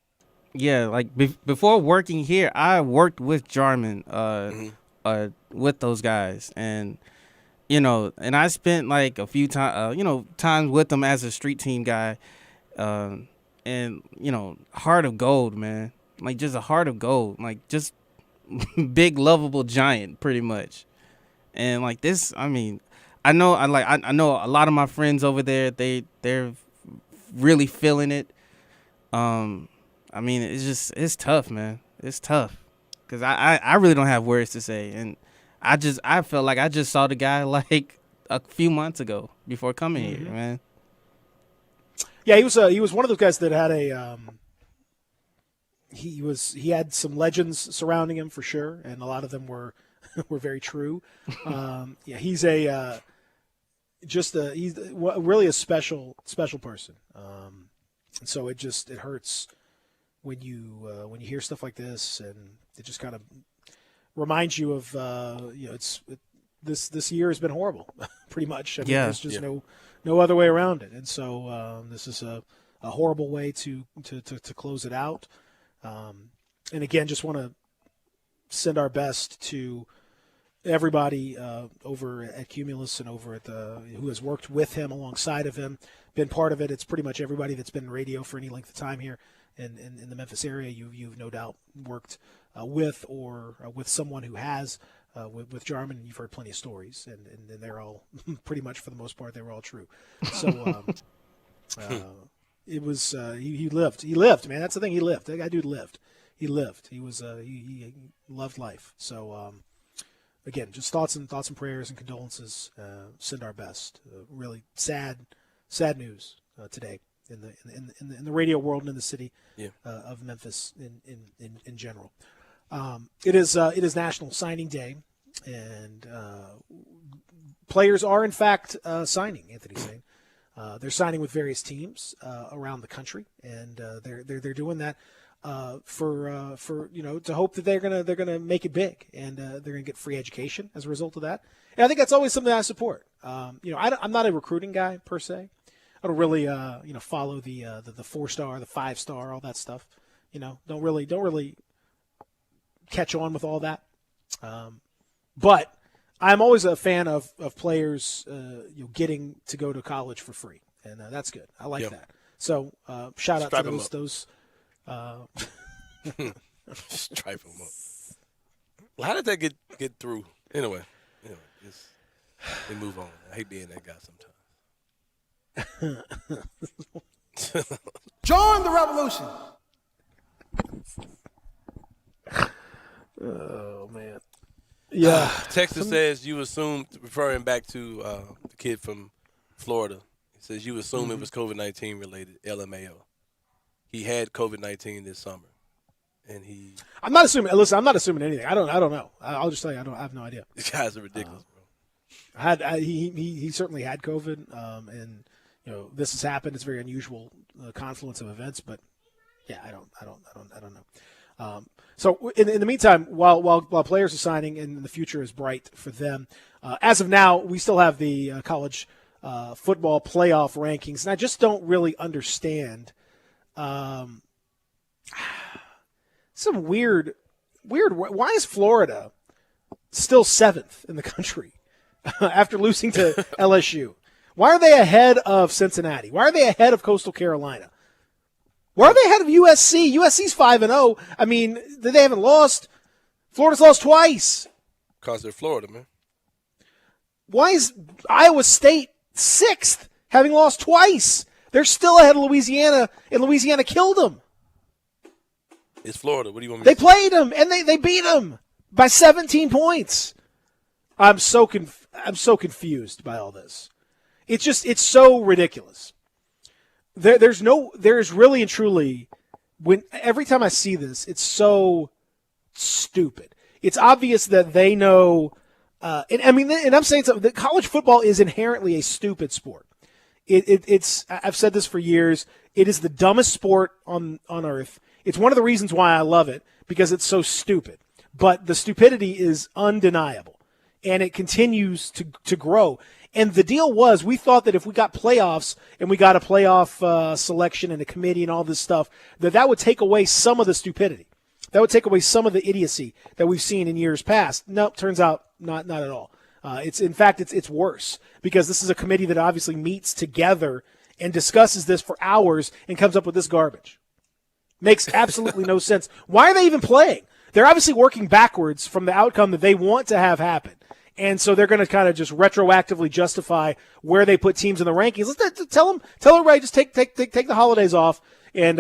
Speaker 6: Yeah, like before working here, I worked with Jarman, with those guys, and and I spent like a few times with them as a street team guy, and heart of gold, man, like just a heart of gold, like just big lovable giant, pretty much, and like this, I mean, I know a lot of my friends over there, they're really feeling it. I mean, it's tough, man. It's tough because I really don't have words to say, and I felt like I just saw the guy like a few months ago before coming here, man.
Speaker 4: Yeah, he was one of those guys that had he had some legends surrounding him for sure, and a lot of them were very true. He's he's really a special person, and so it hurts when you hear stuff like this, and it just kind of reminds you of this year has been horrible, pretty much. I mean, there's just no other way around it, and so this is a horrible way to close it out. And again, just want to send our best to everybody over at Cumulus and over at who has worked with him, alongside of him, been part of it. It's pretty much everybody that's been in radio for any length of time here in the Memphis area. You've no doubt worked with or with someone who has with Jarman. You've heard plenty of stories, and they're all pretty much, for the most part, they were all true. So it was he lived, man. That's the thing. He lived. That dude lived. He lived. He was he loved life. So again, just thoughts and prayers and condolences. Send our best. Really sad news today in the radio world and in the city of Memphis in general. It is National Signing Day, and players are in fact signing. Anthony saying they're signing with various teams around the country, and they're doing that for to hope that they're gonna make it big, and they're gonna get free education as a result of that. And I think that's always something I support. I'm not a recruiting guy per se. I don't really follow the 4-star, the 5-star, all that stuff. Don't really catch on with all that. But I'm always a fan of players getting to go to college for free, and that's good. I like that. So shout out to those.
Speaker 5: Stripe them up. Well, how did that get through? Anyway, we move on. I hate being that guy sometimes.
Speaker 1: Join the revolution.
Speaker 4: Oh man. Yeah.
Speaker 5: Texas says you assumed, referring back to the kid from Florida, he says you assume it was COVID-19 related, LMAO. He had COVID-19 this summer, and
Speaker 4: I'm not assuming. Listen, I'm not assuming anything. I don't know. I'll just tell you, I have no idea.
Speaker 5: These guys are ridiculous, bro.
Speaker 4: He certainly had COVID, and this has happened. It's a very unusual confluence of events, but yeah, I don't know. So in the meantime, while players are signing and the future is bright for them, as of now, we still have the college football playoff rankings, and I just don't really understand. Some weird. Why is Florida still 7th in the country after losing to LSU? Why are they ahead of Cincinnati? Why are they ahead of Coastal Carolina? Why are they ahead of USC? USC's 5-0. I mean, they haven't lost. Florida's lost twice.
Speaker 5: Because they're Florida, man.
Speaker 4: Why is Iowa State 6th, having lost twice? They're still ahead of Louisiana, and Louisiana killed them.
Speaker 5: It's Florida. What do you want me
Speaker 4: They
Speaker 5: to say?
Speaker 4: played them, and they beat them by 17 points. I'm so confused by all this. It's so ridiculous. There's really and truly, every time I see this, it's so stupid. It's obvious that they know, and I'm saying something, that college football is inherently a stupid sport. It's I've said this for years. It is the dumbest sport on earth. It's one of the reasons why I love it, because it's so stupid. But the stupidity is undeniable, and it continues to grow. And the deal was, we thought that if we got playoffs and we got a playoff selection and a committee and all this stuff, that would take away some of the stupidity. That would take away some of the idiocy that we've seen in years past. Nope, turns out not at all. It's worse, because this is a committee that obviously meets together and discusses this for hours and comes up with this garbage. Makes absolutely no sense. Why are they even playing? They're obviously working backwards from the outcome that they want to have happen. And so they're going to kind of just retroactively justify where they put teams in the rankings. Let's tell everybody, just take the holidays off, and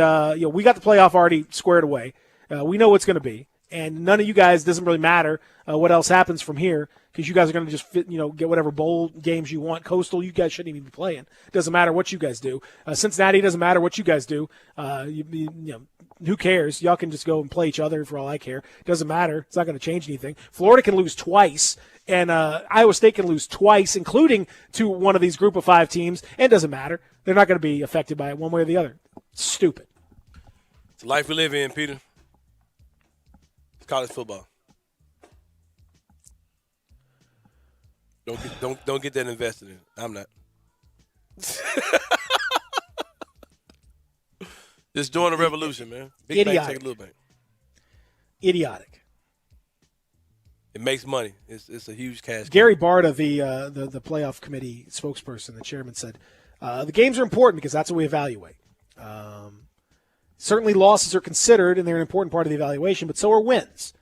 Speaker 4: we got the playoff already squared away. We know what's going to be, and none of you guys, doesn't really matter what else happens from here, because you guys are going to just get whatever bowl games you want. Coastal, you guys shouldn't even be playing. Doesn't matter what you guys do. Cincinnati, doesn't matter what you guys do. Who cares? Y'all can just go and play each other for all I care. Doesn't matter. It's not going to change anything. Florida can lose twice, and Iowa State can lose twice, including to one of these group of 5 teams, and it doesn't matter. They're not going to be affected by it one way or the other. It's stupid.
Speaker 5: It's the life we live in, Peter. It's college football. Don't get that invested in. I'm not. Just join the revolution, man. Big bank take a little bank.
Speaker 4: Idiotic.
Speaker 5: It makes money. It's a huge cash.
Speaker 4: Gary Barta, the playoff committee spokesperson, the chairman, said the games are important because that's what we evaluate. Certainly losses are considered, and they're an important part of the evaluation, but so are wins.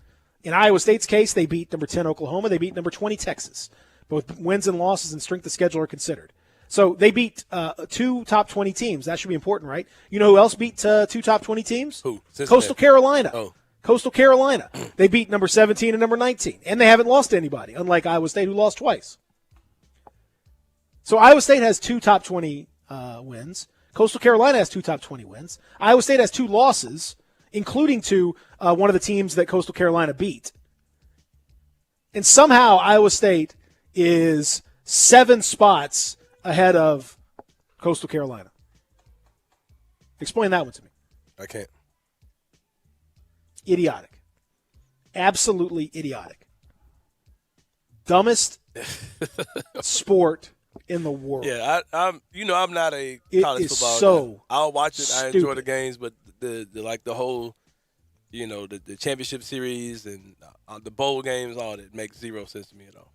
Speaker 4: In Iowa State's case, they beat number 10 Oklahoma. They beat number 20 Texas. Both wins and losses and strength of schedule are considered. So they beat 2 top 20 teams. That should be important, right? You know who else beat 2 top 20 teams?
Speaker 5: Who?
Speaker 4: Coastal Carolina.
Speaker 5: Oh.
Speaker 4: Coastal Carolina. They beat number 17 and number 19. And they haven't lost to anybody, unlike Iowa State, who lost twice. So Iowa State has 2 top 20 wins. Coastal Carolina has 2 top 20 wins. Iowa State has 2 losses, including to one of the teams that Coastal Carolina beat. And somehow Iowa State is 7 spots ahead of Coastal Carolina. Explain that one to me.
Speaker 5: I can't.
Speaker 4: Idiotic. Absolutely idiotic. Dumbest sport in the world.
Speaker 5: Yeah, I'm not a college
Speaker 4: It is
Speaker 5: football
Speaker 4: so
Speaker 5: guy. I'll watch it. I enjoy
Speaker 4: stupid.
Speaker 5: the games, but the whole, the championship series and the bowl games, all that makes zero sense to me at all.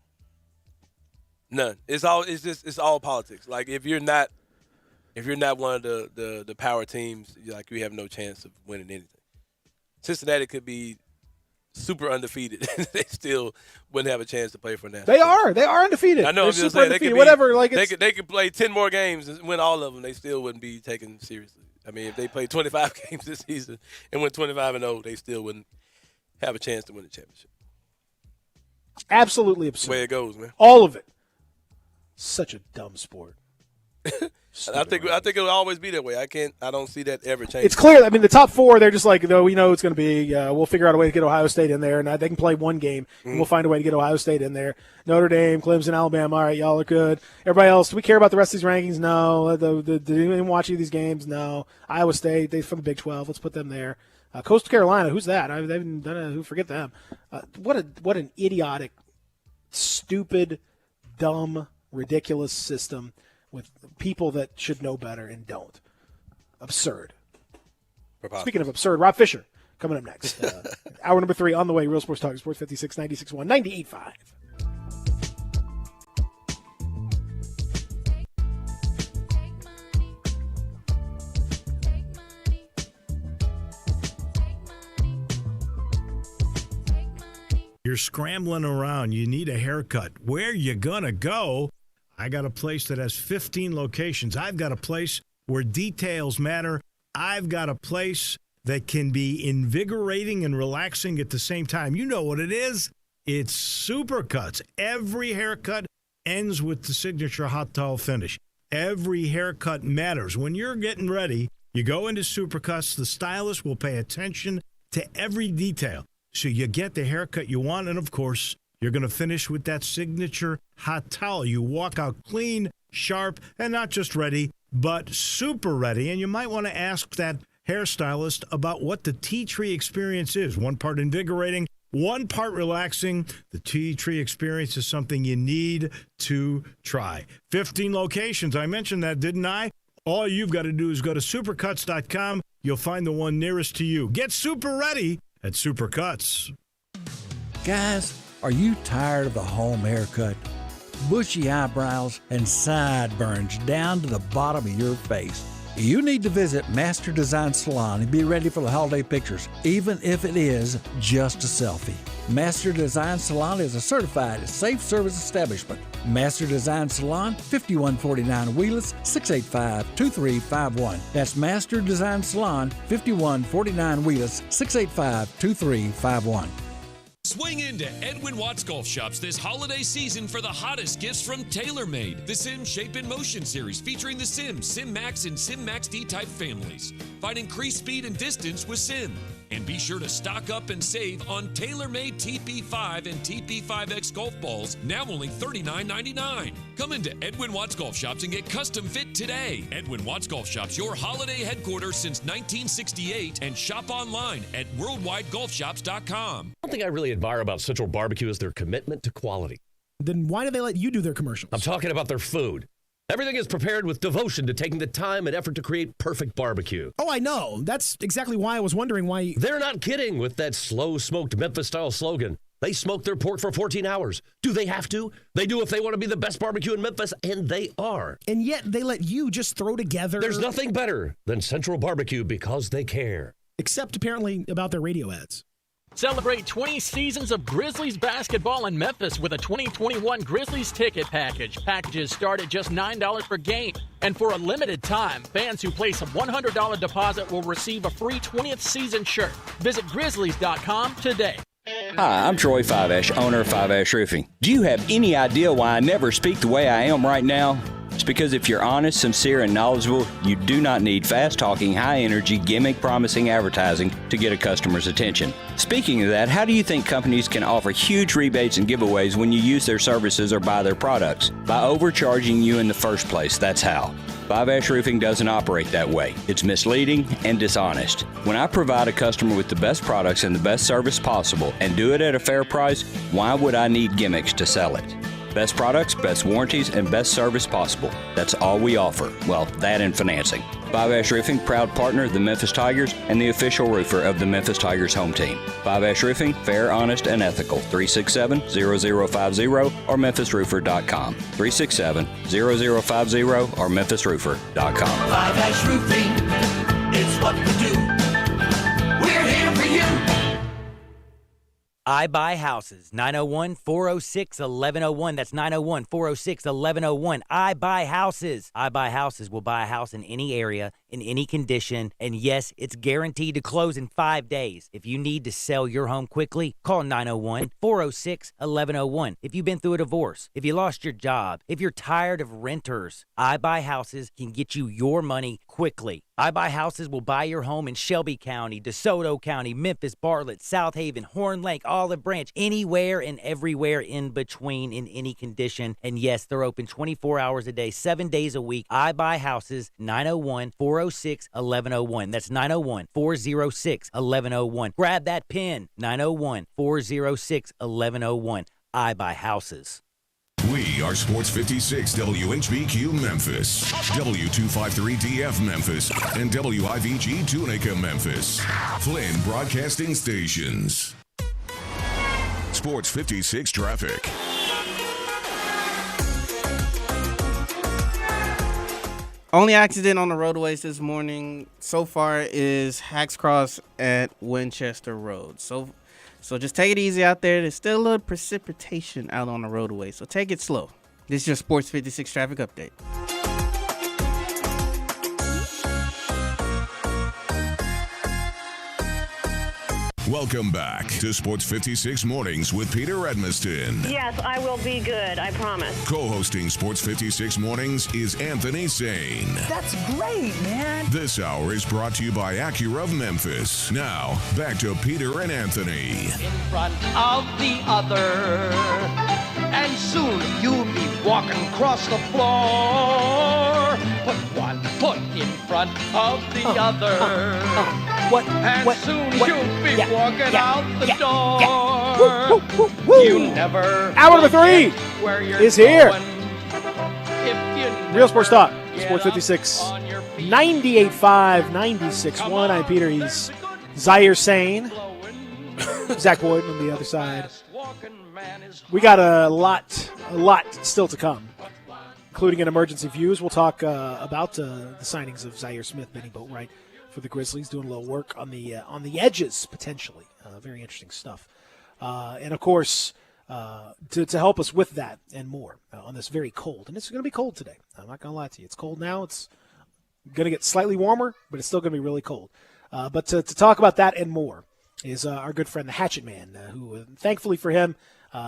Speaker 5: None. It's all politics. Like if you're not one of the power teams, like you have no chance of winning anything. Cincinnati could be super undefeated. They still wouldn't have a chance to play for national.
Speaker 4: They are undefeated.
Speaker 5: I know.
Speaker 4: They're
Speaker 5: I'm just
Speaker 4: super
Speaker 5: saying,
Speaker 4: undefeated. Whatever. Like
Speaker 5: they could play 10 more games and win all of them. They still wouldn't be taken seriously. I mean, if they play 25 games this season and went 25-0, they still wouldn't have a chance to win the championship.
Speaker 4: Absolutely absurd.
Speaker 5: That's the way it goes, man.
Speaker 4: All of it. Such a dumb sport.
Speaker 5: I think it'll always be that way. I don't see that ever changing.
Speaker 4: It's clear. I mean, the top 4, they're just like, though we know it's going to be. We'll figure out a way to get Ohio State in there, and they can play one game, and we'll find a way to get Ohio State in there. Notre Dame, Clemson, Alabama. All right, y'all are good. Everybody else, do we care about the rest of these rankings? No. Did anyone watch any of these games? No. Iowa State, they from the Big 12. Let's put them there. Coastal Carolina, who's that? They haven't done it. Who forget them? What an idiotic, stupid, dumb, ridiculous system with people that should know better and don't. Absurd. Speaking of absurd, Rob Fisher coming up next. Hour number 3 on the way. Real Sports Talk, Sports 56, 96.1, 98.5.
Speaker 14: You're scrambling around. You need a haircut. Where you gonna go? I got a place that has 15 locations. I've got a place where details matter. I've got a place that can be invigorating and relaxing at the same time. You know what it is. It's Supercuts. Every haircut ends with the signature hot towel finish. Every haircut matters. When you're getting ready, you go into Supercuts. The stylist will pay attention to every detail. So you get the haircut you want, and of course, you're going to finish with that signature hot towel. You walk out clean, sharp, and not just ready, but super ready. And you might want to ask that hairstylist about what the Tea Tree experience is. One part invigorating, one part relaxing. The Tea Tree experience is something you need to try. 15 locations. I mentioned that, didn't I? All you've got to do is go to supercuts.com. You'll find the one nearest to you. Get super ready at Supercuts.
Speaker 2: Guys, are you tired of the home haircut? Bushy eyebrows and sideburns down to the bottom of your face. You need to visit Master Design Salon and be ready for the holiday pictures, even if it is just a selfie. Master Design Salon is a certified safe service establishment. Master Design Salon, 5149 Wheelers, 685-2351. That's Master Design Salon, 5149 Wheelers, 685-2351.
Speaker 7: Swing into Edwin Watts Golf Shops this holiday season for the hottest gifts from TaylorMade. The Sim Shape in Motion series featuring the Sim, Sim Max, and Sim Max D-type families. Find increased speed and distance with Sim. And be sure to stock up and save on TaylorMade TP5 and TP5X golf balls, now only $39.99. Come into Edwin Watts Golf Shops and get custom fit today. Edwin Watts Golf Shops, your holiday headquarters since 1968, and shop online at worldwidegolfshops.com.
Speaker 12: One thing I really admire about Central Barbecue is their commitment to quality.
Speaker 25: Then why do they let you do their commercials?
Speaker 12: I'm talking about their food. Everything is prepared with devotion to taking the time and effort to create perfect barbecue.
Speaker 25: Oh, I know. That's exactly why I was wondering why.
Speaker 12: They're not kidding with that slow-smoked Memphis-style slogan. They smoke their pork for 14 hours. Do they have to? They do if they want to be the best barbecue in Memphis, and they are.
Speaker 25: And yet they let you just throw together.
Speaker 12: There's nothing better than Central Barbecue because they care.
Speaker 25: Except apparently about their radio ads.
Speaker 8: Celebrate 20 seasons of Grizzlies basketball in Memphis with a 2021 Grizzlies ticket package. Packages start at just $9 per game. And for a limited time, fans who place a $100 deposit will receive a free 20th season shirt. Visit Grizzlies.com today.
Speaker 26: Hi, I'm Troy Five-Ash, owner of Five-Ash Roofing. Do you have any idea why I never speak the way I am right now? It's because if you're honest, sincere, and knowledgeable, you do not need fast-talking, high-energy, gimmick-promising advertising to get a customer's attention. Speaking of that, how do you think companies can offer huge rebates and giveaways when you use their services or buy their products? By overcharging you in the first place, that's how. Five-Ash Roofing doesn't operate that way. It's misleading and dishonest. When I provide a customer with the best products and the best service possible and do it at a fair price, why would I need gimmicks to sell it? Best products, best warranties, and best service possible. That's all we offer. Well, that and financing. Five-Ash Roofing, proud partner of the Memphis Tigers and the official roofer of the Memphis Tigers home team. Five-Ash Roofing, fair, honest, and ethical. 367-0050 or memphisroofer.com. 367-0050 or memphisroofer.com.
Speaker 10: Five-Ash Roofing, it's what we do. We're here for you.
Speaker 13: I Buy Houses, 901-406-1101. That's 901-406-1101. I Buy Houses. I Buy Houses will buy a house in any area, in any condition, and yes, it's guaranteed to close in 5 days. If you need to sell your home quickly, call 901-406-1101. If you've been through a divorce, if you lost your job, if you're tired of renters, I Buy Houses can get you your money quickly. I Buy Houses will buy your home in Shelby County, DeSoto County, Memphis, Bartlett, South Haven, Horn Lake, Olive Branch, anywhere and everywhere in between in any condition. And yes, they're open 24 hours a day, 7 days a week. I Buy Houses, 901-406-1101. That's 901-406-1101. Grab that pen, 901-406-1101. I Buy Houses.
Speaker 3: We are Sports 56 WHBQ Memphis, W253DF Memphis, and WIVG Tunica Memphis. Flynn Broadcasting Stations. Sports 56 traffic.
Speaker 6: Only accident on the roadways this morning so far is Hacks Cross at Winchester Road. So just take it easy out there. There's still a little precipitation out on the roadway, so take it slow. This is your Sports 56 traffic update.
Speaker 3: Welcome back to Sports 56 Mornings with Peter Edmiston.
Speaker 18: Yes, I will be good. I promise.
Speaker 3: Co-hosting Sports 56 Mornings is Anthony Sane.
Speaker 10: That's great, man.
Speaker 3: This hour is brought to you by Acura of Memphis. Now, back to Peter and Anthony.
Speaker 10: In front of the other, and soon you'll be walking across the floor. Put one foot in front of the other. And soon you'll be walking out the door. You never.
Speaker 4: Hour number 3 is here. Real Sports Talk. Sports 56. 98.5, 96.1. I'm Peter. He's Zaire Sane. Zach Boyd on the other side. We got a lot still to come, including an emergency views. We'll talk about the signings of Zaire Smith, Benny Boatwright for the Grizzlies, doing a little work on the edges potentially. Very interesting stuff. And of course, to help us with that and more on this very cold, and it's going to be cold today. I'm not going to lie to you. It's cold now. It's going to get slightly warmer, but it's still going to be really cold. But to talk about that and more is our good friend, the Hatchet Man, who thankfully for him,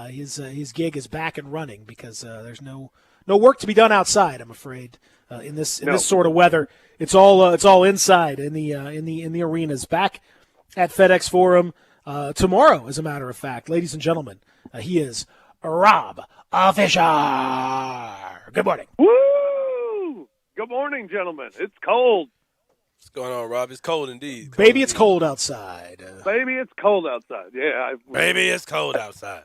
Speaker 4: his gig is back and running because there's no work to be done outside. I'm afraid in this sort of weather, it's all inside in the arenas. Back at FedEx Forum tomorrow, as a matter of fact, ladies and gentlemen, he is Rob Fisher. Good morning.
Speaker 15: Woo! Good morning, gentlemen. It's cold.
Speaker 5: What's going on, Rob? It's cold indeed.
Speaker 4: Baby, it's cold outside.
Speaker 15: Baby, it's cold outside. Yeah.
Speaker 5: Baby, it's cold outside.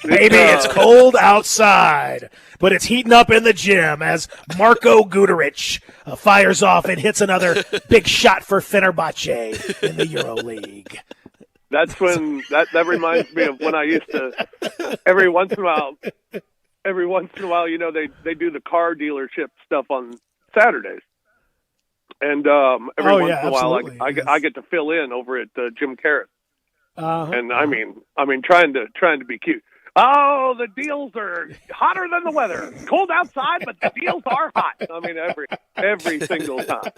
Speaker 4: Baby, it's cold outside, but it's heating up in the gym as Marko Guduric fires off and hits another big shot for Fenerbahce in the EuroLeague.
Speaker 15: That's when that reminds me of when I used to every once in a while, you know, they do the car dealership stuff on Saturdays, and every once in a while I get to fill in over at Jim Karras, and I mean trying to be cute. Oh, the deals are hotter than the weather. Cold outside, but the deals are hot. I mean, every single time.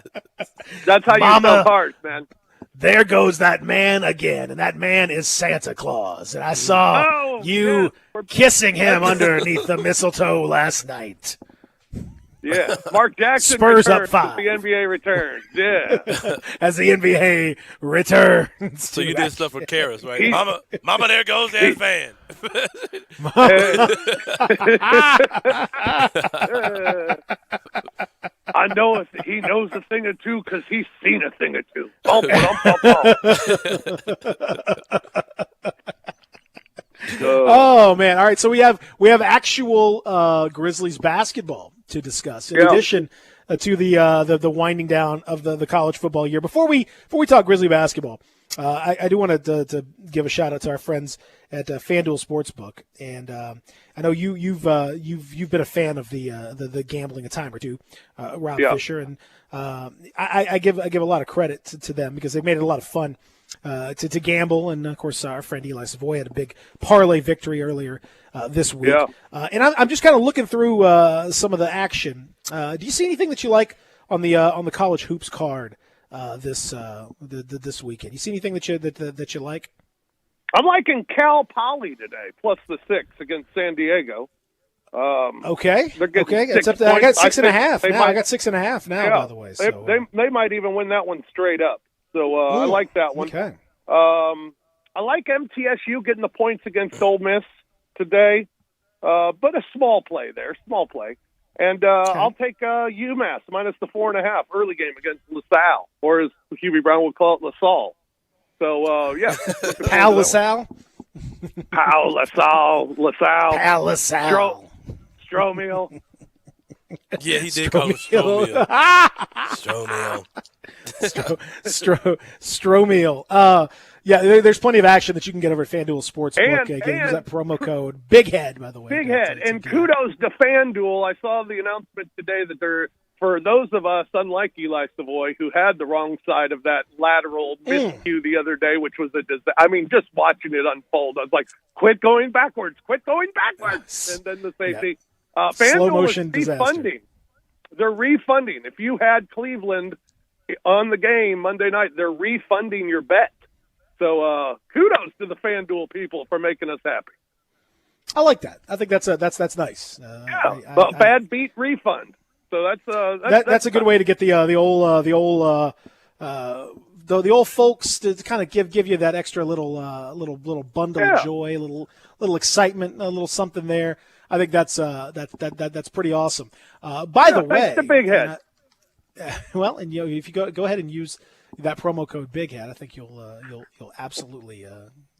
Speaker 15: That's how you sell cars, man.
Speaker 4: There goes that man again, and that man is Santa Claus. And I saw you kissing him underneath the mistletoe last night.
Speaker 15: Yeah, Mark Jackson
Speaker 4: Spurs up
Speaker 15: returns
Speaker 4: 5.
Speaker 15: as the NBA returns. Yeah,
Speaker 4: as the NBA returns.
Speaker 5: So you did stuff with Karras, right? Mama, there goes that fan.
Speaker 15: I know he knows a thing or two because he's seen a thing or two.
Speaker 4: Oh man! All right, so we have actual Grizzlies basketball to discuss in addition to the winding down of the college football year. Before we talk Grizzly basketball, I do want to give a shout out to our friends at FanDuel Sportsbook, and I know you've been a fan of the gambling a time or two, Rob Fisher, and I give a lot of credit to them because they've made it a lot of fun to gamble, and of course our friend Eli Savoy had a big parlay victory earlier this week. And I'm just kind of looking through some of the action. Do you see anything that you like on the college hoops card this weekend? You see anything that you like?
Speaker 15: I'm liking Cal Poly today, plus the 6 against San Diego.
Speaker 4: Okay.
Speaker 15: It's
Speaker 4: up to, I got 6.5 now. I got 6.5 now, by the way. So
Speaker 15: they might even win that one straight up. So I like that one.
Speaker 4: Okay.
Speaker 15: I like MTSU getting the points against Ole Miss today, but a small play there, And I'll take UMass minus the 4.5 early game against LaSalle, or as Hubie Brown would call it, LaSalle. So
Speaker 4: Pal LaSalle.
Speaker 15: Pal LaSalle.
Speaker 4: Pal LaSalle.
Speaker 15: Stromiel.
Speaker 5: Yeah, he did call it Stromiel.
Speaker 4: Stromiel. Yeah, there's plenty of action that you can get over at FanDuel Sportsbook. Use that promo code BIGHEAD, by the way.
Speaker 15: BIGHEAD. And kudos to FanDuel. I saw the announcement today that they're, for those of us, unlike Eli Savoy, who had the wrong side of that lateral miscue the other day, which was just watching it unfold, I was like, quit going backwards. And then the safety. FanDuel is refunding. They're refunding. If you had Cleveland on the game Monday night, they're refunding your bet. So kudos to the FanDuel people for making us happy.
Speaker 4: I like that. I think that's nice.
Speaker 15: Bad beat refund. So that's
Speaker 4: a good way to get the old folks to kind of give you that extra little bundle of joy, a little excitement, a little something there. I think that's pretty awesome. By the way,
Speaker 15: the big head.
Speaker 4: Well, and if you go ahead and use that promo code BIGHEAD, I think you'll absolutely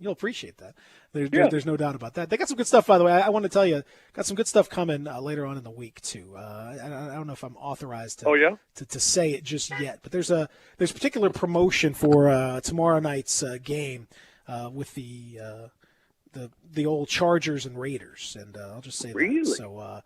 Speaker 4: you'll appreciate that. There's no doubt about that. They got some good stuff, by the way. I want to tell you, got some good stuff coming later on in the week too. I don't know if I'm authorized to say it just yet, but there's a particular promotion for tomorrow night's game with the old Chargers and Raiders, and I'll just say that. So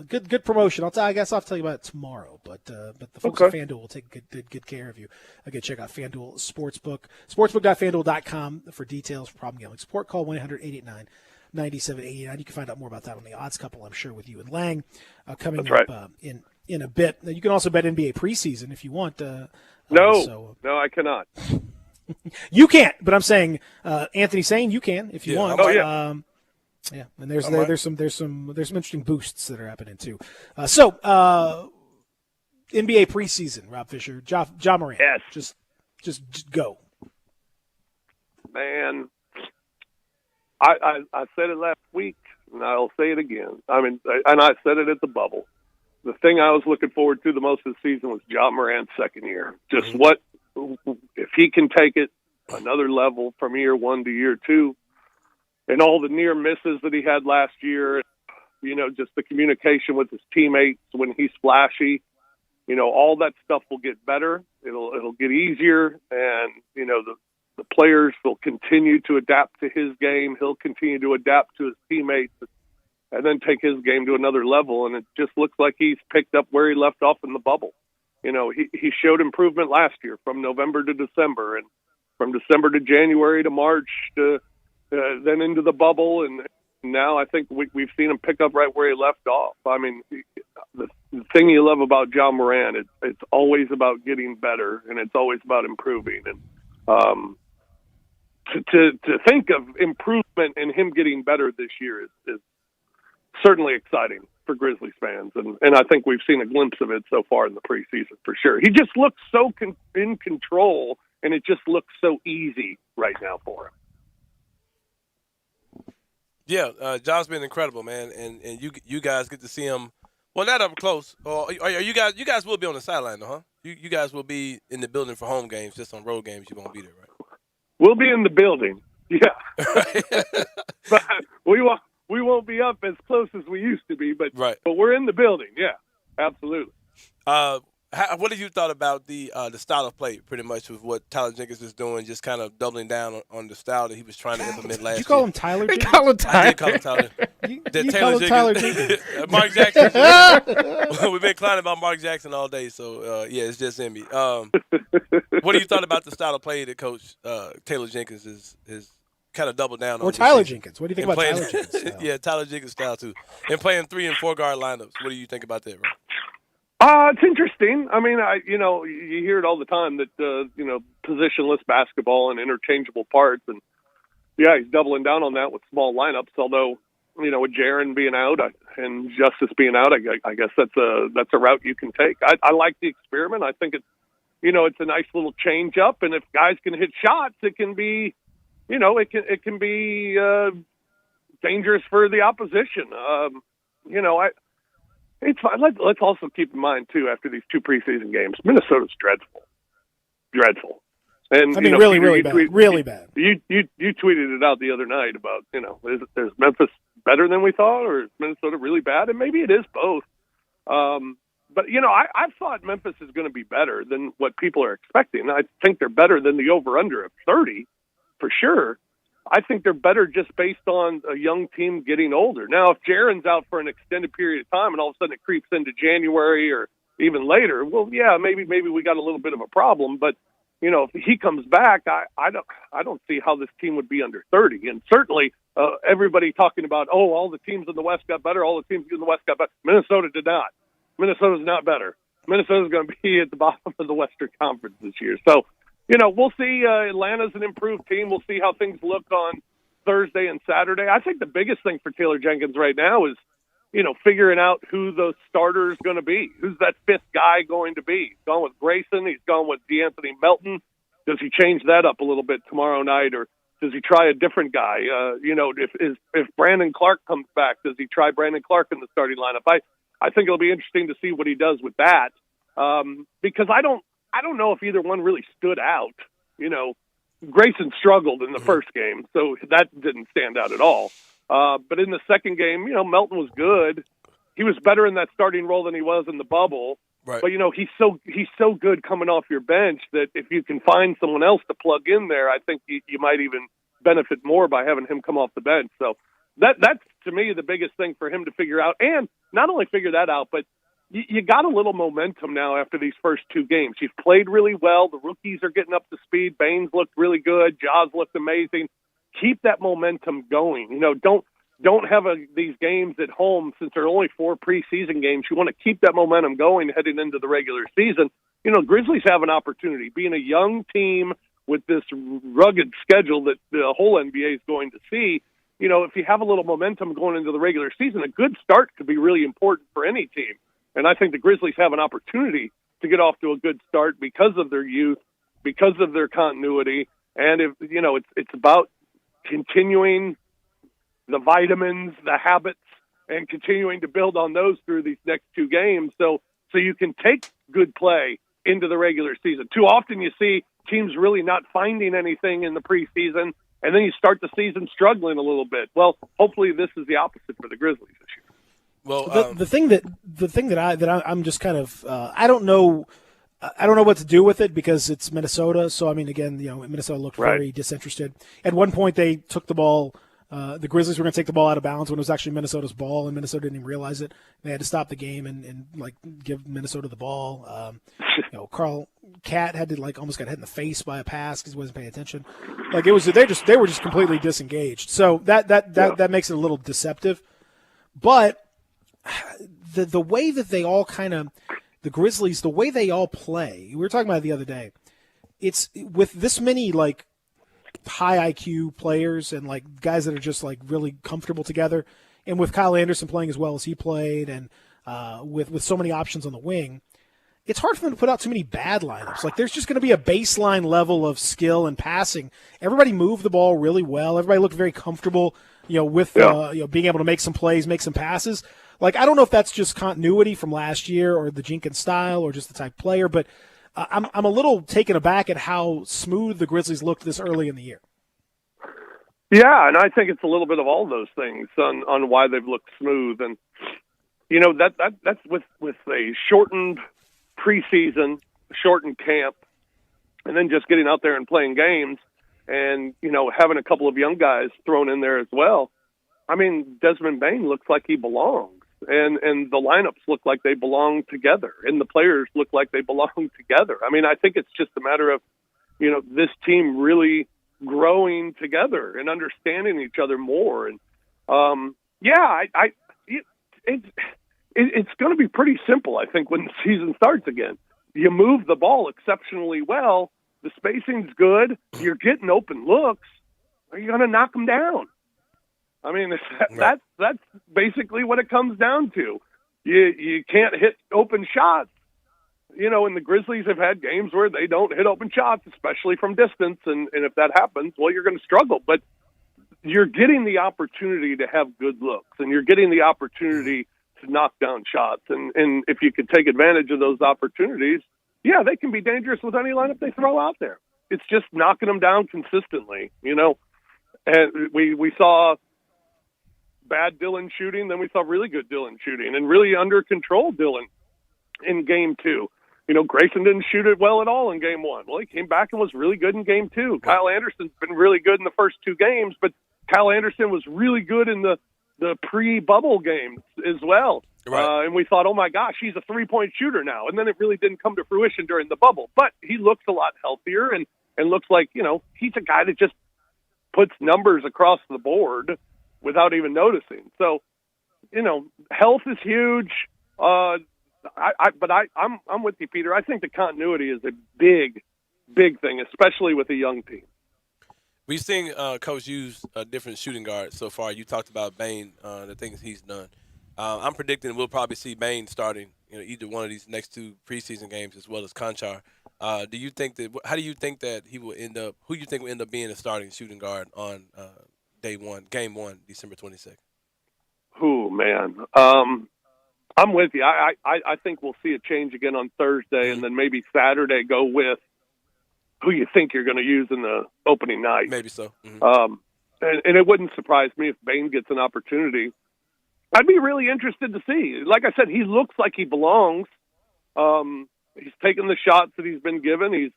Speaker 4: good promotion. I guess I'll tell you about it tomorrow, but the folks at FanDuel will take good care of you. Again, check out FanDuel Sportsbook, sportsbook.fanduel.com for details for problem gambling support. Call 1-800-889-9789. You can find out more about that on the Odds Couple, I'm sure, with you and Lang coming up in a bit. You can also bet NBA preseason if you want.
Speaker 15: No, I cannot.
Speaker 4: You can't, but I'm saying Anthony's saying you can if you want.
Speaker 15: Oh yeah.
Speaker 4: Yeah, and there's some interesting boosts that are happening too. So NBA preseason, Rob Fisher, Ja Morant.
Speaker 15: Yes.
Speaker 4: Just go.
Speaker 15: Man, I said it last week, and I'll say it again. I mean, and I said it at the bubble. The thing I was looking forward to the most this season was Ja Morant's second year. Just if he can take it another level from year one to year two. And all the near misses that he had last year, just the communication with his teammates when he's flashy, all that stuff will get better. It'll get easier, and the players will continue to adapt to his game. He'll continue to adapt to his teammates and then take his game to another level. And it just looks like he's picked up where he left off in the bubble. You know, he showed improvement last year from November to December, and from December to January to March to then into the bubble. And now I think we've seen him pick up right where he left off. I mean, the thing you love about John Moran, it's always about getting better, and it's always about improving. And to think of improvement and him getting better this year is certainly exciting for Grizzlies fans. And I think we've seen a glimpse of it so far in the preseason for sure. He just looks so in control, and it just looks so easy right now for him.
Speaker 5: Yeah, John's been incredible, man, and you guys get to see him. Well, not up close. Or are you guys will be on the sideline, though, huh? You guys will be in the building for home games. Just on road games, you won't be there, right?
Speaker 15: We'll be in the building, yeah. But we won't be up as close as we used to be, but we're in the building, yeah, absolutely.
Speaker 5: What have you thought about the style of play, pretty much, with what Tyler Jenkins is doing, just kind of doubling down on the style that he was trying to implement last year?
Speaker 4: Did you call him Tyler Jenkins?
Speaker 5: I did call him Tyler.
Speaker 4: You call him Tyler Jenkins.
Speaker 5: Mark Jackson. We've been clowning about Mark Jackson all day, so, yeah, it's just in me. What have you thought about the style of play that Coach Taylor Jenkins is kind of doubled down on?
Speaker 4: Or Tyler Jenkins. What do you think about Tyler Jenkins' style?
Speaker 5: Yeah, Tyler Jenkins' style, too. And playing 3 and 4 guard lineups. What do you think about that, bro?
Speaker 15: It's interesting. I mean, you hear it all the time that, positionless basketball and interchangeable parts. And, yeah, he's doubling down on that with small lineups, although, with Jaren being out and Justice being out, I guess that's a route you can take. I like the experiment. I think it's a nice little change up. And if guys can hit shots, it can be, it can be dangerous for the opposition. It's fine. Let's also keep in mind, too, after these 2 preseason games, Minnesota's dreadful. And
Speaker 4: really bad.
Speaker 15: You tweeted it out the other night about, is Memphis better than we thought, or is Minnesota really bad? And maybe it is both. But I thought Memphis is going to be better than what people are expecting. I think they're better than the over/under of 30 for sure. I think they're better just based on a young team getting older. Now, if Jaren's out for an extended period of time and all of a sudden it creeps into January or even later, well, yeah, maybe we got a little bit of a problem. But, if he comes back, I don't see how this team would be under 30. And certainly everybody talking about, all the teams in the West got better, all the teams in the West got better. Minnesota did not. Minnesota's not better. Minnesota's going to be at the bottom of the Western Conference this year. So, we'll see. Atlanta's an improved team. We'll see how things look on Thursday and Saturday. I think the biggest thing for Taylor Jenkins right now is, figuring out who the starter is going to be. Who's that 5th guy going to be? He's gone with Grayson. He's gone with DeAnthony Melton. Does he change that up a little bit tomorrow night, or does he try a different guy? If Brandon Clark comes back, does he try Brandon Clark in the starting lineup? I think it'll be interesting to see what he does with that, because I don't know if either one really stood out. Grayson struggled in the first game, so that didn't stand out at all. But in the second game, Melton was good. He was better in that starting role than he was in the bubble.
Speaker 5: Right.
Speaker 15: But, he's so good coming off your bench that if you can find someone else to plug in there, I think you might even benefit more by having him come off the bench. So that's, to me, the biggest thing for him to figure out. And not only figure that out, but you got a little momentum now after these first 2 games. You've played really well. The rookies are getting up to speed. Baines looked really good. Jaws looked amazing. Keep that momentum going. Don't have these games at home since there are only 4 preseason games. You want to keep that momentum going heading into the regular season. Grizzlies have an opportunity. Being a young team with this rugged schedule that the whole NBA is going to see, if you have a little momentum going into the regular season, a good start could be really important for any team. And I think the Grizzlies have an opportunity to get off to a good start because of their youth, because of their continuity. And if it's about continuing the vitamins, the habits, and continuing to build on those through these next 2 games. So you can take good play into the regular season. Too often you see teams really not finding anything in the preseason, and then you start the season struggling a little bit. Well, hopefully this is the opposite for the Grizzlies this year.
Speaker 5: Well,
Speaker 4: the thing that I'm just kind of I don't know I don't know what to do with it because it's Minnesota. So, I mean, again, Minnesota looked very disinterested. At one point, they took the ball. The Grizzlies were going to take the ball out of bounds when it was actually Minnesota's ball, and Minnesota didn't even realize it. They had to stop the game and give Minnesota the ball. Carl Cat had to almost got hit in the face by a pass because he wasn't paying attention. They were just completely disengaged. So that makes it a little deceptive. But the way that they all the Grizzlies, the way they all play, we were talking about it the other day. It's with this many high IQ players and guys that are just really comfortable together, and with Kyle Anderson playing as well as he played, and with so many options on the wing, it's hard for them to put out too many bad lineups. There's just going to be a baseline level of skill and passing. Everybody moved the ball really well. Everybody looked very comfortable, with being able to make some plays, make some passes. I don't know if that's just continuity from last year or the Jenkins style or just the type of player, but I'm a little taken aback at how smooth the Grizzlies looked this early in the year.
Speaker 15: Yeah, and I think it's a little bit of all those things on why they've looked smooth. And, that's with a shortened preseason, shortened camp, and then just getting out there and playing games and, having a couple of young guys thrown in there as well. I mean, Desmond Bane looks like he belongs. And the lineups look like they belong together, and the players look like they belong together. I mean, I think it's just a matter of, this team really growing together and understanding each other more. And it's going to be pretty simple, I think, when the season starts again. You move the ball exceptionally well. The spacing's good. You're getting open looks. Are you going to knock them down? I mean, that's basically what it comes down to. You can't hit open shots. And the Grizzlies have had games where they don't hit open shots, especially from distance. And if that happens, well, you're going to struggle. But you're getting the opportunity to have good looks, and you're getting the opportunity to knock down shots. And if you could take advantage of those opportunities, they can be dangerous with any lineup they throw out there. It's just knocking them down consistently, And we saw bad Dillon shooting, then we saw really good Dillon shooting and really under control Dillon in game 2. Grayson didn't shoot it well at all in game 1. Well, he came back and was really good in game 2. Kyle Anderson's been really good in the first 2 games, but Kyle Anderson was really good in the pre-bubble games as well. Right. And we thought, oh my gosh, he's a 3-point shooter now. And then it really didn't come to fruition during the bubble. But he looks a lot healthier and looks like, he's a guy that just puts numbers across the board without even noticing. So, health is huge. I'm with you, Peter. I think the continuity is a big thing, especially with a young team.
Speaker 5: We've seen Coach use different shooting guards so far. You talked about Bane, the things he's done. I'm predicting we'll probably see Bane starting, either one of these next 2 preseason games as well as Conchar. How do you think that he will end up? Who do you think will end up being a starting shooting guard on game 1, December 26th?
Speaker 15: Oh man, I'm with you. I think we'll see a change again on Thursday, and then maybe Saturday go with who you think you're going to use in the opening night.
Speaker 5: Maybe so. Mm-hmm.
Speaker 15: And it wouldn't surprise me if Bane gets an opportunity. I'd be really interested to see. Like I said, he looks like he belongs. He's taking the shots that he's been given. He's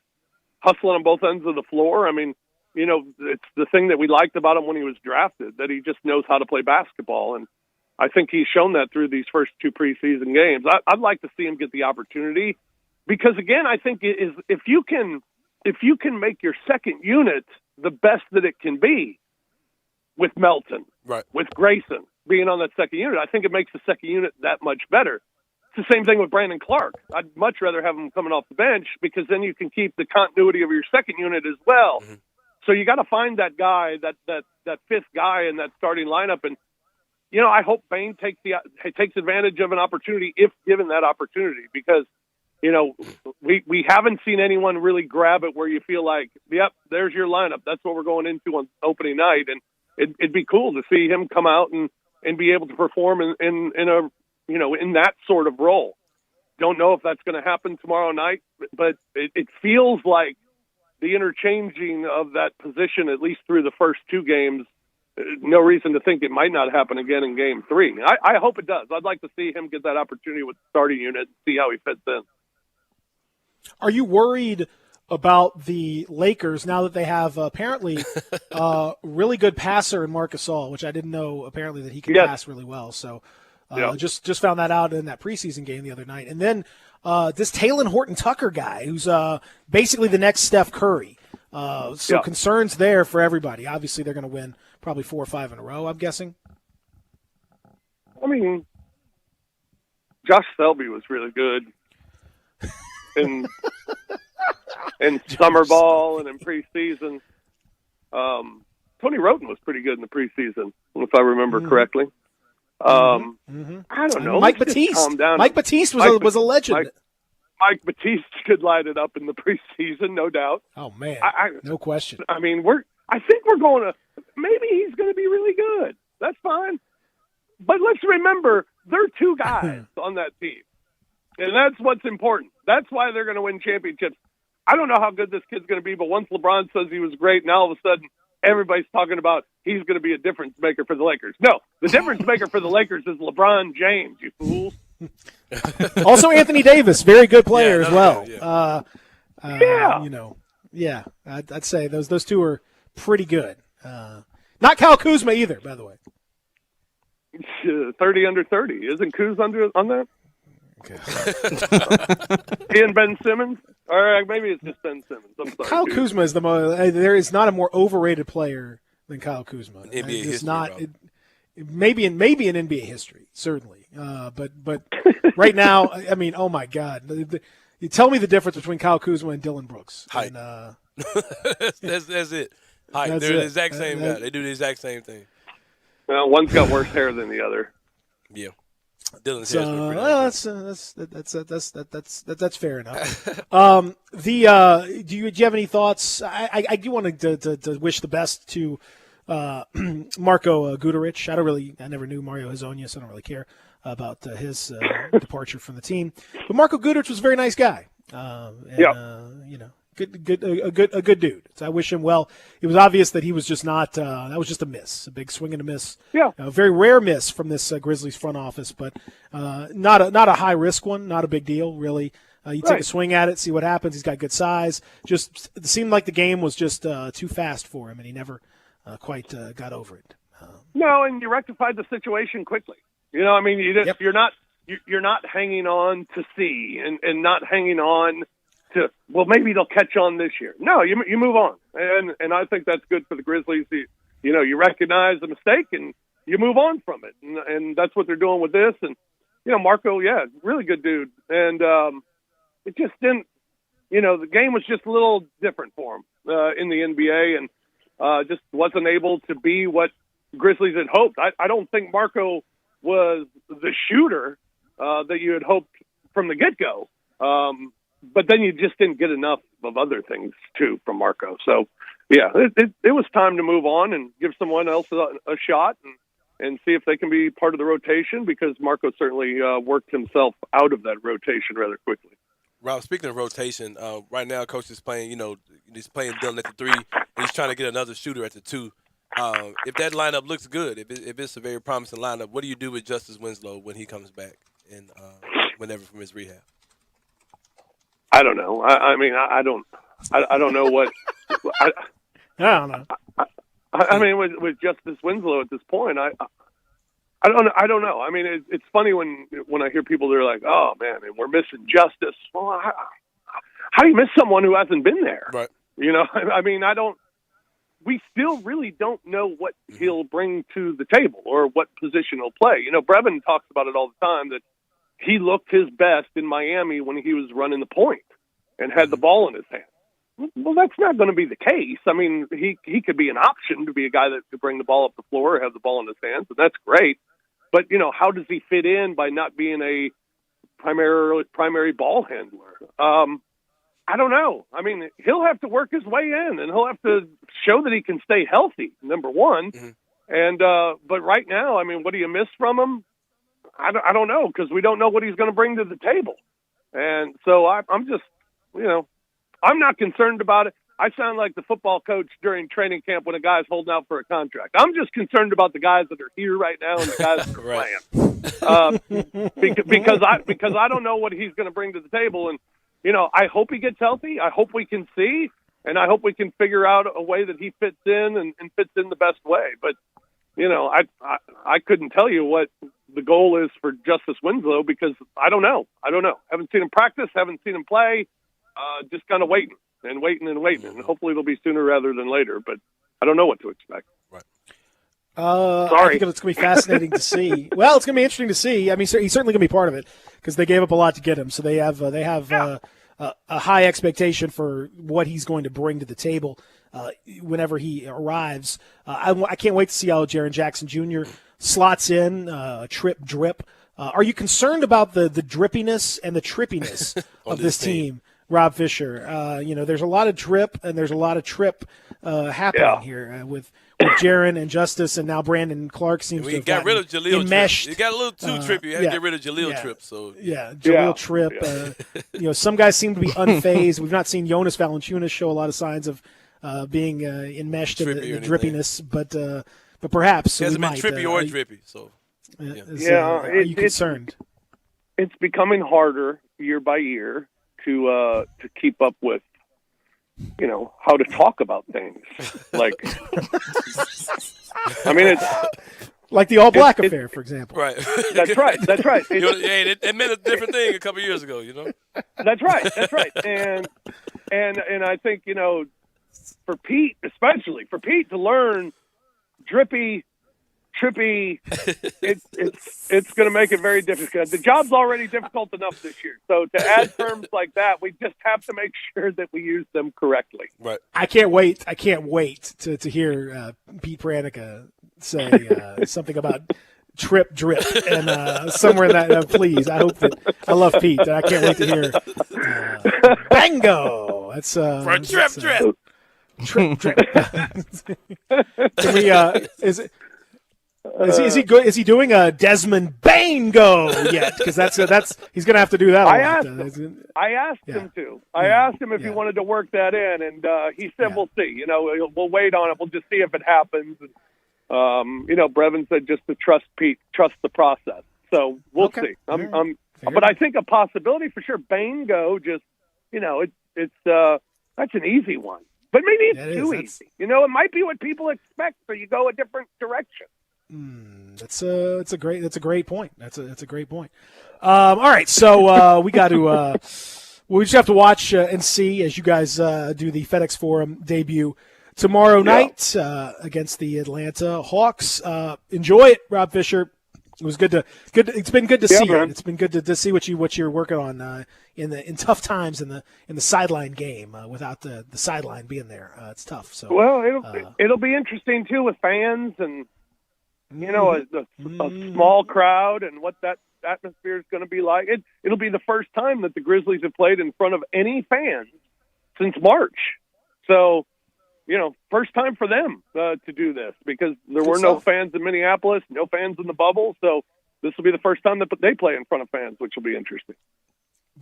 Speaker 15: hustling on both ends of the floor. I mean, it's the thing that we liked about him when he was drafted, that he just knows how to play basketball. And I think he's shown that through these first 2 preseason games. I'd like to see him get the opportunity because, again, I think if you can make your second unit the best that it can be with Melton,
Speaker 5: right,
Speaker 15: with Grayson being on that second unit, I think it makes the second unit that much better. It's the same thing with Brandon Clark. I'd much rather have him coming off the bench because then you can keep the continuity of your second unit as well. Mm-hmm. So you got to find that guy, that fifth guy in that starting lineup. And, I hope Bane takes advantage of an opportunity if given that opportunity because, we haven't seen anyone really grab it where you feel like, yep, there's your lineup. That's what we're going into on opening night. And it'd be cool to see him come out and be able to perform in that sort of role. Don't know if that's going to happen tomorrow night, but it feels like the interchanging of that position, at least through the first 2 games, no reason to think it might not happen again in game 3. I hope it does. I'd like to see him get that opportunity with the starting unit and see how he fits in.
Speaker 4: Are you worried about the Lakers now that they have apparently really good passer in Marc Gasol, which I didn't know apparently that he can pass really well. So just found that out in that preseason game the other night. And then this Talen Horton-Tucker guy who's basically the next Steph Curry. Concerns there for everybody. Obviously, they're going to win probably 4 or 5 in a row, I'm guessing.
Speaker 15: I mean, Josh Selby was really good in summer ball and in preseason. Tony Roten was pretty good in the preseason, if I remember correctly. I don't know.
Speaker 4: Mike Batiste. Mike Batiste was a legend.
Speaker 15: Mike Batiste could light it up in the preseason, no doubt.
Speaker 4: Oh man, no question.
Speaker 15: I mean, I think we're going to. Maybe he's going to be really good. That's fine. But let's remember, there are 2 guys on that team, and that's what's important. That's why they're going to win championships. I don't know how good this kid's going to be, but once LeBron says he was great, now all of a sudden everybody's talking about he's going to be a difference maker for the Lakers. No, the difference maker for the Lakers is LeBron James. You fools.
Speaker 4: Also, Anthony Davis, very good player as well. I'd say those 2 are pretty good. Not Kyle Kuzma either, by the way.
Speaker 15: 30 under 30. Isn't Kuz on that? Okay. He and Ben Simmons? Or maybe it's just Ben Simmons. I'm sorry.
Speaker 4: Kyle Kuzma is there is not a more overrated player than Kyle Kuzma.
Speaker 5: NBA history,
Speaker 4: maybe in NBA history, certainly. But right now, I mean, oh my God! You tell me the difference between Kyle Kuzma and Dylan Brooks.
Speaker 5: Height. That's it. Height. They're the exact same guy. They do the exact same thing.
Speaker 15: Well, one's got worse hair than the other.
Speaker 5: Yeah. Dylan's
Speaker 4: that's fair enough. Do you have any thoughts? I do want to wish the best to Marko Guduric. I never knew Mario Hezonja, so I don't really care about his departure from the team. But Marko Guduric was a very nice guy. A good dude. So I wish him well. It was obvious that he was just not. That was just a miss, a big swing and a miss.
Speaker 15: Yeah,
Speaker 4: a very rare miss from this Grizzlies front office, but not a high risk one. Not a big deal, really. You take a swing at it, see what happens. He's got good size. Just it seemed like the game was just too fast for him, and he never quite got over it.
Speaker 15: No, and you rectified the situation quickly. You know, I mean, you're not hanging on to see and not hanging on to, well, maybe they'll catch on this year. No, you move on, and I think that's good for the Grizzlies. You recognize the mistake and you move on from it, and that's what they're doing with this. And Marko, really good dude, and it just didn't. The game was just a little different for him in the NBA, and just wasn't able to be what Grizzlies had hoped. I don't think Marko was the shooter that you had hoped from the get-go. But then you just didn't get enough of other things, too, from Marko. So, it was time to move on and give someone else a shot and see if they can be part of the rotation, because Marko certainly worked himself out of that rotation rather quickly.
Speaker 5: Rob, speaking of rotation, right now Coach is playing, he's playing Dylan at the 3, and he's trying to get another shooter at the 2. If that lineup looks good, if it's a very promising lineup, what do you do with Justice Winslow when he comes back and whenever from his rehab?
Speaker 15: I don't know. I mean, I don't know what.
Speaker 4: I don't know.
Speaker 15: I mean, with Justice Winslow at this point, I don't know. I mean, it's funny when I hear people, they're like, "Oh man, we're missing Justice." Well, how do you miss someone who hasn't been there?
Speaker 5: Right.
Speaker 15: I mean, we still really don't know what he'll bring to the table or what position he'll play. Brevin talks about it all the time, that he looked his best in Miami when he was running the point and had the ball in his hand. Well, that's not going to be the case. I mean, he could be an option to be a guy that could bring the ball up the floor or have the ball in his hands, and that's great. But, how does he fit in by not being a primary ball handler? I don't know. I mean, he'll have to work his way in, and he'll have to show that he can stay healthy, number one.
Speaker 5: Mm-hmm.
Speaker 15: And but right now, I mean, what do you miss from him? I don't know, because we don't know what he's going to bring to the table. And so I'm just, I'm not concerned about it. I sound like the football coach during training camp when a guy's holding out for a contract. I'm just concerned about the guys that are here right now and the guys that are playing. Because I don't know what he's going to bring to the table. And, I hope he gets healthy. I hope we can see, and I hope we can figure out a way that he fits in and fits in the best way. But, I couldn't tell you what the goal is for Justice Winslow because I don't know. Haven't seen him practice, haven't seen him play, just kind of waiting. And hopefully it'll be sooner rather than later, but I don't know what to expect.
Speaker 5: Right.
Speaker 4: I think it's going to be fascinating to see. Well, it's going to be interesting to see. I mean, he's certainly going to be part of it because they gave up a lot to get him. So they have a high expectation for what he's going to bring to the table whenever he arrives. I can't wait to see how Jaren Jackson Jr. slots in, drip. Are you concerned about the drippiness and the trippiness of this team, Rob Fisher? There's a lot of drip and there's a lot of trip happening here with Jaren and Justice, and now Brandon Clark seems to have
Speaker 5: got rid of Jaleel
Speaker 4: enmeshed.
Speaker 5: Tripp. He got a little too trippy. You had to get rid of Jaleel Tripp. So
Speaker 4: Jaleel Tripp. Some guys seem to be unfazed. We've not seen Jonas Valanciunas show a lot of signs of being enmeshed in the drippiness, but perhaps
Speaker 5: he hasn't been trippy or drippy. So
Speaker 4: are you concerned?
Speaker 15: It's becoming harder year by year to keep up with. How to talk about things. Like, it's
Speaker 4: like the All Black affair, for example.
Speaker 5: Right.
Speaker 15: That's right.
Speaker 5: It meant a different thing a couple years ago,
Speaker 15: That's right. And I think, for Pete, especially for Pete to learn drippy, trippy, it's going to make it very difficult. The job's already difficult enough this year. So to add terms like that, we just have to make sure that we use them correctly.
Speaker 5: Right.
Speaker 4: I can't wait to hear Pete Pranica say something about drip, and somewhere in that, please. I love Pete. And I can't wait to hear Bango. That's
Speaker 5: for drip.
Speaker 4: Trip. Can we? Is he good? Is he doing a Desmond Bango yet? Because that's he's going to have to do that.
Speaker 15: I asked him to. I asked him if he wanted to work that in, and he said, "We'll see. We'll wait on it. We'll just see if it happens." And, Brevin said just to trust Pete, trust the process. So we'll see. But I think a possibility for sure. Bango, just it's that's an easy one, but maybe it's too easy. It might be what people expect, so you go a different direction.
Speaker 4: That's a great point. That's a great point. All right, so we got to we just have to watch and see as you guys do the FedEx Forum debut tomorrow night against the Atlanta Hawks. Enjoy it, Rob Fisher. It was good. It's been good to see you. It's been good to see what you're working on in tough times in the sideline game without the sideline being there. It's tough. So
Speaker 15: it'll be interesting too with fans and. A small crowd and what that atmosphere is going to be like. It'll be the first time that the Grizzlies have played in front of any fans since March. So, first time for them to do this because there were no fans in Minneapolis, no fans in the bubble. So this will be the first time that they play in front of fans, which will be interesting.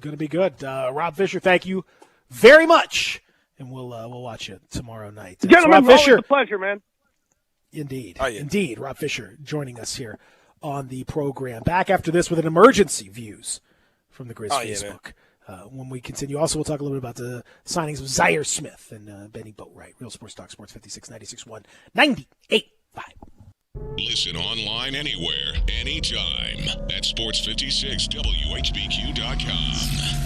Speaker 4: Going to be good. Rob Fisher, thank you very much. And we'll watch it tomorrow night.
Speaker 15: Gentlemen, Rob Fisher, always a pleasure, man.
Speaker 4: Indeed. Indeed. Rob Fisher joining us here on the program. Back after this with an emergency views from the Grizz Facebook. When we continue, also we'll talk a little bit about the signings of Zaire Smith and Benny Boatwright. Real Sports Talk, Sports 56, 96.1, 98.5.
Speaker 3: Listen online anywhere, anytime at sports56whbq.com.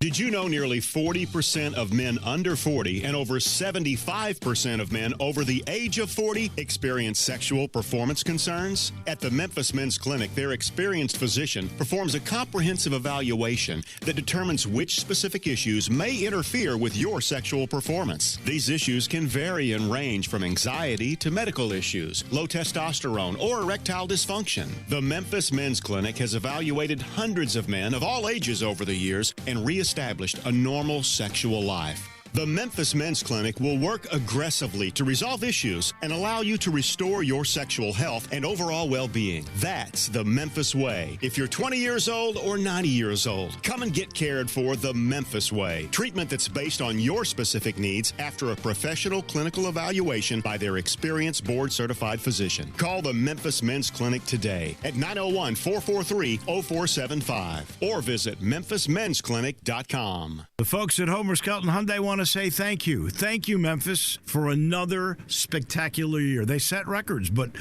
Speaker 9: Did you know nearly 40% of men under 40 and over 75% of men over the age of 40 experience sexual performance concerns? At the Memphis Men's Clinic, their experienced physician performs a comprehensive evaluation that determines which specific issues may interfere with your sexual performance. These issues can vary and range from anxiety to medical issues, low testosterone, or erectile dysfunction. The Memphis Men's Clinic has evaluated hundreds of men of all ages over the years and reestablished a normal sexual life. The Memphis Men's Clinic will work aggressively to resolve issues and allow you to restore your sexual health and overall well-being. That's the Memphis way. If you're 20 years old or 90 years old, come and get cared for the Memphis way. Treatment that's based on your specific needs after a professional clinical evaluation by their experienced board-certified physician. Call the Memphis Men's Clinic today at 901-443-0475 or visit memphismensclinic.com.
Speaker 14: The folks at Homer Skelton Hyundai want to say thank you. Thank you, Memphis, for another spectacular year. They set records, but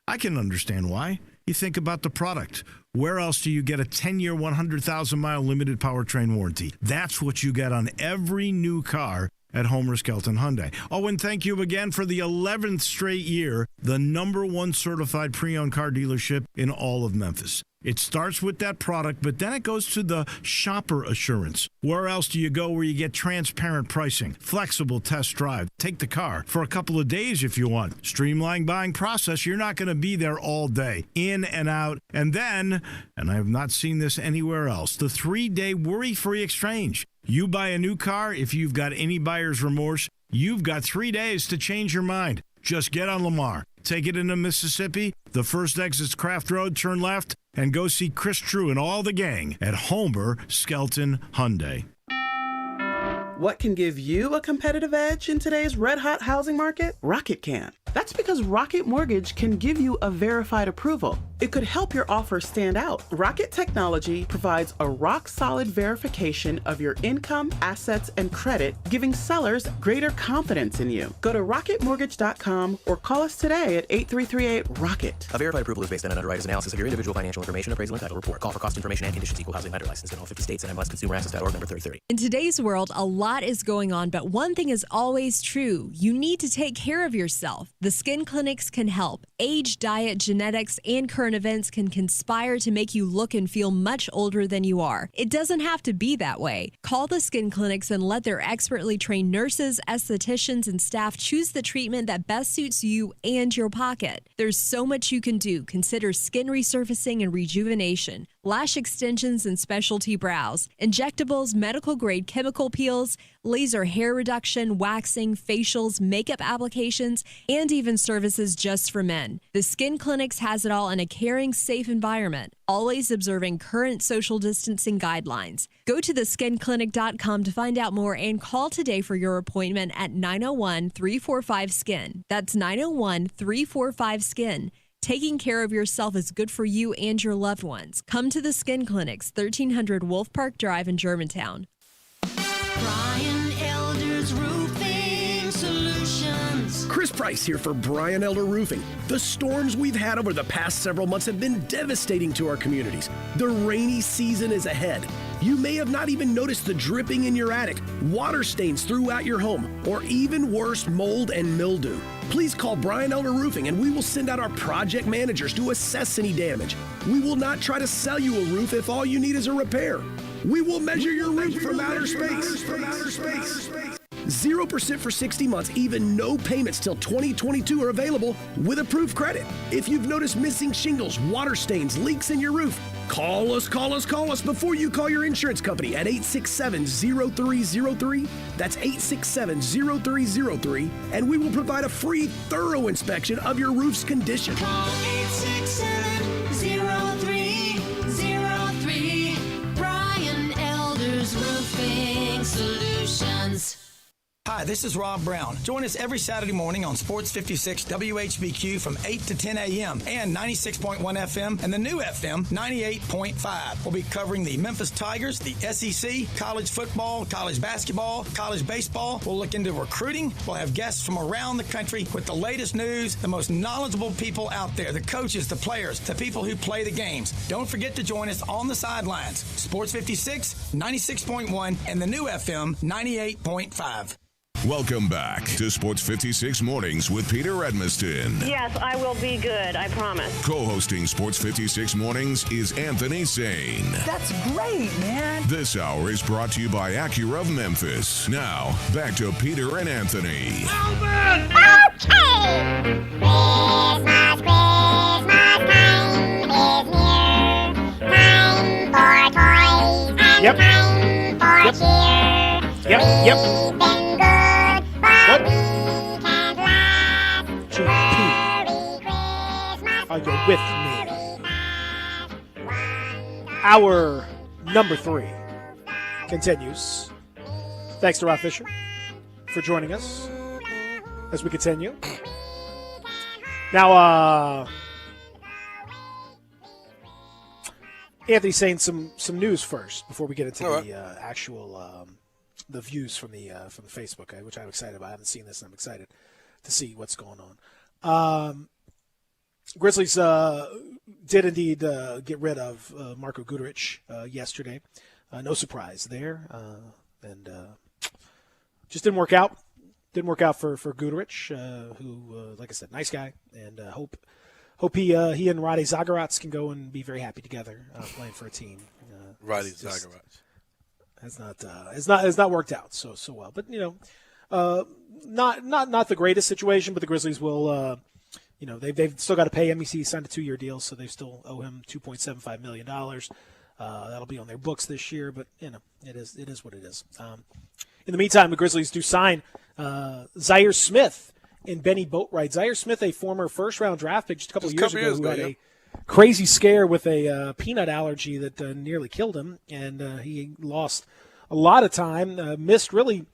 Speaker 14: I can understand why. You think about the product. Where else do you get a 10-year, 100,000-mile limited powertrain warranty? That's what you get on every new car at Homer Skelton Hyundai. Oh, and thank you again for the 11th straight year, the #1 certified pre-owned car dealership in all of Memphis. It starts with that product, but then it goes to the shopper assurance. Where else do you go where you get transparent pricing, flexible test drive, take the car for a couple of days if you want, streamlined buying process? You're not going to be there all day, in and out. And then, and I have not seen this anywhere else, the 3-day worry-free exchange. You buy a new car, if you've got any buyer's remorse, you've got 3 days to change your mind. Just get on Lamar, take it into Mississippi, the first exit's Craft Road, turn left, and go see Chris True and all the gang at Homer Skelton Hyundai.
Speaker 16: What can give you a competitive edge in today's red-hot housing market? Rocket can. That's because Rocket Mortgage can give you a verified approval. It could help your offer stand out. Rocket Technology provides a rock-solid verification of your income, assets, and credit, giving sellers greater confidence in you. Go to rocketmortgage.com or call us today at 8338-ROCKET.
Speaker 11: A verified approval is based on an underwriter's analysis of your individual financial information, appraisal, and title report. Call for cost information and conditions. Equal housing lender license in all 50 states and MLSconsumeraccess.org number 3030.
Speaker 17: In today's world, a lot is going on, but one thing is always true. You need to take care of yourself. The skin clinics can help. Age, diet, genetics, and current events can conspire to make you look and feel much older than you are. It doesn't have to be that way. Call the skin clinics and let their expertly trained nurses, estheticians, and staff choose the treatment that best suits you and your pocket. There's so much you can do. Consider skin resurfacing and rejuvenation, lash extensions and specialty brows, injectables, medical-grade chemical peels, laser hair reduction, waxing, facials, makeup applications, and even services just for men. The Skin Clinics has it all in a caring, safe environment, always observing current social distancing guidelines. Go to theskinclinic.com to find out more and call today for your appointment at 901-345-SKIN. That's 901-345-SKIN. Taking care of yourself is good for you and your loved ones. Come to the Skin Clinics, 1300 Wolf Park Drive in Germantown.
Speaker 19: Brian Elder's Roofing Solutions.
Speaker 20: Chris Price here for Brian Elder Roofing. The storms we've had over the past several months have been devastating to our communities. The rainy season is ahead. You may have not even noticed the dripping in your attic, water stains throughout your home, or even worse, mold and mildew. Please call Brian Elder Roofing and we will send out our project managers to assess any damage. We will not try to sell you a roof if all you need is a repair. We will measure your roof from outer space. 0% for 60 months, even no payments till 2022 are available with approved credit. If you've noticed missing shingles, water stains, leaks in your roof, call us before you call your insurance company at 867-0303. That's 867-0303, and we will provide a free, thorough inspection of your roof's condition.
Speaker 19: Call 867-0303. Brian Elder's Roofing Solutions.
Speaker 22: Hi, this is Rob Brown. Join us every Saturday morning on Sports 56 WHBQ from 8 to 10 a.m. and 96.1 FM and the new FM 98.5. We'll be covering the Memphis Tigers, the SEC, college football, college basketball, college baseball. We'll look into recruiting. We'll have guests from around the country with the latest news, the most knowledgeable people out there, the coaches, the players, the people who play the games. Don't forget to join us on the sidelines. Sports 56, 96.1, and the new FM 98.5.
Speaker 3: Welcome back to Sports 56 Mornings with Peter Edmiston.
Speaker 18: Yes, I will be good, I promise.
Speaker 3: Co-hosting Sports 56 Mornings is Anthony Sane.
Speaker 18: That's great, man.
Speaker 3: This hour is brought to you by Acura of Memphis. Now, back to Peter and Anthony.
Speaker 19: Alvin! Okay! Christmas time is near. Time for toys and time for cheer.
Speaker 4: Yep.
Speaker 19: We've been good
Speaker 4: What? GP. Are you with me? Our number 3 continues. Thanks to Rob Fisher for joining us as we continue. Now, Anthony's saying some news first before we get into the actual the views from the Facebook, which I'm excited about. I haven't seen this, and I'm excited to see what's going on. Grizzlies did indeed get rid of Marko Guduric yesterday. No surprise there, and just didn't work out. Didn't work out for Guduric, who, like I said, nice guy, and hope he and Rade Zagorac can go and be very happy together playing for a team.
Speaker 5: Rade Zagorac
Speaker 4: has not worked out so well, but not the greatest situation. But the Grizzlies will, they've still got to pay him. He signed a 2-year deal, so they still owe him $2.75 million. That'll be on their books this year, but it is what it is. In the meantime, the Grizzlies do sign Zaire Smith and Benny Boatwright. Zaire Smith, a former first-round draft pick just a couple of years ago, who had a crazy scare with a peanut allergy that nearly killed him, and he lost a lot of time, missed really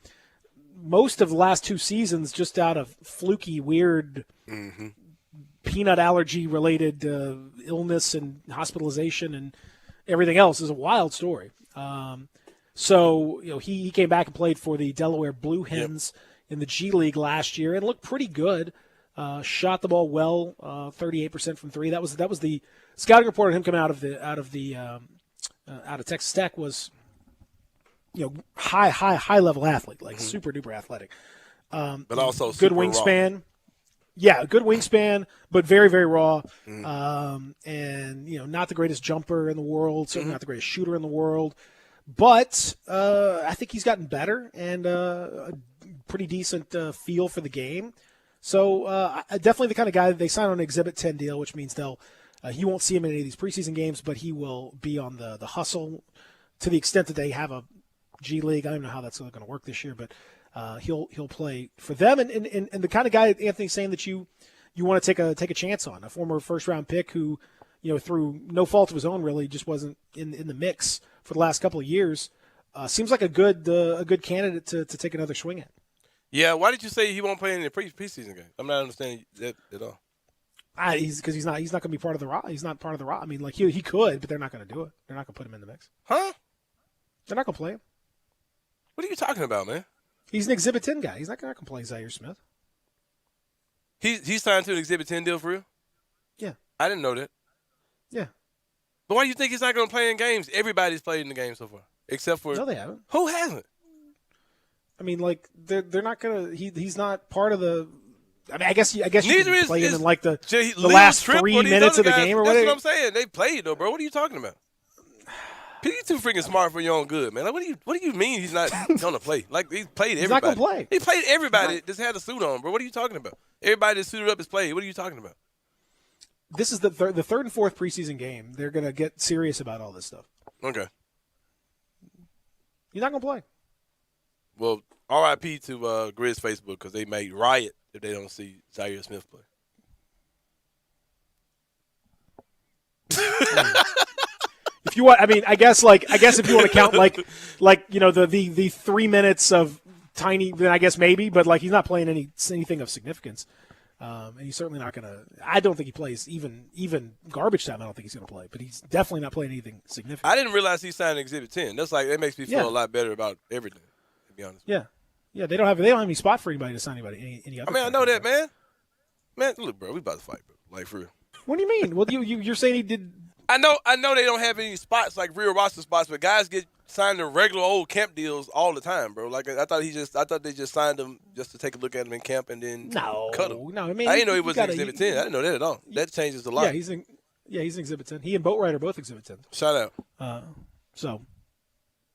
Speaker 4: most of the last 2 seasons just out of fluky, weird peanut allergy-related illness and hospitalization and everything else. Is a wild story. So he came back and played for the Delaware Blue Hens in the G League last year and looked pretty good. Shot the ball well, 38% from 3. That was the scouting report on him coming out of Texas Tech was high level athlete, like super duper athletic.
Speaker 5: But also
Speaker 4: good
Speaker 5: super
Speaker 4: wingspan.
Speaker 5: Raw.
Speaker 4: Yeah, good wingspan, but very, very raw. And not the greatest jumper in the world, certainly not the greatest shooter in the world. But I think he's gotten better and a pretty decent feel for the game. So definitely the kind of guy that they sign on an Exhibit 10 deal, which means he won't see him in any of these preseason games, but he will be on the hustle to the extent that they have a G League. I don't know how that's going to work this year, but he'll play for them. And the kind of guy, Anthony's saying, that you want to take a chance on, a former first-round pick who, through no fault of his own, really just wasn't in the mix for the last couple of years. Seems like a good candidate to take another swing at.
Speaker 5: Yeah, why did you say he won't play in the preseason game? I'm not understanding that at all.
Speaker 4: Because he's not going to be part of the raw. He's not part of the raw. I mean, like he could, but they're not going to do it. They're not going to put him in the mix.
Speaker 5: Huh?
Speaker 4: They're not going to play him.
Speaker 5: What are you talking about, man?
Speaker 4: He's an Exhibit 10 guy. He's not going to play Zaire Smith.
Speaker 5: He's signed to an Exhibit 10 deal for real?
Speaker 4: Yeah.
Speaker 5: I didn't know that.
Speaker 4: Yeah.
Speaker 5: But why do you think he's not going to play in games? Everybody's played in the game so far, except for
Speaker 4: no, they haven't.
Speaker 5: Who hasn't?
Speaker 4: I mean, like they're not gonna. He's not part of the. I mean, I guess you can play him in like the last 3 minutes of the game or whatever.
Speaker 5: That's what I'm saying. They played though, bro. What are you talking about? You're too freaking smart for your own good, man. Like, what do you mean he's not gonna play? Like he's played everybody.
Speaker 4: He's not gonna play.
Speaker 5: He played everybody. Just had a suit on, bro. What are you talking about? Everybody that's suited up has played. What are you talking about?
Speaker 4: This is the third and fourth preseason game. They're gonna get serious about all this stuff.
Speaker 5: Okay.
Speaker 4: He's not gonna play.
Speaker 5: Well, RIP to Grizz Facebook because they may riot if they don't see Zaire Smith play.
Speaker 4: If you want, I mean, I guess if you want to count like the 3 minutes of tiny, then I guess maybe, but like he's not playing anything of significance, and he's certainly not gonna. I don't think he plays even garbage time. I don't think he's gonna play, but he's definitely not playing anything significant.
Speaker 5: I didn't realize he signed Exhibit 10. That makes me feel a lot better about everything. To be honest.
Speaker 4: Yeah. They don't have any spot for anybody to sign any other.
Speaker 5: I mean, I know that, man. Man, look, bro, we about to fight, bro. Like for real.
Speaker 4: What do you mean? Well, you're saying he did.
Speaker 5: I know they don't have any spots like real roster spots, but guys get signed to regular old camp deals all the time, bro. Like I thought they just signed him just to take a look at him in camp and then cut him.
Speaker 4: No, I mean
Speaker 5: I didn't know he was Exhibit 10. I didn't know that at all. That changes a lot.
Speaker 4: Yeah, he's an Exhibit 10. He and Boatwright are both Exhibit 10.
Speaker 5: Shout out.
Speaker 4: So,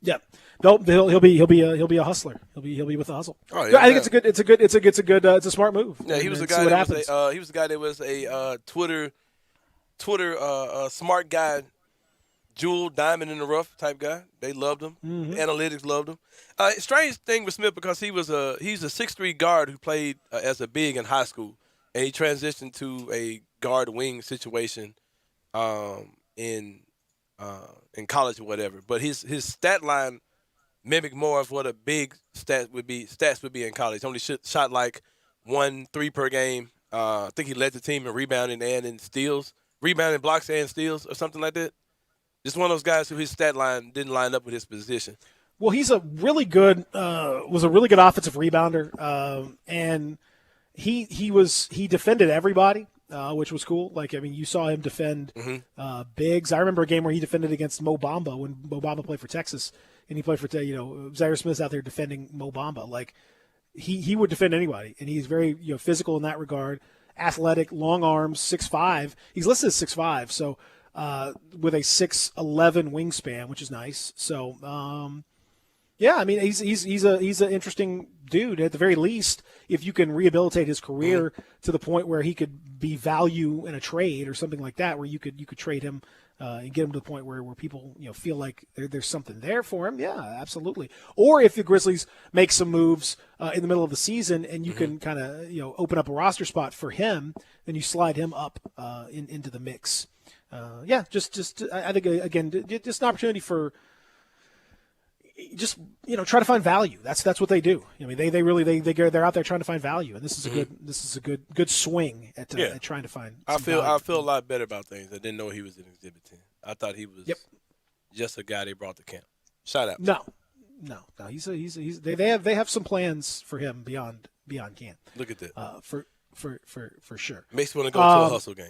Speaker 4: yeah, he'll be a hustler. He'll be with the hustle.
Speaker 5: Oh, yeah,
Speaker 4: I think it's a smart move.
Speaker 5: Yeah, he was a guy that was a Twitter smart guy jewel, diamond in the rough type guy. They loved him.
Speaker 4: Mhm.
Speaker 5: Analytics loved him. Strange thing with Smith because he's a 6'3" guard who played as a big in high school, and he transitioned to a guard wing situation in college or whatever. But his stat line mimicked more of what a big stats would be in college. He only shot like 1 3 per game. I think he led the team in rebounding and in steals, rebounding, blocks, and steals, or something like that. Just one of those guys who his stat line didn't line up with his position.
Speaker 4: Well, he's a really good was a really good offensive rebounder, and he defended everybody, which was cool. Like, I mean, you saw him defend bigs. I remember a game where he defended against Mo Bamba when Mo Bamba played for Texas, and he played for Zaire Smith's out there defending Mo Bamba. Like, he would defend anybody, and he's very physical in that regard, athletic, long arms, 6'5". He's listed as 6'5", so with a 6'11" wingspan, which is nice. So. Yeah, I mean he's an interesting dude. At the very least, if you can rehabilitate his career to the point where he could be value in a trade or something like that, where you could trade him and get him to the point where people feel like there's something there for him. Yeah, absolutely. Or if the Grizzlies make some moves in the middle of the season and you can kind of open up a roster spot for him, then you slide him up into the mix. Just I think again just an opportunity for. Just try to find value. That's what they do. I mean, they're out there trying to find value, and this is a good swing at trying to find.
Speaker 5: I feel a lot better about things. I didn't know he was in Exhibit 10. I thought he was just a guy they brought to camp. Shout out.
Speaker 4: No. They have some plans for him beyond camp.
Speaker 5: Look at that.
Speaker 4: For sure.
Speaker 5: Makes me want to go to a hustle game.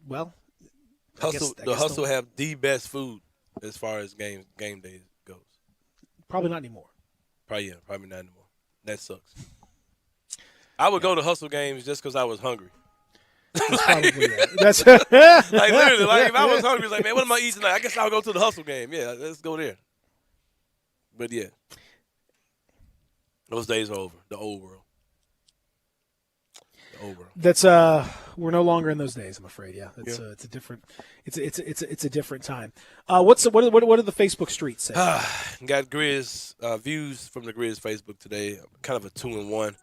Speaker 4: Well,
Speaker 5: the hustle have the best food as far as game days.
Speaker 4: Probably not anymore.
Speaker 5: Probably not anymore. That sucks. I would go to hustle games just because I was hungry.
Speaker 4: That's
Speaker 5: like literally, like if I was hungry, it's like, man, what am I eating tonight? I guess I'll go to the hustle game. Yeah, let's go there. But yeah, those days are over. The old world.
Speaker 4: That's we're no longer in those days, I'm afraid. Yeah, it's a different it's a different time. What do the Facebook streets say?
Speaker 5: Got Grizz views from the Grizz Facebook today. Kind of a 2-in-1.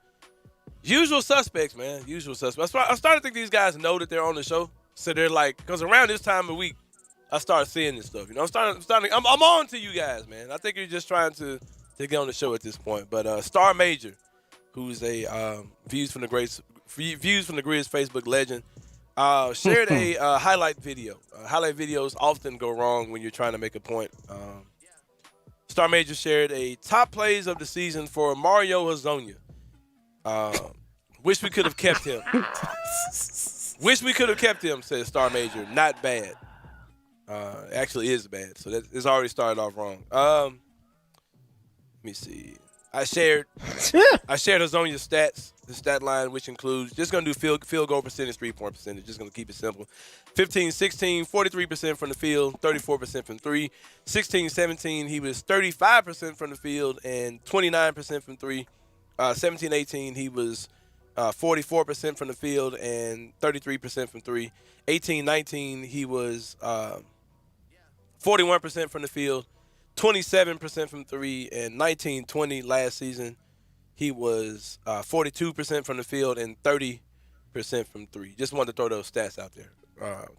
Speaker 5: Usual suspects, man. Usual suspects. I started to think these guys know that they're on the show, so they're like, because around this time of week, I start seeing this stuff. I'm on to you guys, man. I think you're just trying to get on the show at this point. But Star Major, who's a views from the Grizz Facebook legend, shared a highlight video. Highlight videos often go wrong when you're trying to make a point. Star Major shared a top plays of the season for Mario Hezonja. Wish we could have kept him. Wish we could have kept him, says Star Major. Not bad. Actually is bad. So it's already started off wrong. Let me see. I shared Hezonja's stats, the stat line, which includes just going to do field goal percentage, 3-point percentage. Just going to keep it simple. 15-16, 43% from the field, 34% from three. 16-17, he was 35% from the field and 29% from three. 17-18, he was 44% from the field and 33% from three. 18-19, he was 41% from the field, 27% from three, and 19-20 last season, he was 42% from the field and 30% from three. Just wanted to throw those stats out there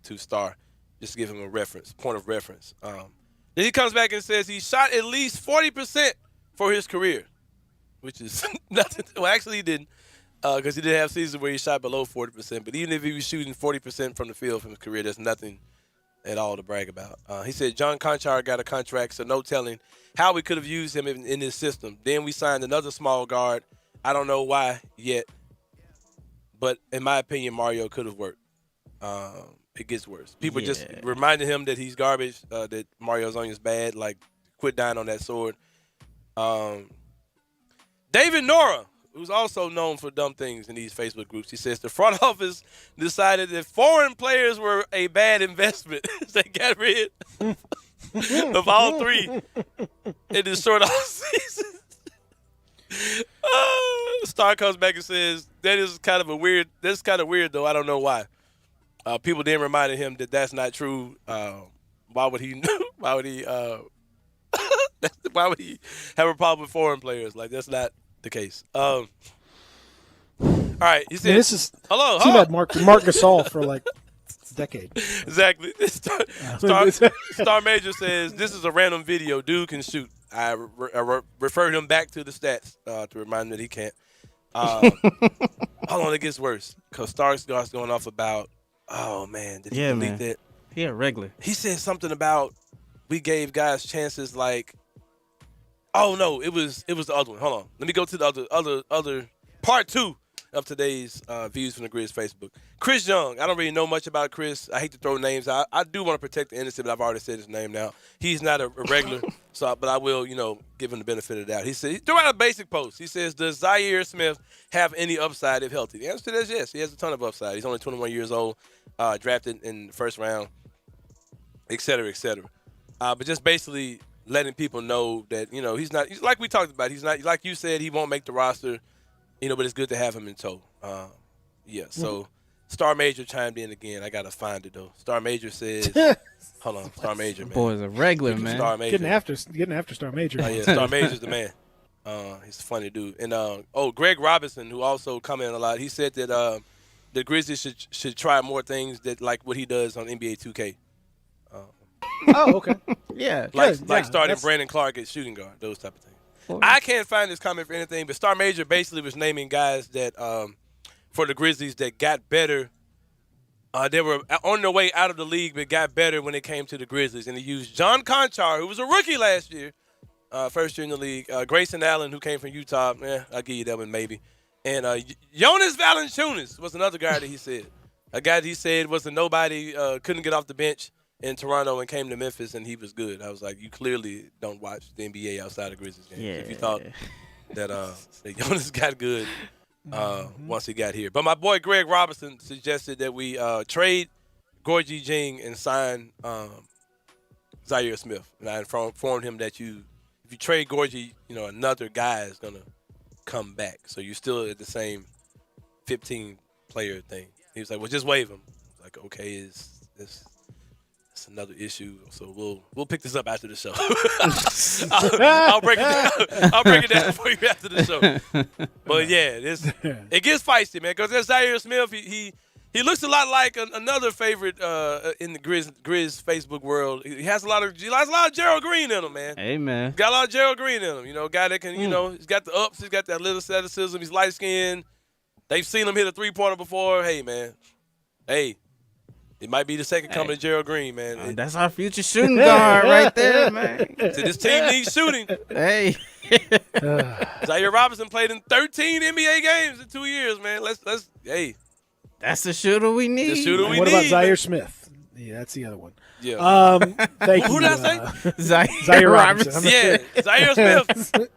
Speaker 5: to Star, just to give him a point of reference. Then he comes back and says he shot at least 40% for his career, which is nothing. Well, actually he didn't, because he did have seasons where he shot below 40%. But even if he was shooting 40% from the field from his career, there's nothing at all to brag about. He said John Conchar got a contract, so no telling how we could have used him in this system. Then we signed another small guard. I don't know why yet, but in my opinion, Mario could have worked. It gets worse. People just reminded him that he's garbage, that Mario Hezonja's bad, like quit dying on that sword. David Nora, who's also known for dumb things in these Facebook groups, he says the front office decided that foreign players were a bad investment. They got rid of all three in this short off season. Star comes back and says that's kind of weird though. I don't know why. People then reminded him that that's not true. why would he why would he why would he have a problem with foreign players? Like, that's not the case. All right, he said,
Speaker 4: this is
Speaker 5: hello.
Speaker 4: Team had Mark Gasol for like a decade.
Speaker 5: Exactly. Star Major says, this is a random video. Dude can shoot. I referred him back to the stats to remind him that he can't. Hold on, it gets worse. Because Stark's going off about, oh, man, did he delete that?
Speaker 6: Yeah, regular.
Speaker 5: He said something about we gave guys chances like, oh, no, it was the other one. Hold on. Let me go to the other part 2 of today's Views from the Grizz Facebook. Chris Young. I don't really know much about Chris. I hate to throw names out. I do want to protect the innocent, but I've already said his name now. He's not a regular, but I will, give him the benefit of the doubt. He said, he threw out a basic post. He says, does Zaire Smith have any upside if healthy? The answer to that is yes. He has a ton of upside. He's only 21 years old, drafted in the first round, et cetera, et cetera. But just basically letting people know that, he's like we talked about, he's not, like you said, he won't make the roster. But it's good to have him in tow. So Star Major chimed in again. I got to find it, though. Star Major says, hold on, Star Major, man.
Speaker 6: Boy's a regular, man.
Speaker 5: Star Major.
Speaker 4: Getting after Star Major.
Speaker 5: Oh, yeah, Star Major's the man. He's a funny dude. And, Greg Robinson, who also commented a lot, he said that the Grizzlies should try more things that like what he does on NBA 2K.
Speaker 4: Oh, okay.
Speaker 6: Yeah.
Speaker 5: Like starting Brandon Clark at shooting guard, those type of things. I can't find this comment for anything, but Star Major basically was naming guys that for the Grizzlies that got better. They were on their way out of the league, but got better when it came to the Grizzlies. And he used John Conchar, who was a rookie last year, first year in the league. Grayson Allen, who came from Utah. I'll give you that one maybe. And Jonas Valanciunas was another guy that he said. A guy that he said was a nobody, couldn't get off the bench in Toronto and came to Memphis, and he was good. I was like, you clearly don't watch the NBA outside of Grizzlies games.
Speaker 6: Yeah.
Speaker 5: If you thought that Jonas got good once he got here. But my boy Greg Robinson suggested that we trade Gorgie Jing and sign Zaire Smith. And I informed him that if you trade Gorgie, another guy is going to come back. So you're still at the same 15-player thing. He was like, well, just waive him. I was like, okay, it's another issue, so we'll pick this up after the show. I'll break it down. I'll break it down for you after the show. But yeah, it gets feisty, man. Because there's Zaire Smith. He looks a lot like another favorite in the Grizz Facebook world. He has a lot of Gerald Green in him, man.
Speaker 6: Hey, man.
Speaker 5: Got a lot of Gerald Green in him. A guy that can, he's got the ups, he's got that little athleticism. He's light skinned. They've seen him hit a 3-pointer before. Hey, man. Hey. It might be the second coming of Gerald Green, man.
Speaker 6: That's our future shooting guard right there, man.
Speaker 5: So this team needs shooting.
Speaker 6: Hey.
Speaker 5: Zaire Robinson played in 13 NBA games in 2 years, man. Hey.
Speaker 6: That's the shooter we need.
Speaker 5: The shooter we need.
Speaker 4: What about Zaire Smith? Yeah, that's the other one.
Speaker 5: Yeah.
Speaker 4: Thank you.
Speaker 5: Who did I
Speaker 6: say?
Speaker 4: Zaire Robinson.
Speaker 5: Yeah, Zaire Smith.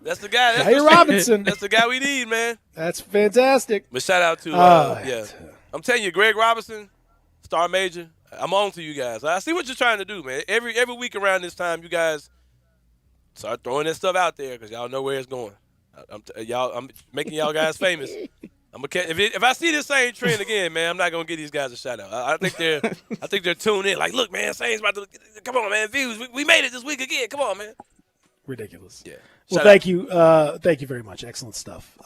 Speaker 5: That's the guy.
Speaker 4: Zaire Robinson.
Speaker 5: That's the guy we need, man.
Speaker 4: That's fantastic.
Speaker 5: But shout out to, I'm telling you, Greg Robinson, Star Major, I'm on to you guys. I see what you're trying to do, man. Every week around this time, you guys start throwing that stuff out there because y'all know where it's going. I'm making y'all guys famous. If I see this same trend again, man, I'm not gonna give these guys a shout out. I think they're tuned in. Like, look, man, Saints about to come on, man. Views, we made it this week again. Come on, man.
Speaker 4: Ridiculous.
Speaker 5: Yeah.
Speaker 4: Well, thank you. Thank you very much. Excellent stuff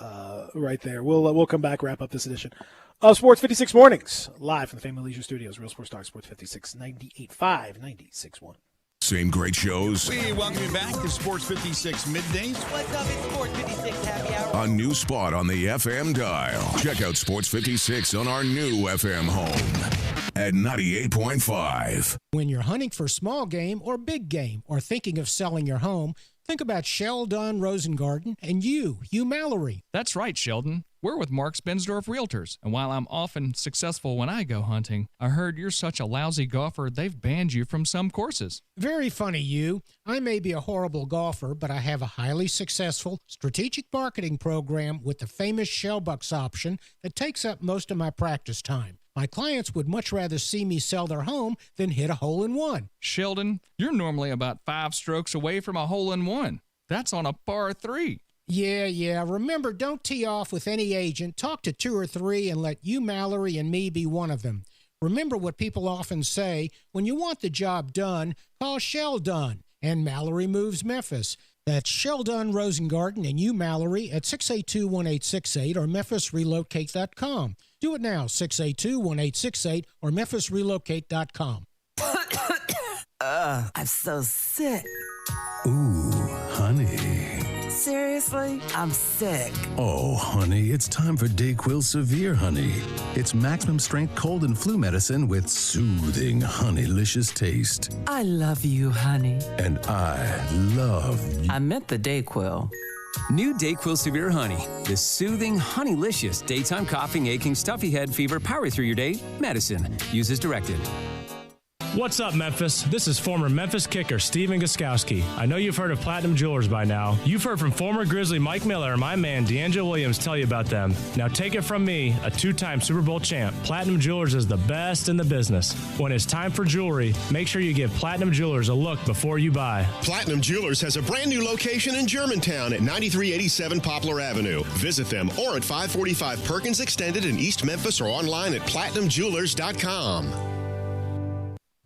Speaker 4: right there. We'll come back, wrap up this edition of Sports 56 Mornings, live from the Family Leisure Studios. Real Sports Talk, Sports 56, 98.5, 96.1.
Speaker 3: Same great shows.
Speaker 14: We welcome you back to Sports 56 Middays.
Speaker 1: What's up? It's Sports 56 Happy Hour.
Speaker 3: A new spot on the FM dial. Check out Sports 56 on our new FM home at 98.5.
Speaker 25: When you're hunting for small game or big game or thinking of selling your home, think about Sheldon Rosengarten and Hugh Mallory.
Speaker 2: That's right, Sheldon. We're with Mark Spensdorf Realtors, and while I'm often successful when I go hunting, I heard you're such a lousy golfer they've banned you from some courses.
Speaker 25: Very funny, Hugh. I may be a horrible golfer, but I have a highly successful strategic marketing program with the famous Shellbucks option that takes up most of my practice time. My clients would much rather see me sell their home than hit a hole-in-one.
Speaker 2: Sheldon, you're normally about 5 strokes away from a hole-in-one. That's on a par 3.
Speaker 25: Yeah. Remember, don't tee off with any agent. Talk to 2 or 3 and let you, Mallory, and me be one of them.
Speaker 7: Remember what people often say, when you want the job done, call Shell Done and Mallory Moves Memphis. That's Shell Done Rosengarten and you, Mallory, at 682-1868 or memphisrelocate.com. Do it now, 682-1868 or memphisrelocate.com.
Speaker 8: I'm so sick.
Speaker 12: Ooh, honey.
Speaker 8: Seriously? I'm sick.
Speaker 12: Oh, honey, it's time for DayQuil Severe Honey. It's maximum strength cold and flu medicine with soothing, honeylicious taste.
Speaker 8: I love you, honey.
Speaker 12: And I love you.
Speaker 8: I meant the DayQuil.
Speaker 21: New DayQuil Severe Honey, the soothing, honeylicious daytime coughing, aching, stuffy head, fever, power through your day medicine. Use as directed.
Speaker 23: What's up, Memphis? This is former Memphis kicker Steven Gostkowski. I know you've heard of Platinum Jewelers by now. You've heard from former Grizzly Mike Miller and my man D'Angelo Williams tell you about them. Now take it from me, a two-time Super Bowl champ. Platinum Jewelers is the best in the business. When it's time for jewelry, make sure you give Platinum Jewelers a look before you buy.
Speaker 9: Platinum Jewelers has a brand new location in Germantown at 9387 Poplar Avenue. Visit them or at 545 Perkins Extended in East Memphis or online at platinumjewelers.com.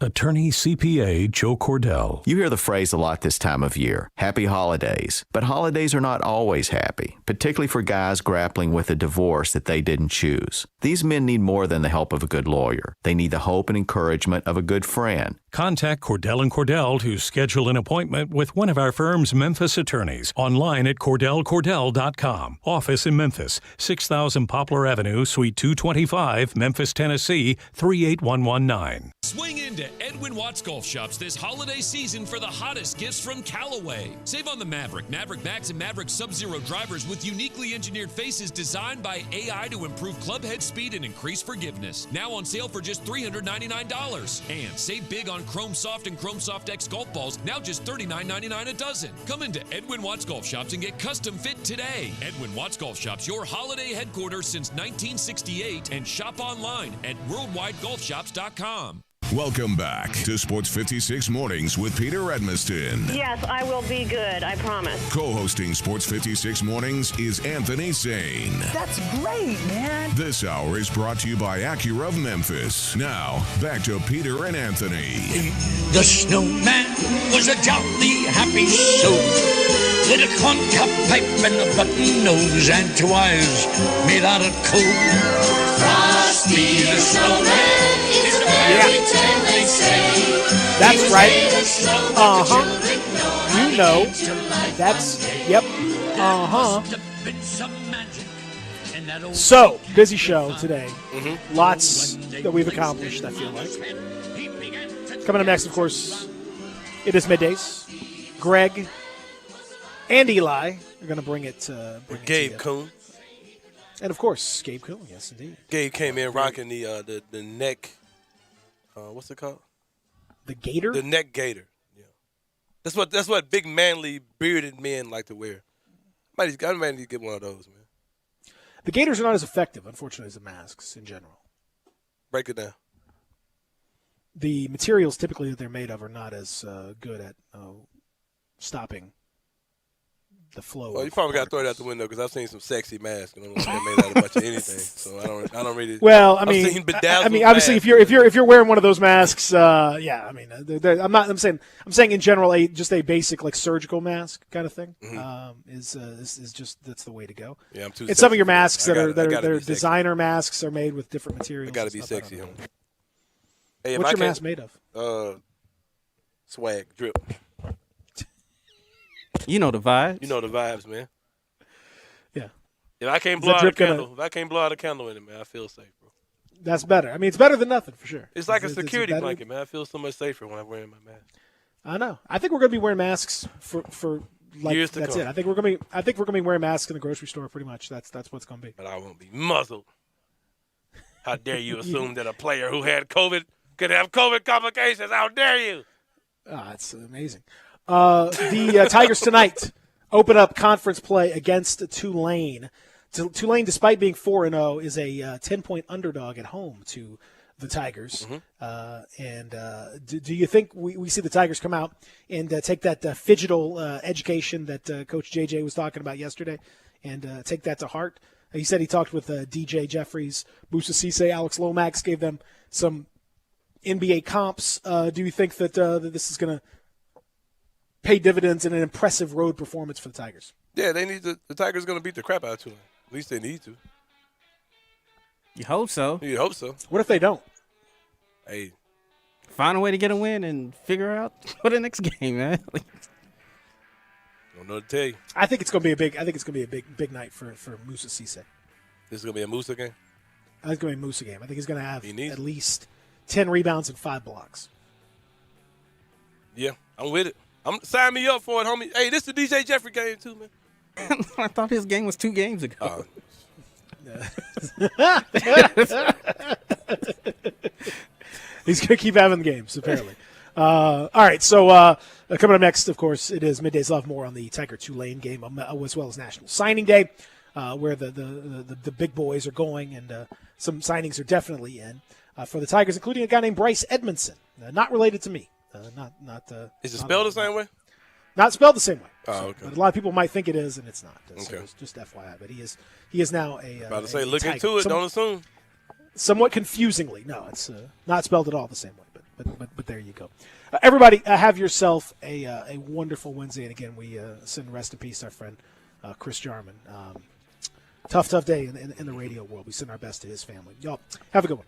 Speaker 24: Attorney CPA Joe Cordell.
Speaker 27: You hear the phrase a lot this time of year, happy holidays. But holidays are not always happy, particularly for guys grappling with a divorce that they didn't choose. These men need more than the help of a good lawyer. They need the hope and encouragement of a good friend.
Speaker 24: Contact Cordell & Cordell to schedule an appointment with one of our firm's Memphis attorneys. Online at CordellCordell.com. Office in Memphis, 6000 Poplar Avenue, Suite 225, Memphis, Tennessee, 38119.
Speaker 28: Swing into Edwin Watts Golf Shops this holiday season for the hottest gifts from Callaway. Save on the Maverick, Maverick Max, and Maverick Sub-Zero drivers with uniquely engineered faces designed by AI to improve club head speed and increase forgiveness. Now on sale for just $399. And save big on Chrome Soft and Chrome Soft X golf balls, now just $39.99 a dozen. Come into Edwin Watts Golf Shops and get custom fit today. Edwin Watts Golf Shops, your holiday headquarters since 1968, and shop online at worldwidegolfshops.com.
Speaker 3: Welcome back to Sports 56 Mornings with Peter Edmiston.
Speaker 18: Yes, I will be good, I promise.
Speaker 3: Co-hosting Sports 56 Mornings is Anthony Sane.
Speaker 18: That's great, man.
Speaker 3: This hour is brought to you by Acura of Memphis. Now, back to Peter and Anthony.
Speaker 29: The snowman was a jolly happy soul with a corncob pipe and a button nose and two eyes made out of coal. Frosty the snowman is a fairy tale, they say.
Speaker 4: That's right. You know. That's, yep. So, busy show today. Lots that we've accomplished, I feel like. Coming up next, of course, it is Middays. Greg and Eli are going to bring it to
Speaker 5: Gabe Kuhn.
Speaker 4: And, of course, Gabe Kuhn, yes, indeed.
Speaker 5: Gabe came in rocking the neck, what's it called?
Speaker 4: The gator?
Speaker 5: The neck gator, yeah. That's what big, manly, bearded men like to wear. I might need to get one of those, man.
Speaker 4: The gators are not as effective, unfortunately, as the masks in general.
Speaker 5: Break it down.
Speaker 4: The materials typically that they're made of are not as good at stopping the flow.
Speaker 5: Well, you probably got to throw it out the window because I've seen some sexy masks and they're made out of a bunch of anything. So I don't really.
Speaker 4: Well,
Speaker 5: I've seen bedazzled
Speaker 4: obviously,
Speaker 5: masks.
Speaker 4: if you're wearing one of those masks, yeah, I mean, I'm saying in general, just a basic like surgical mask kind of thing is just that's the way to go.
Speaker 5: Yeah, I'm too.
Speaker 4: And some of your
Speaker 5: sexy
Speaker 4: masks
Speaker 5: for
Speaker 4: that
Speaker 5: that.
Speaker 4: are designer masks are made with different materials.
Speaker 5: I got to be sexy, homie. Hey,
Speaker 4: what's your mask made of?
Speaker 5: Swag drip.
Speaker 6: You know the vibes.
Speaker 5: You know the vibes, man.
Speaker 4: Yeah.
Speaker 5: If I can't blow out a candle, in it, man, I feel safe, bro.
Speaker 4: That's better. I mean, it's better than nothing for sure.
Speaker 5: It's like a security blanket, man. I feel so much safer when I'm wearing my mask.
Speaker 4: I know. I think we're going to be wearing masks for like
Speaker 5: years to
Speaker 4: that's
Speaker 5: come.
Speaker 4: it. I think we're going to be wearing masks in the grocery store pretty much. That's what's going to be.
Speaker 5: But I won't be muzzled. How dare you assume that a player who had COVID could have COVID complications? How dare you?
Speaker 4: That's amazing. The Tigers tonight open up conference play against Tulane. Tulane, despite being 4-0, is a 10-point underdog at home to the Tigers. Do you think we see the Tigers come out and take that phygital education that Coach JJ was talking about yesterday and take that to heart? He said he talked with DJ Jeffries, Musa Cisse, Alex Lomax, gave them some NBA comps. Do you think that that this is going to pay dividends in an impressive road performance for the Tigers?
Speaker 5: Yeah, they need to. The Tigers going to beat the crap out of Tulane. At least they need to.
Speaker 6: You hope so.
Speaker 5: You hope so.
Speaker 4: What if they don't?
Speaker 5: Hey,
Speaker 6: find a way to get a win and figure out for the next game, man.
Speaker 5: Don't know what to tell you.
Speaker 4: I think it's going to be a big. I think it's going to be a big night for Musa Cisse.
Speaker 5: This is going to be a Musa game?
Speaker 4: I think it's going to be a Musa game. I think he's going to have
Speaker 5: He needs
Speaker 4: at least 10 rebounds and 5 blocks.
Speaker 5: Yeah, I'm with it. Sign me up for it, homie. Hey, this is the DJ Jeffrey game too, man.
Speaker 6: I thought his game was 2 games ago.
Speaker 4: He's going to keep having the games, apparently. All right, so coming up next, of course, it is Middays Love. More on the Tiger-Tulane game, as well as National Signing Day, where the big boys are going, and some signings are definitely in for the Tigers, including a guy named Bryce Edmondson, not related to me.
Speaker 5: Is it spelled the same way?
Speaker 4: Not spelled the same way.
Speaker 5: Oh, okay.
Speaker 4: But a lot of people might think it is, and it's not. So
Speaker 5: Okay.
Speaker 4: it's just FYI. But he is now a.
Speaker 5: About to say,
Speaker 4: a
Speaker 5: look
Speaker 4: Tiger.
Speaker 5: into it. Don't assume.
Speaker 4: Somewhat confusingly, no, it's not spelled at all the same way. But there you go. Everybody, have yourself a wonderful Wednesday. And again, we send rest in peace to our friend Chris Jarman. Tough day in the radio world. We send our best to his family. Y'all have a good one.